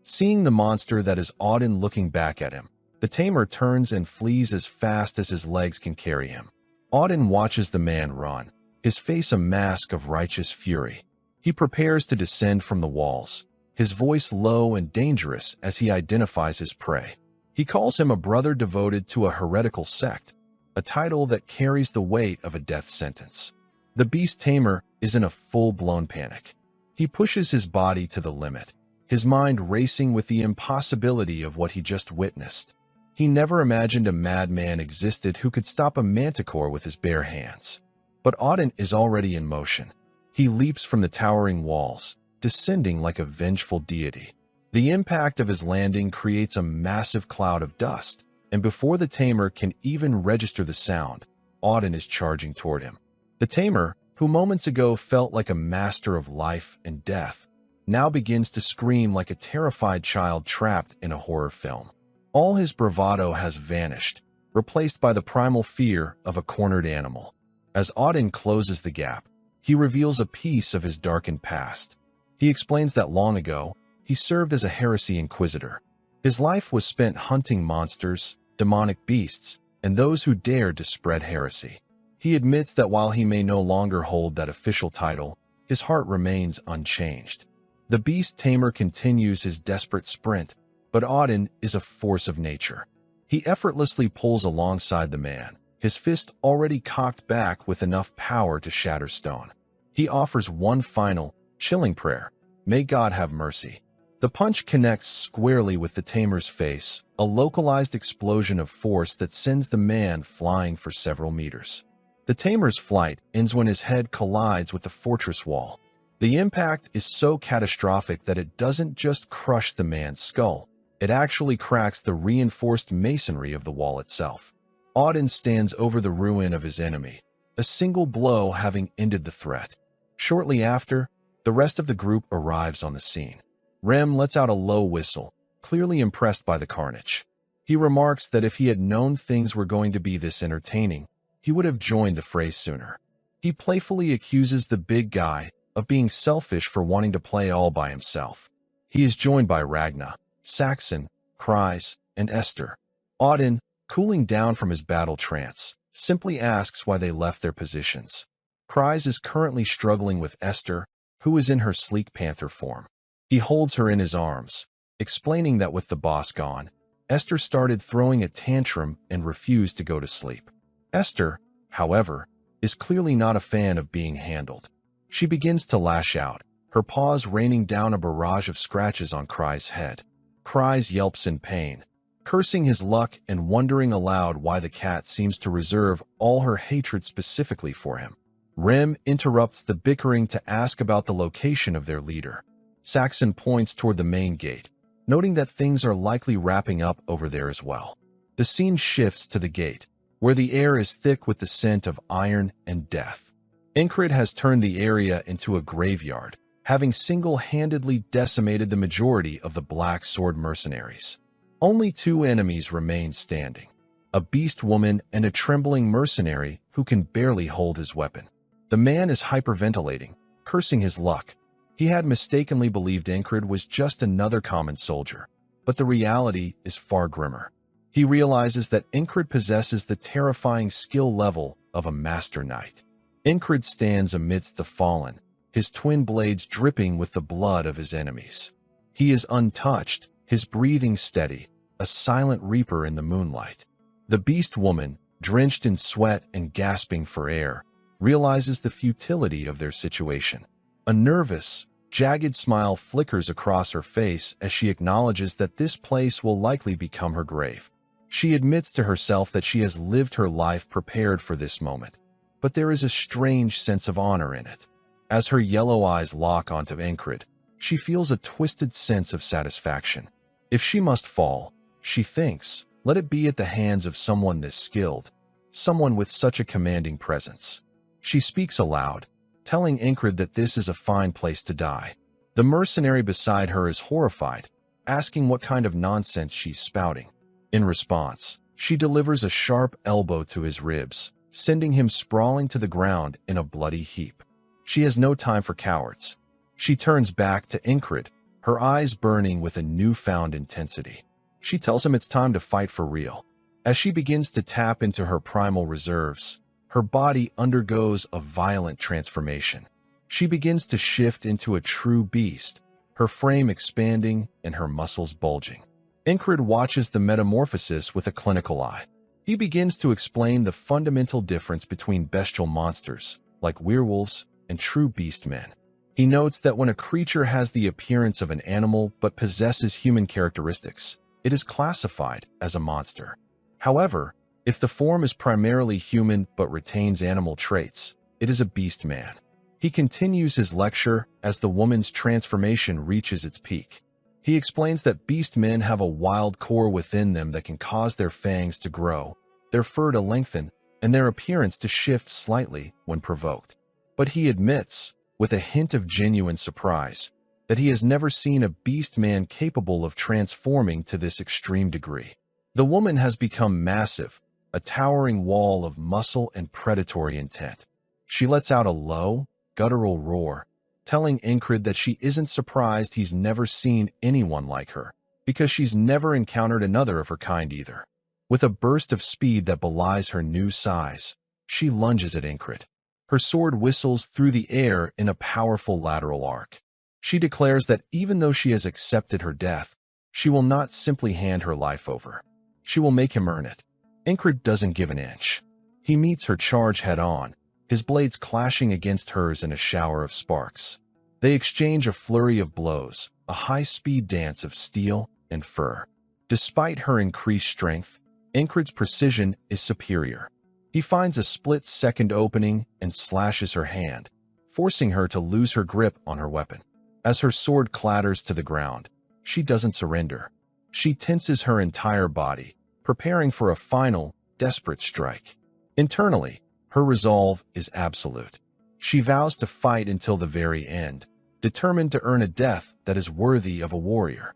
A: Seeing the monster that is Auden looking back at him, the tamer turns and flees as fast as his legs can carry him. Auden watches the man run, his face a mask of righteous fury. He prepares to descend from the walls, his voice low and dangerous as he identifies his prey. He calls him a brother devoted to a heretical sect, a title that carries the weight of a death sentence. The beast tamer is in a full-blown panic. He pushes his body to the limit, his mind racing with the impossibility of what he just witnessed. He never imagined a madman existed who could stop a manticore with his bare hands. But Auden is already in motion. He leaps from the towering walls, descending like a vengeful deity. The impact of his landing creates a massive cloud of dust, and before the tamer can even register the sound, Auden is charging toward him. The tamer, who moments ago felt like a master of life and death, now begins to scream like a terrified child trapped in a horror film. All his bravado has vanished, replaced by the primal fear of a cornered animal. As Auden closes the gap, he reveals a piece of his darkened past. He explains that long ago, he served as a heresy inquisitor. His life was spent hunting monsters, demonic beasts, and those who dared to spread heresy. He admits that while he may no longer hold that official title, his heart remains unchanged. The beast tamer continues his desperate sprint, but Auden is a force of nature. He effortlessly pulls alongside the man, his fist already cocked back with enough power to shatter stone. He offers one final, chilling prayer: "May God have mercy." The punch connects squarely with the tamer's face, a localized explosion of force that sends the man flying for several meters. The tamer's flight ends when his head collides with the fortress wall. The impact is so catastrophic that it doesn't just crush the man's skull, it actually cracks the reinforced masonry of the wall itself. Auden stands over the ruin of his enemy, a single blow having ended the threat. Shortly after, the rest of the group arrives on the scene. Rem lets out a low whistle, clearly impressed by the carnage. He remarks that if he had known things were going to be this entertaining, he would have joined the fray sooner. He playfully accuses the big guy of being selfish for wanting to play all by himself. He is joined by Ragna, Saxon, Kreis, and Esther. Auden, cooling down from his battle trance, simply asks why they left their positions. Kreis is currently struggling with Esther, who is in her sleek panther form. He holds her in his arms, explaining that with the boss gone, Esther started throwing a tantrum and refused to go to sleep. Esther, however, is clearly not a fan of being handled. She begins to lash out, her paws raining down a barrage of scratches on Kreis' head. Kreis yelps in pain, cursing his luck and wondering aloud why the cat seems to reserve all her hatred specifically for him. Rem interrupts the bickering to ask about the location of their leader. Saxon points toward the main gate, noting that things are likely wrapping up over there as well. The scene shifts to the gate, where the air is thick with the scent of iron and death. Incred has turned the area into a graveyard, having single-handedly decimated the majority of the Black Sword mercenaries. Only two enemies remain standing: a beast woman and a trembling mercenary who can barely hold his weapon. The man is hyperventilating, cursing his luck. He had mistakenly believed Incred was just another common soldier, but the reality is far grimmer. He realizes that Incred possesses the terrifying skill level of a master knight. Incred stands amidst the fallen, his twin blades dripping with the blood of his enemies. He is untouched, his breathing steady, a silent reaper in the moonlight. The beast woman, drenched in sweat and gasping for air, realizes the futility of their situation. A nervous, jagged smile flickers across her face as she acknowledges that this place will likely become her grave. She admits to herself that she has lived her life prepared for this moment, but there is a strange sense of honor in it. As her yellow eyes lock onto Incred, she feels a twisted sense of satisfaction. If she must fall, she thinks, let it be at the hands of someone this skilled, someone with such a commanding presence. She speaks aloud, telling Incred that this is a fine place to die. The mercenary beside her is horrified, asking what kind of nonsense she's spouting. In response, she delivers a sharp elbow to his ribs, sending him sprawling to the ground in a bloody heap. She has no time for cowards. She turns back to Incred, her eyes burning with a newfound intensity. She tells him it's time to fight for real. As she begins to tap into her primal reserves, her body undergoes a violent transformation. She begins to shift into a true beast, her frame expanding and her muscles bulging. Incred watches the metamorphosis with a clinical eye. He begins to explain the fundamental difference between bestial monsters, like werewolves, and true beast men. He notes that when a creature has the appearance of an animal but possesses human characteristics, it is classified as a monster. However, if the form is primarily human but retains animal traits, it is a beast man. He continues his lecture as the woman's transformation reaches its peak. He explains that beast men have a wild core within them that can cause their fangs to grow, their fur to lengthen, and their appearance to shift slightly when provoked. But he admits, with a hint of genuine surprise, that he has never seen a beast man capable of transforming to this extreme degree. The woman has become massive, a towering wall of muscle and predatory intent. She lets out a low, guttural roar, telling Incred that she isn't surprised he's never seen anyone like her, because she's never encountered another of her kind either. With a burst of speed that belies her new size, she lunges at Incred. Her sword whistles through the air in a powerful lateral arc. She declares that even though she has accepted her death, she will not simply hand her life over. She will make him earn it. Ingrid doesn't give an inch. He meets her charge head-on, his blades clashing against hers in a shower of sparks. They exchange a flurry of blows, a high-speed dance of steel and fur. Despite her increased strength, Ingrid's precision is superior. He finds a split-second opening and slashes her hand, forcing her to lose her grip on her weapon. As her sword clatters to the ground, she doesn't surrender. She tenses her entire body, preparing for a final, desperate strike. Internally, her resolve is absolute. She vows to fight until the very end, determined to earn a death that is worthy of a warrior.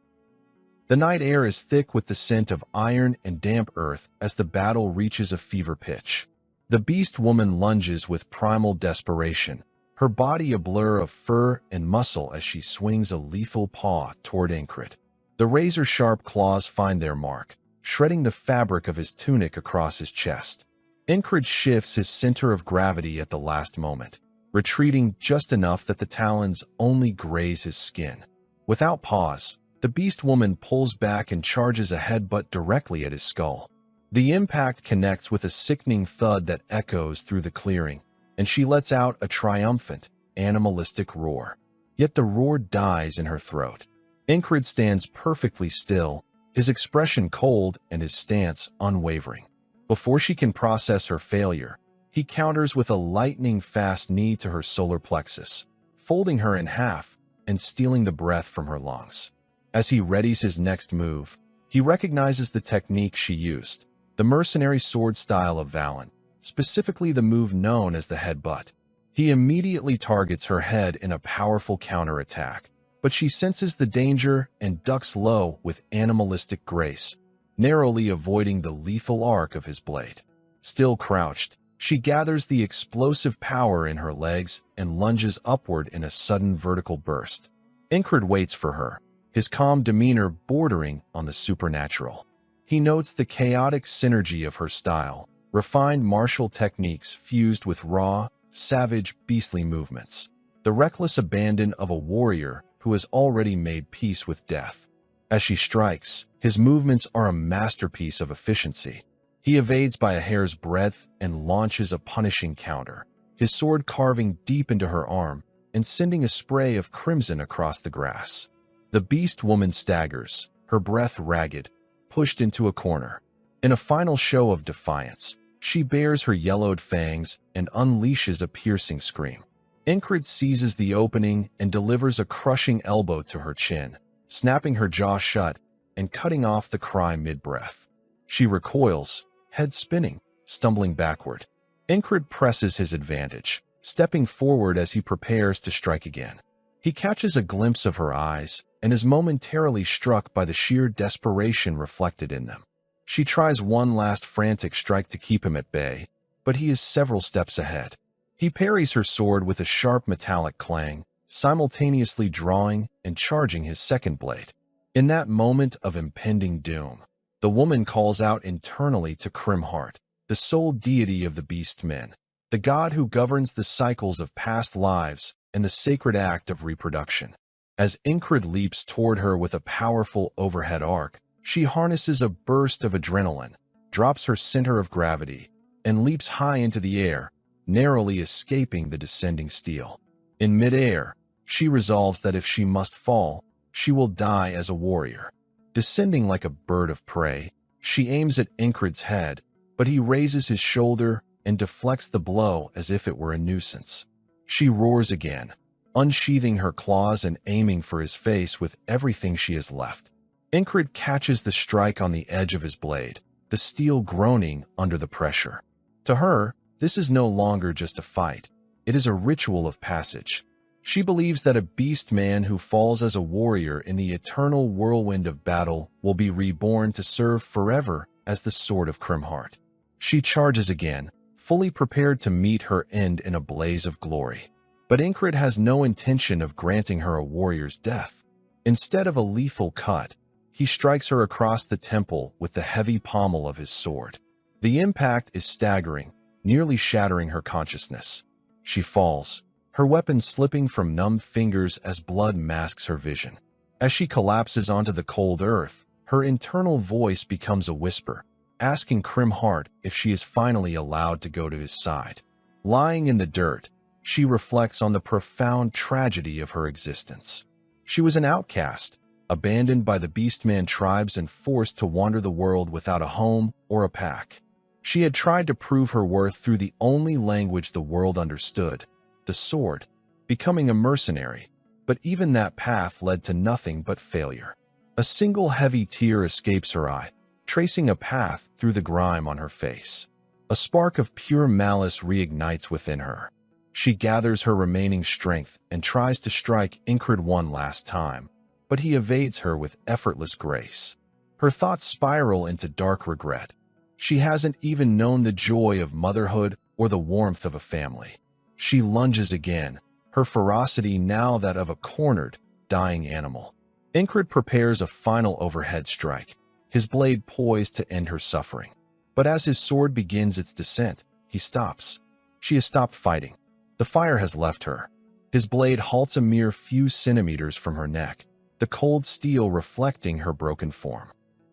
A: The night air is thick with the scent of iron and damp earth as the battle reaches a fever pitch. The beast woman lunges with primal desperation, her body a blur of fur and muscle as she swings a lethal paw toward Ingrid. The razor-sharp claws find their mark, shredding the fabric of his tunic across his chest. Ingrid shifts his center of gravity at the last moment, retreating just enough that the talons only graze his skin. Without pause, the beast woman pulls back and charges a headbutt directly at his skull. The impact connects with a sickening thud that echoes through the clearing, and she lets out a triumphant, animalistic roar. Yet the roar dies in her throat. Ingrid stands perfectly still, his expression cold and his stance unwavering. Before she can process her failure, he counters with a lightning-fast knee to her solar plexus, folding her in half and stealing the breath from her lungs. As he readies his next move, he recognizes the technique she used, the mercenary sword style of Valen, specifically the move known as the headbutt. He immediately targets her head in a powerful counterattack, but she senses the danger and ducks low with animalistic grace, narrowly avoiding the lethal arc of his blade. Still crouched, she gathers the explosive power in her legs and lunges upward in a sudden vertical burst. Ingrid waits for her, his calm demeanor bordering on the supernatural. He notes the chaotic synergy of her style, refined martial techniques fused with raw, savage, beastly movements, the reckless abandon of a warrior who has already made peace with death. As she strikes, his movements are a masterpiece of efficiency. He evades by a hair's breadth and launches a punishing counter, his sword carving deep into her arm and sending a spray of crimson across the grass. The beast woman staggers, her breath ragged, pushed into a corner. In a final show of defiance, she bares her yellowed fangs and unleashes a piercing scream. Ingrid seizes the opening and delivers a crushing elbow to her chin, snapping her jaw shut and cutting off the cry mid-breath. She recoils, head spinning, stumbling backward. Ingrid presses his advantage, stepping forward as he prepares to strike again. He catches a glimpse of her eyes and is momentarily struck by the sheer desperation reflected in them. She tries one last frantic strike to keep him at bay, but he is several steps ahead. He parries her sword with a sharp metallic clang, simultaneously drawing and charging his second blade. In that moment of impending doom, the woman calls out internally to Crimheart, the sole deity of the beast men, the god who governs the cycles of past lives and the sacred act of reproduction. As Ingrid leaps toward her with a powerful overhead arc, she harnesses a burst of adrenaline, drops her center of gravity, and leaps high into the air, narrowly escaping the descending steel. In midair, she resolves that if she must fall, she will die as a warrior. Descending like a bird of prey, she aims at Ingrid's head, but he raises his shoulder and deflects the blow as if it were a nuisance. She roars again, unsheathing her claws and aiming for his face with everything she has left. Ingrid catches the strike on the edge of his blade, the steel groaning under the pressure. To her, this is no longer just a fight. It is a ritual of passage. She believes that a beast man who falls as a warrior in the eternal whirlwind of battle will be reborn to serve forever as the Sword of Crimheart. She charges again, fully prepared to meet her end in a blaze of glory. But Ingrid has no intention of granting her a warrior's death. Instead of a lethal cut, he strikes her across the temple with the heavy pommel of his sword. The impact is staggering, nearly shattering her consciousness. She falls, her weapon slipping from numb fingers as blood masks her vision. As she collapses onto the cold earth, her internal voice becomes a whisper, asking Crimheart if she is finally allowed to go to his side. Lying in the dirt, she reflects on the profound tragedy of her existence. She was an outcast, abandoned by the Beastman tribes and forced to wander the world without a home or a pack. She had tried to prove her worth through the only language the world understood, the sword, becoming a mercenary, but even that path led to nothing but failure. A single heavy tear escapes her eye, tracing a path through the grime on her face. A spark of pure malice reignites within her. She gathers her remaining strength and tries to strike Incred one last time, but he evades her with effortless grace. Her thoughts spiral into dark regret. She hasn't even known the joy of motherhood or the warmth of a family. She lunges again, her ferocity now that of a cornered, dying animal. Incred prepares a final overhead strike, his blade poised to end her suffering. But as his sword begins its descent, he stops. She has stopped fighting. The fire has left her. His blade halts a mere few centimeters from her neck, the cold steel reflecting her broken form.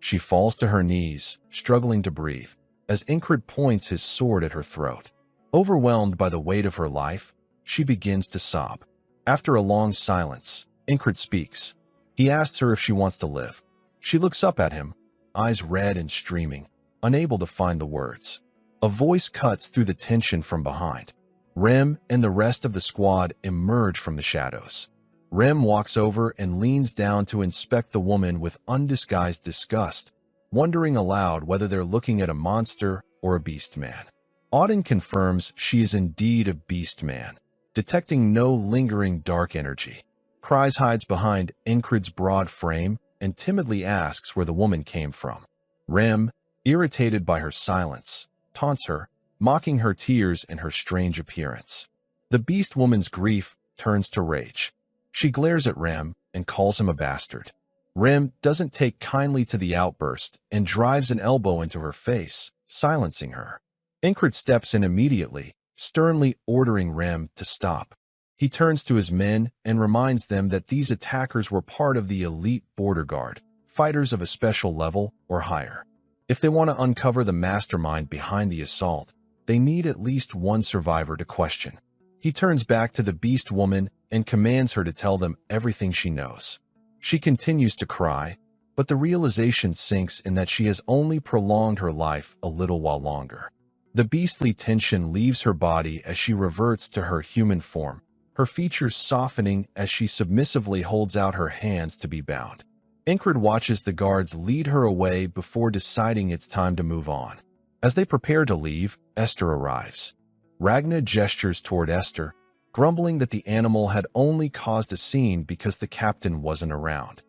A: She falls to her knees, struggling to breathe, as Incred points his sword at her throat. Overwhelmed by the weight of her life, she begins to sob. After a long silence, Incred speaks. He asks her if she wants to live. She looks up at him, eyes red and streaming, unable to find the words. A voice cuts through the tension from behind. Rem and the rest of the squad emerge from the shadows. Rem walks over and leans down to inspect the woman with undisguised disgust, wondering aloud whether they're looking at a monster or a beast man. Auden confirms she is indeed a beast man, detecting no lingering dark energy. Kryze hides behind Incred's broad frame and timidly asks where the woman came from. Rem, irritated by her silence, taunts her, mocking her tears and her strange appearance. The beast woman's grief turns to rage. She glares at Rem and calls him a bastard. Rem doesn't take kindly to the outburst and drives an elbow into her face, silencing her. Incred steps in immediately, sternly ordering Rem to stop. He turns to his men and reminds them that these attackers were part of the elite border guard, fighters of a special level or higher. If they want to uncover the mastermind behind the assault, they need at least one survivor to question. He turns back to the beast woman and commands her to tell them everything she knows. She continues to cry, but the realization sinks in that she has only prolonged her life a little while longer. The beastly tension leaves her body as she reverts to her human form, her features softening as she submissively holds out her hands to be bound. Incred watches the guards lead her away before deciding it's time to move on. As they prepare to leave, Esther arrives. Ragna gestures toward Esther, grumbling that the animal had only caused a scene because the captain wasn't around.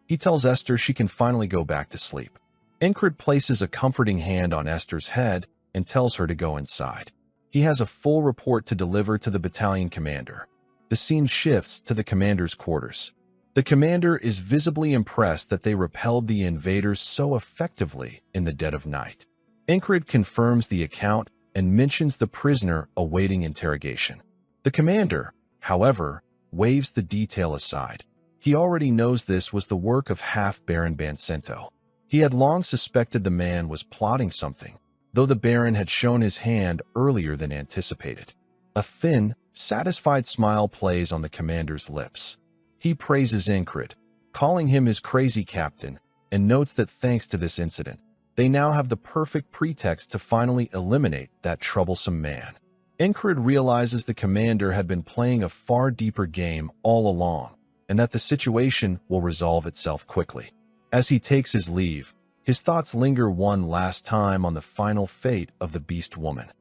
A: He tells Esther she can finally go back to sleep. Incred places a comforting hand on Esther's head and tells her to go inside. He has a full report to deliver to the battalion commander. The scene shifts to the commander's quarters. The commander is visibly impressed that they repelled the invaders so effectively in the dead of night. Incred confirms the account and mentions the prisoner awaiting interrogation. The commander, however, waves the detail aside. He already knows this was the work of half-Baron Bancento. He had long suspected the man was plotting something, though the Baron had shown his hand earlier than anticipated. A thin, satisfied smile plays on the commander's lips. He praises Incred, calling him his crazy captain, and notes that thanks to this incident, they now have the perfect pretext to finally eliminate that troublesome man. Incred realizes the commander had been playing a far deeper game all along, and that the situation will resolve itself quickly. As he takes his leave, his thoughts linger one last time on the final fate of the beast woman.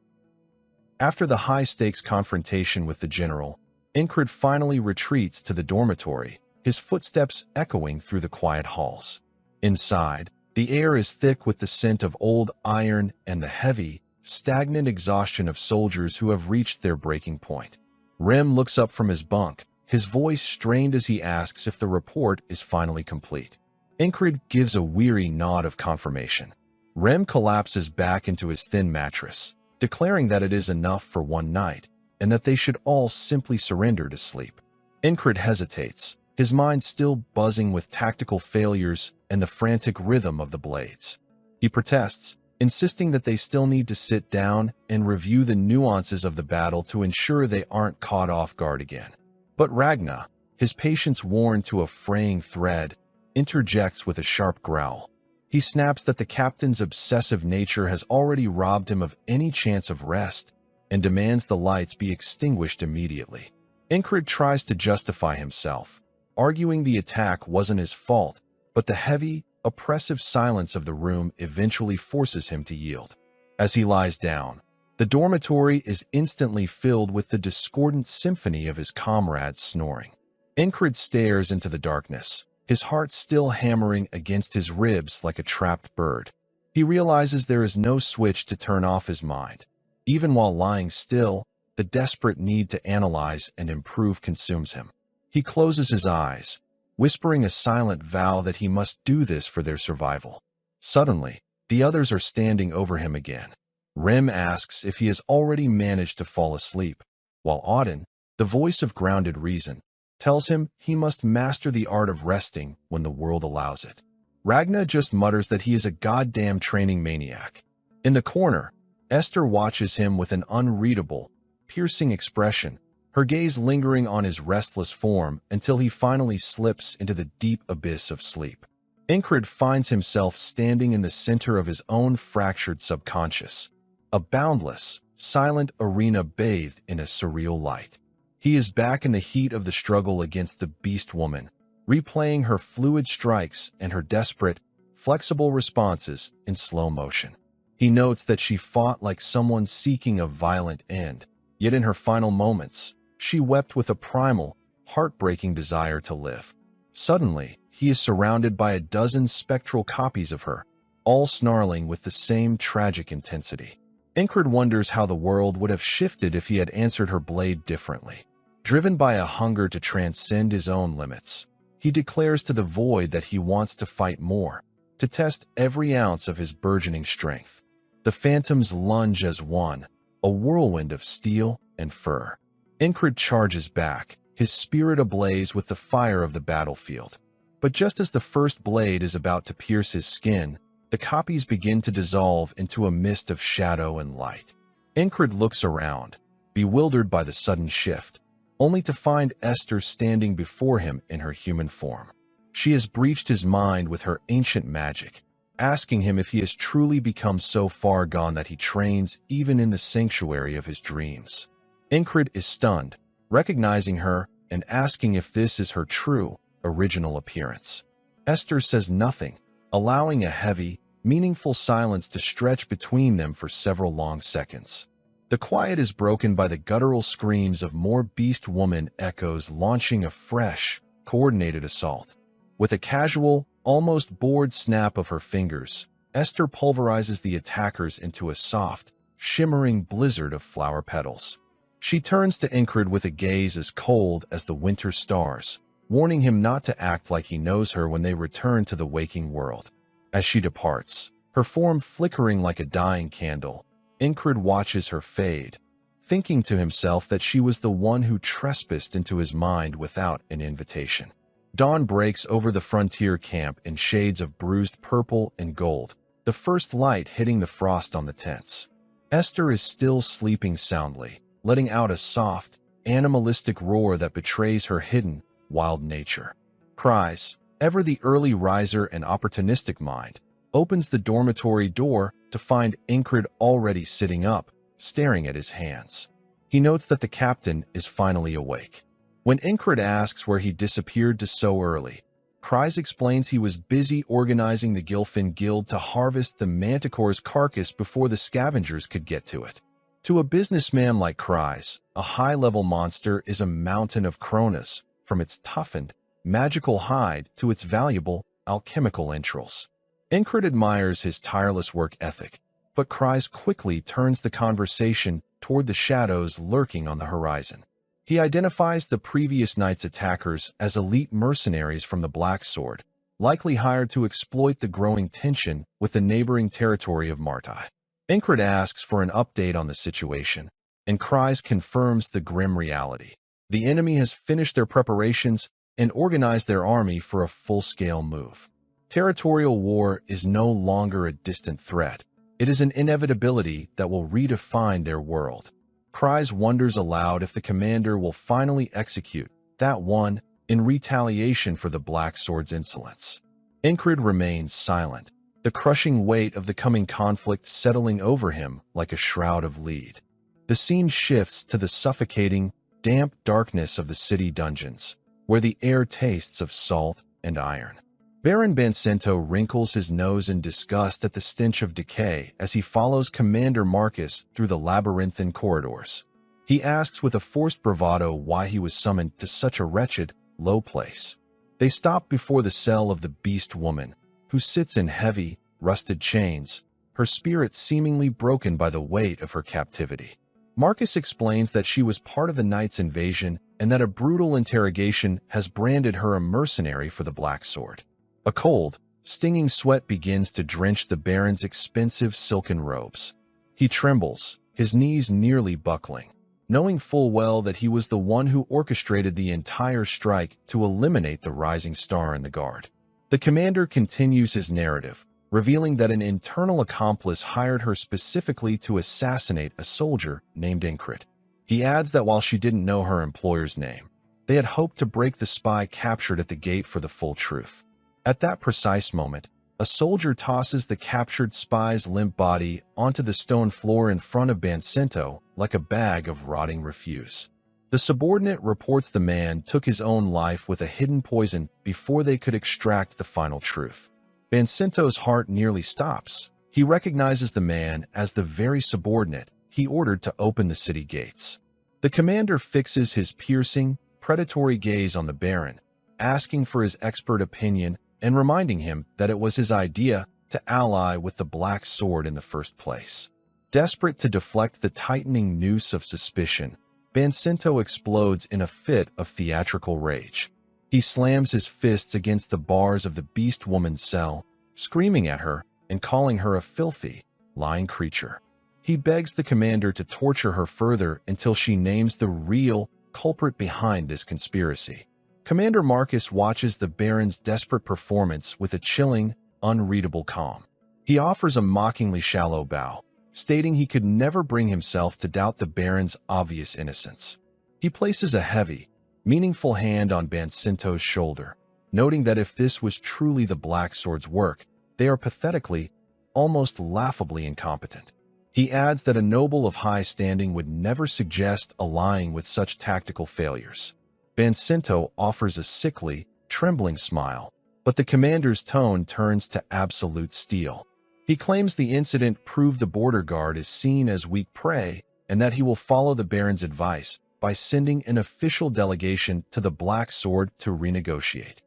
A: After the high-stakes confrontation with the general, Incred finally retreats to the dormitory, his footsteps echoing through the quiet halls. Inside, the air is thick with the scent of old iron and the heavy, stagnant exhaustion of soldiers who have reached their breaking point. Rem looks up from his bunk, his voice strained as he asks if the report is finally complete. Incred gives a weary nod of confirmation. Rem collapses back into his thin mattress, declaring that it is enough for one night, and that they should all simply surrender to sleep. Incred hesitates, his mind still buzzing with tactical failures and the frantic rhythm of the blades. He protests, insisting that they still need to sit down and review the nuances of the battle to ensure they aren't caught off guard again. But Ragna, his patience worn to a fraying thread, interjects with a sharp growl. He snaps that the captain's obsessive nature has already robbed him of any chance of rest and demands the lights be extinguished immediately. Incred tries to justify himself, arguing the attack wasn't his fault, but the heavy, oppressive silence of the room eventually forces him to yield. As he lies down, the dormitory is instantly filled with the discordant symphony of his comrades snoring. Incred stares into the darkness, his heart still hammering against his ribs like a trapped bird. He realizes there is no switch to turn off his mind. Even while lying still, the desperate need to analyze and improve consumes him. He closes his eyes, whispering a silent vow that he must do this for their survival. Suddenly, the others are standing over him again. Rem asks if he has already managed to fall asleep, while Auden, the voice of grounded reason, tells him he must master the art of resting when the world allows it. Ragna just mutters that he is a goddamn training maniac. In the corner, Esther watches him with an unreadable, piercing expression, her gaze lingering on his restless form until he finally slips into the deep abyss of sleep. Incred finds himself standing in the center of his own fractured subconscious, a boundless, silent arena bathed in a surreal light. He is back in the heat of the struggle against the beast woman, replaying her fluid strikes and her desperate, flexible responses in slow motion. He notes that she fought like someone seeking a violent end, yet in her final moments, she wept with a primal, heartbreaking desire to live. Suddenly, he is surrounded by a dozen spectral copies of her, all snarling with the same tragic intensity. Incred wonders how the world would have shifted if he had answered her blade differently. Driven by a hunger to transcend his own limits, he declares to the void that he wants to fight more, to test every ounce of his burgeoning strength. The phantoms lunge as one, a whirlwind of steel and fur. Incred charges back, his spirit ablaze with the fire of the battlefield. But just as the first blade is about to pierce his skin, the copies begin to dissolve into a mist of shadow and light. Incred looks around, bewildered by the sudden shift, only to find Esther standing before him in her human form. She has breached his mind with her ancient magic, asking him if he has truly become so far gone that he trains even in the sanctuary of his dreams. Incred is stunned, recognizing her and asking if this is her true, original appearance. Esther says nothing, allowing a heavy, meaningful silence to stretch between them for several long seconds. The quiet is broken by the guttural screams of more beast woman echoes launching a fresh, coordinated assault. With a casual, almost bored snap of her fingers, Esther pulverizes the attackers into a soft, shimmering blizzard of flower petals. She turns to Incred with a gaze as cold as the winter stars, warning him not to act like he knows her when they return to the waking world. As she departs, her form flickering like a dying candle, Incred watches her fade, thinking to himself that she was the one who trespassed into his mind without an invitation. Dawn breaks over the frontier camp in shades of bruised purple and gold, the first light hitting the frost on the tents. Esther is still sleeping soundly, letting out a soft, animalistic roar that betrays her hidden, wild nature. Cries, ever the early riser and opportunistic mind, opens the dormitory door to find Incred already sitting up, staring at his hands. He notes that the captain is finally awake. When Incred asks where he disappeared to so early, Cries explains he was busy organizing the Gilfin Guild to harvest the manticore's carcass before the scavengers could get to it. To a businessman like Cries, a high-level monster is a mountain of kronas, from its toughened, magical hide to its valuable, alchemical entrails. Incred admires his tireless work ethic, but Cries quickly turns the conversation toward the shadows lurking on the horizon. He identifies the previous night's attackers as elite mercenaries from the Black Sword, likely hired to exploit the growing tension with the neighboring territory of Martai. Incred asks for an update on the situation, and cries confirms the grim reality. The enemy has finished their preparations and organized their army for a full-scale move. Territorial war is no longer a distant threat. It is an inevitability that will redefine their world. Cries wonders aloud if the commander will finally execute that one in retaliation for the Black Sword's insolence. Incred remains silent, the crushing weight of the coming conflict settling over him like a shroud of lead. The scene shifts to the suffocating, damp darkness of the city dungeons, where the air tastes of salt and iron. Baron Bancento wrinkles his nose in disgust at the stench of decay as he follows Commander Marcus through the labyrinthine corridors. He asks with a forced bravado why he was summoned to such a wretched, low place. They stop before the cell of the beast woman, who sits in heavy, rusted chains, her spirit seemingly broken by the weight of her captivity. Marcus explains that she was part of the Knight's invasion and that a brutal interrogation has branded her a mercenary for the Black Sword. A cold, stinging sweat begins to drench the Baron's expensive silken robes. He trembles, his knees nearly buckling, knowing full well that he was the one who orchestrated the entire strike to eliminate the rising star in the guard. The commander continues his narrative, revealing that an internal accomplice hired her specifically to assassinate a soldier named Incred. He adds that while she didn't know her employer's name, they had hoped to break the spy captured at the gate for the full truth. At that precise moment, a soldier tosses the captured spy's limp body onto the stone floor in front of Bancento like a bag of rotting refuse. The subordinate reports the man took his own life with a hidden poison before they could extract the final truth. Bancento's heart nearly stops. He recognizes the man as the very subordinate he ordered to open the city gates. The commander fixes his piercing, predatory gaze on the Baron, asking for his expert opinion and reminding him that it was his idea to ally with the Black Sword in the first place. Desperate to deflect the tightening noose of suspicion, Bancento explodes in a fit of theatrical rage. He slams his fists against the bars of the beast woman's cell, screaming at her and calling her a filthy, lying creature. He begs the commander to torture her further until she names the real culprit behind this conspiracy. Commander Marcus watches the Baron's desperate performance with a chilling, unreadable calm. He offers a mockingly shallow bow, stating he could never bring himself to doubt the Baron's obvious innocence. He places a heavy, meaningful hand on Bancento's shoulder, noting that if this was truly the Black Sword's work, they are pathetically, almost laughably incompetent. He adds that a noble of high standing would never suggest allying with such tactical failures. Bancento offers a sickly, trembling smile, but the commander's tone turns to absolute steel. He claims the incident proved the border guard is seen as weak prey and that he will follow the Baron's advice by sending an official delegation to the Black Sword to renegotiate.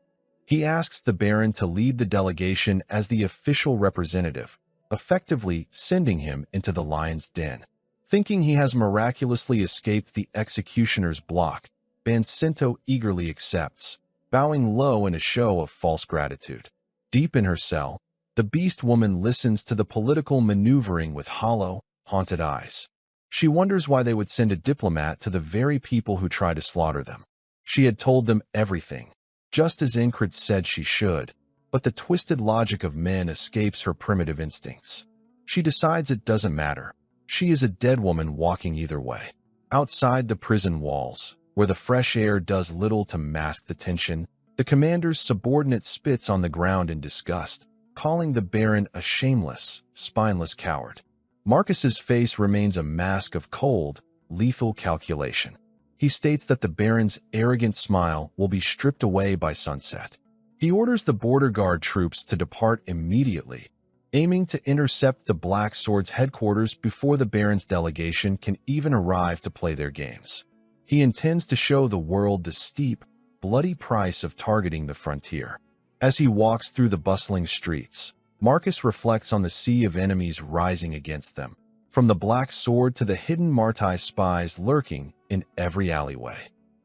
A: He asks the Baron to lead the delegation as the official representative, effectively sending him into the lion's den. Thinking he has miraculously escaped the executioner's block, Bancento eagerly accepts, bowing low in a show of false gratitude. Deep in her cell, the beast woman listens to the political maneuvering with hollow, haunted eyes. She wonders why they would send a diplomat to the very people who try to slaughter them. She had told them everything, just as Incred said she should, but the twisted logic of men escapes her primitive instincts. She decides it doesn't matter. She is a dead woman walking either way. Outside the prison walls, where the fresh air does little to mask the tension, the commander's subordinate spits on the ground in disgust, calling the Baron a shameless, spineless coward. Marcus's face remains a mask of cold, lethal calculation. He states that the Baron's arrogant smile will be stripped away by sunset. He orders the border guard troops to depart immediately, aiming to intercept the Black Sword's headquarters before the Baron's delegation can even arrive to play their games. He intends to show the world the steep, bloody price of targeting the frontier. As he walks through the bustling streets, Marcus reflects on the sea of enemies rising against them, from the Black Sword to the hidden Martai spies lurking in every alleyway.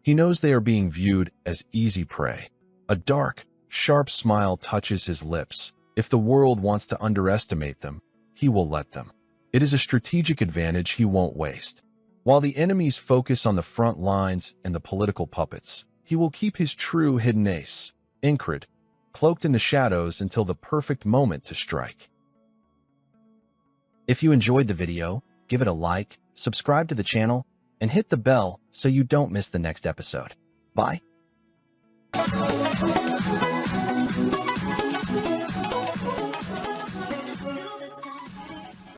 A: He knows they are being viewed as easy prey. A dark, sharp smile touches his lips. If the world wants to underestimate them, he will let them. It is a strategic advantage he won't waste. While the enemies focus on the front lines and the political puppets, he will keep his true hidden ace, Incred, cloaked in the shadows until the perfect moment to strike. If you enjoyed the video, give it a like, subscribe to the channel, and hit the bell so you don't miss the next episode. Bye.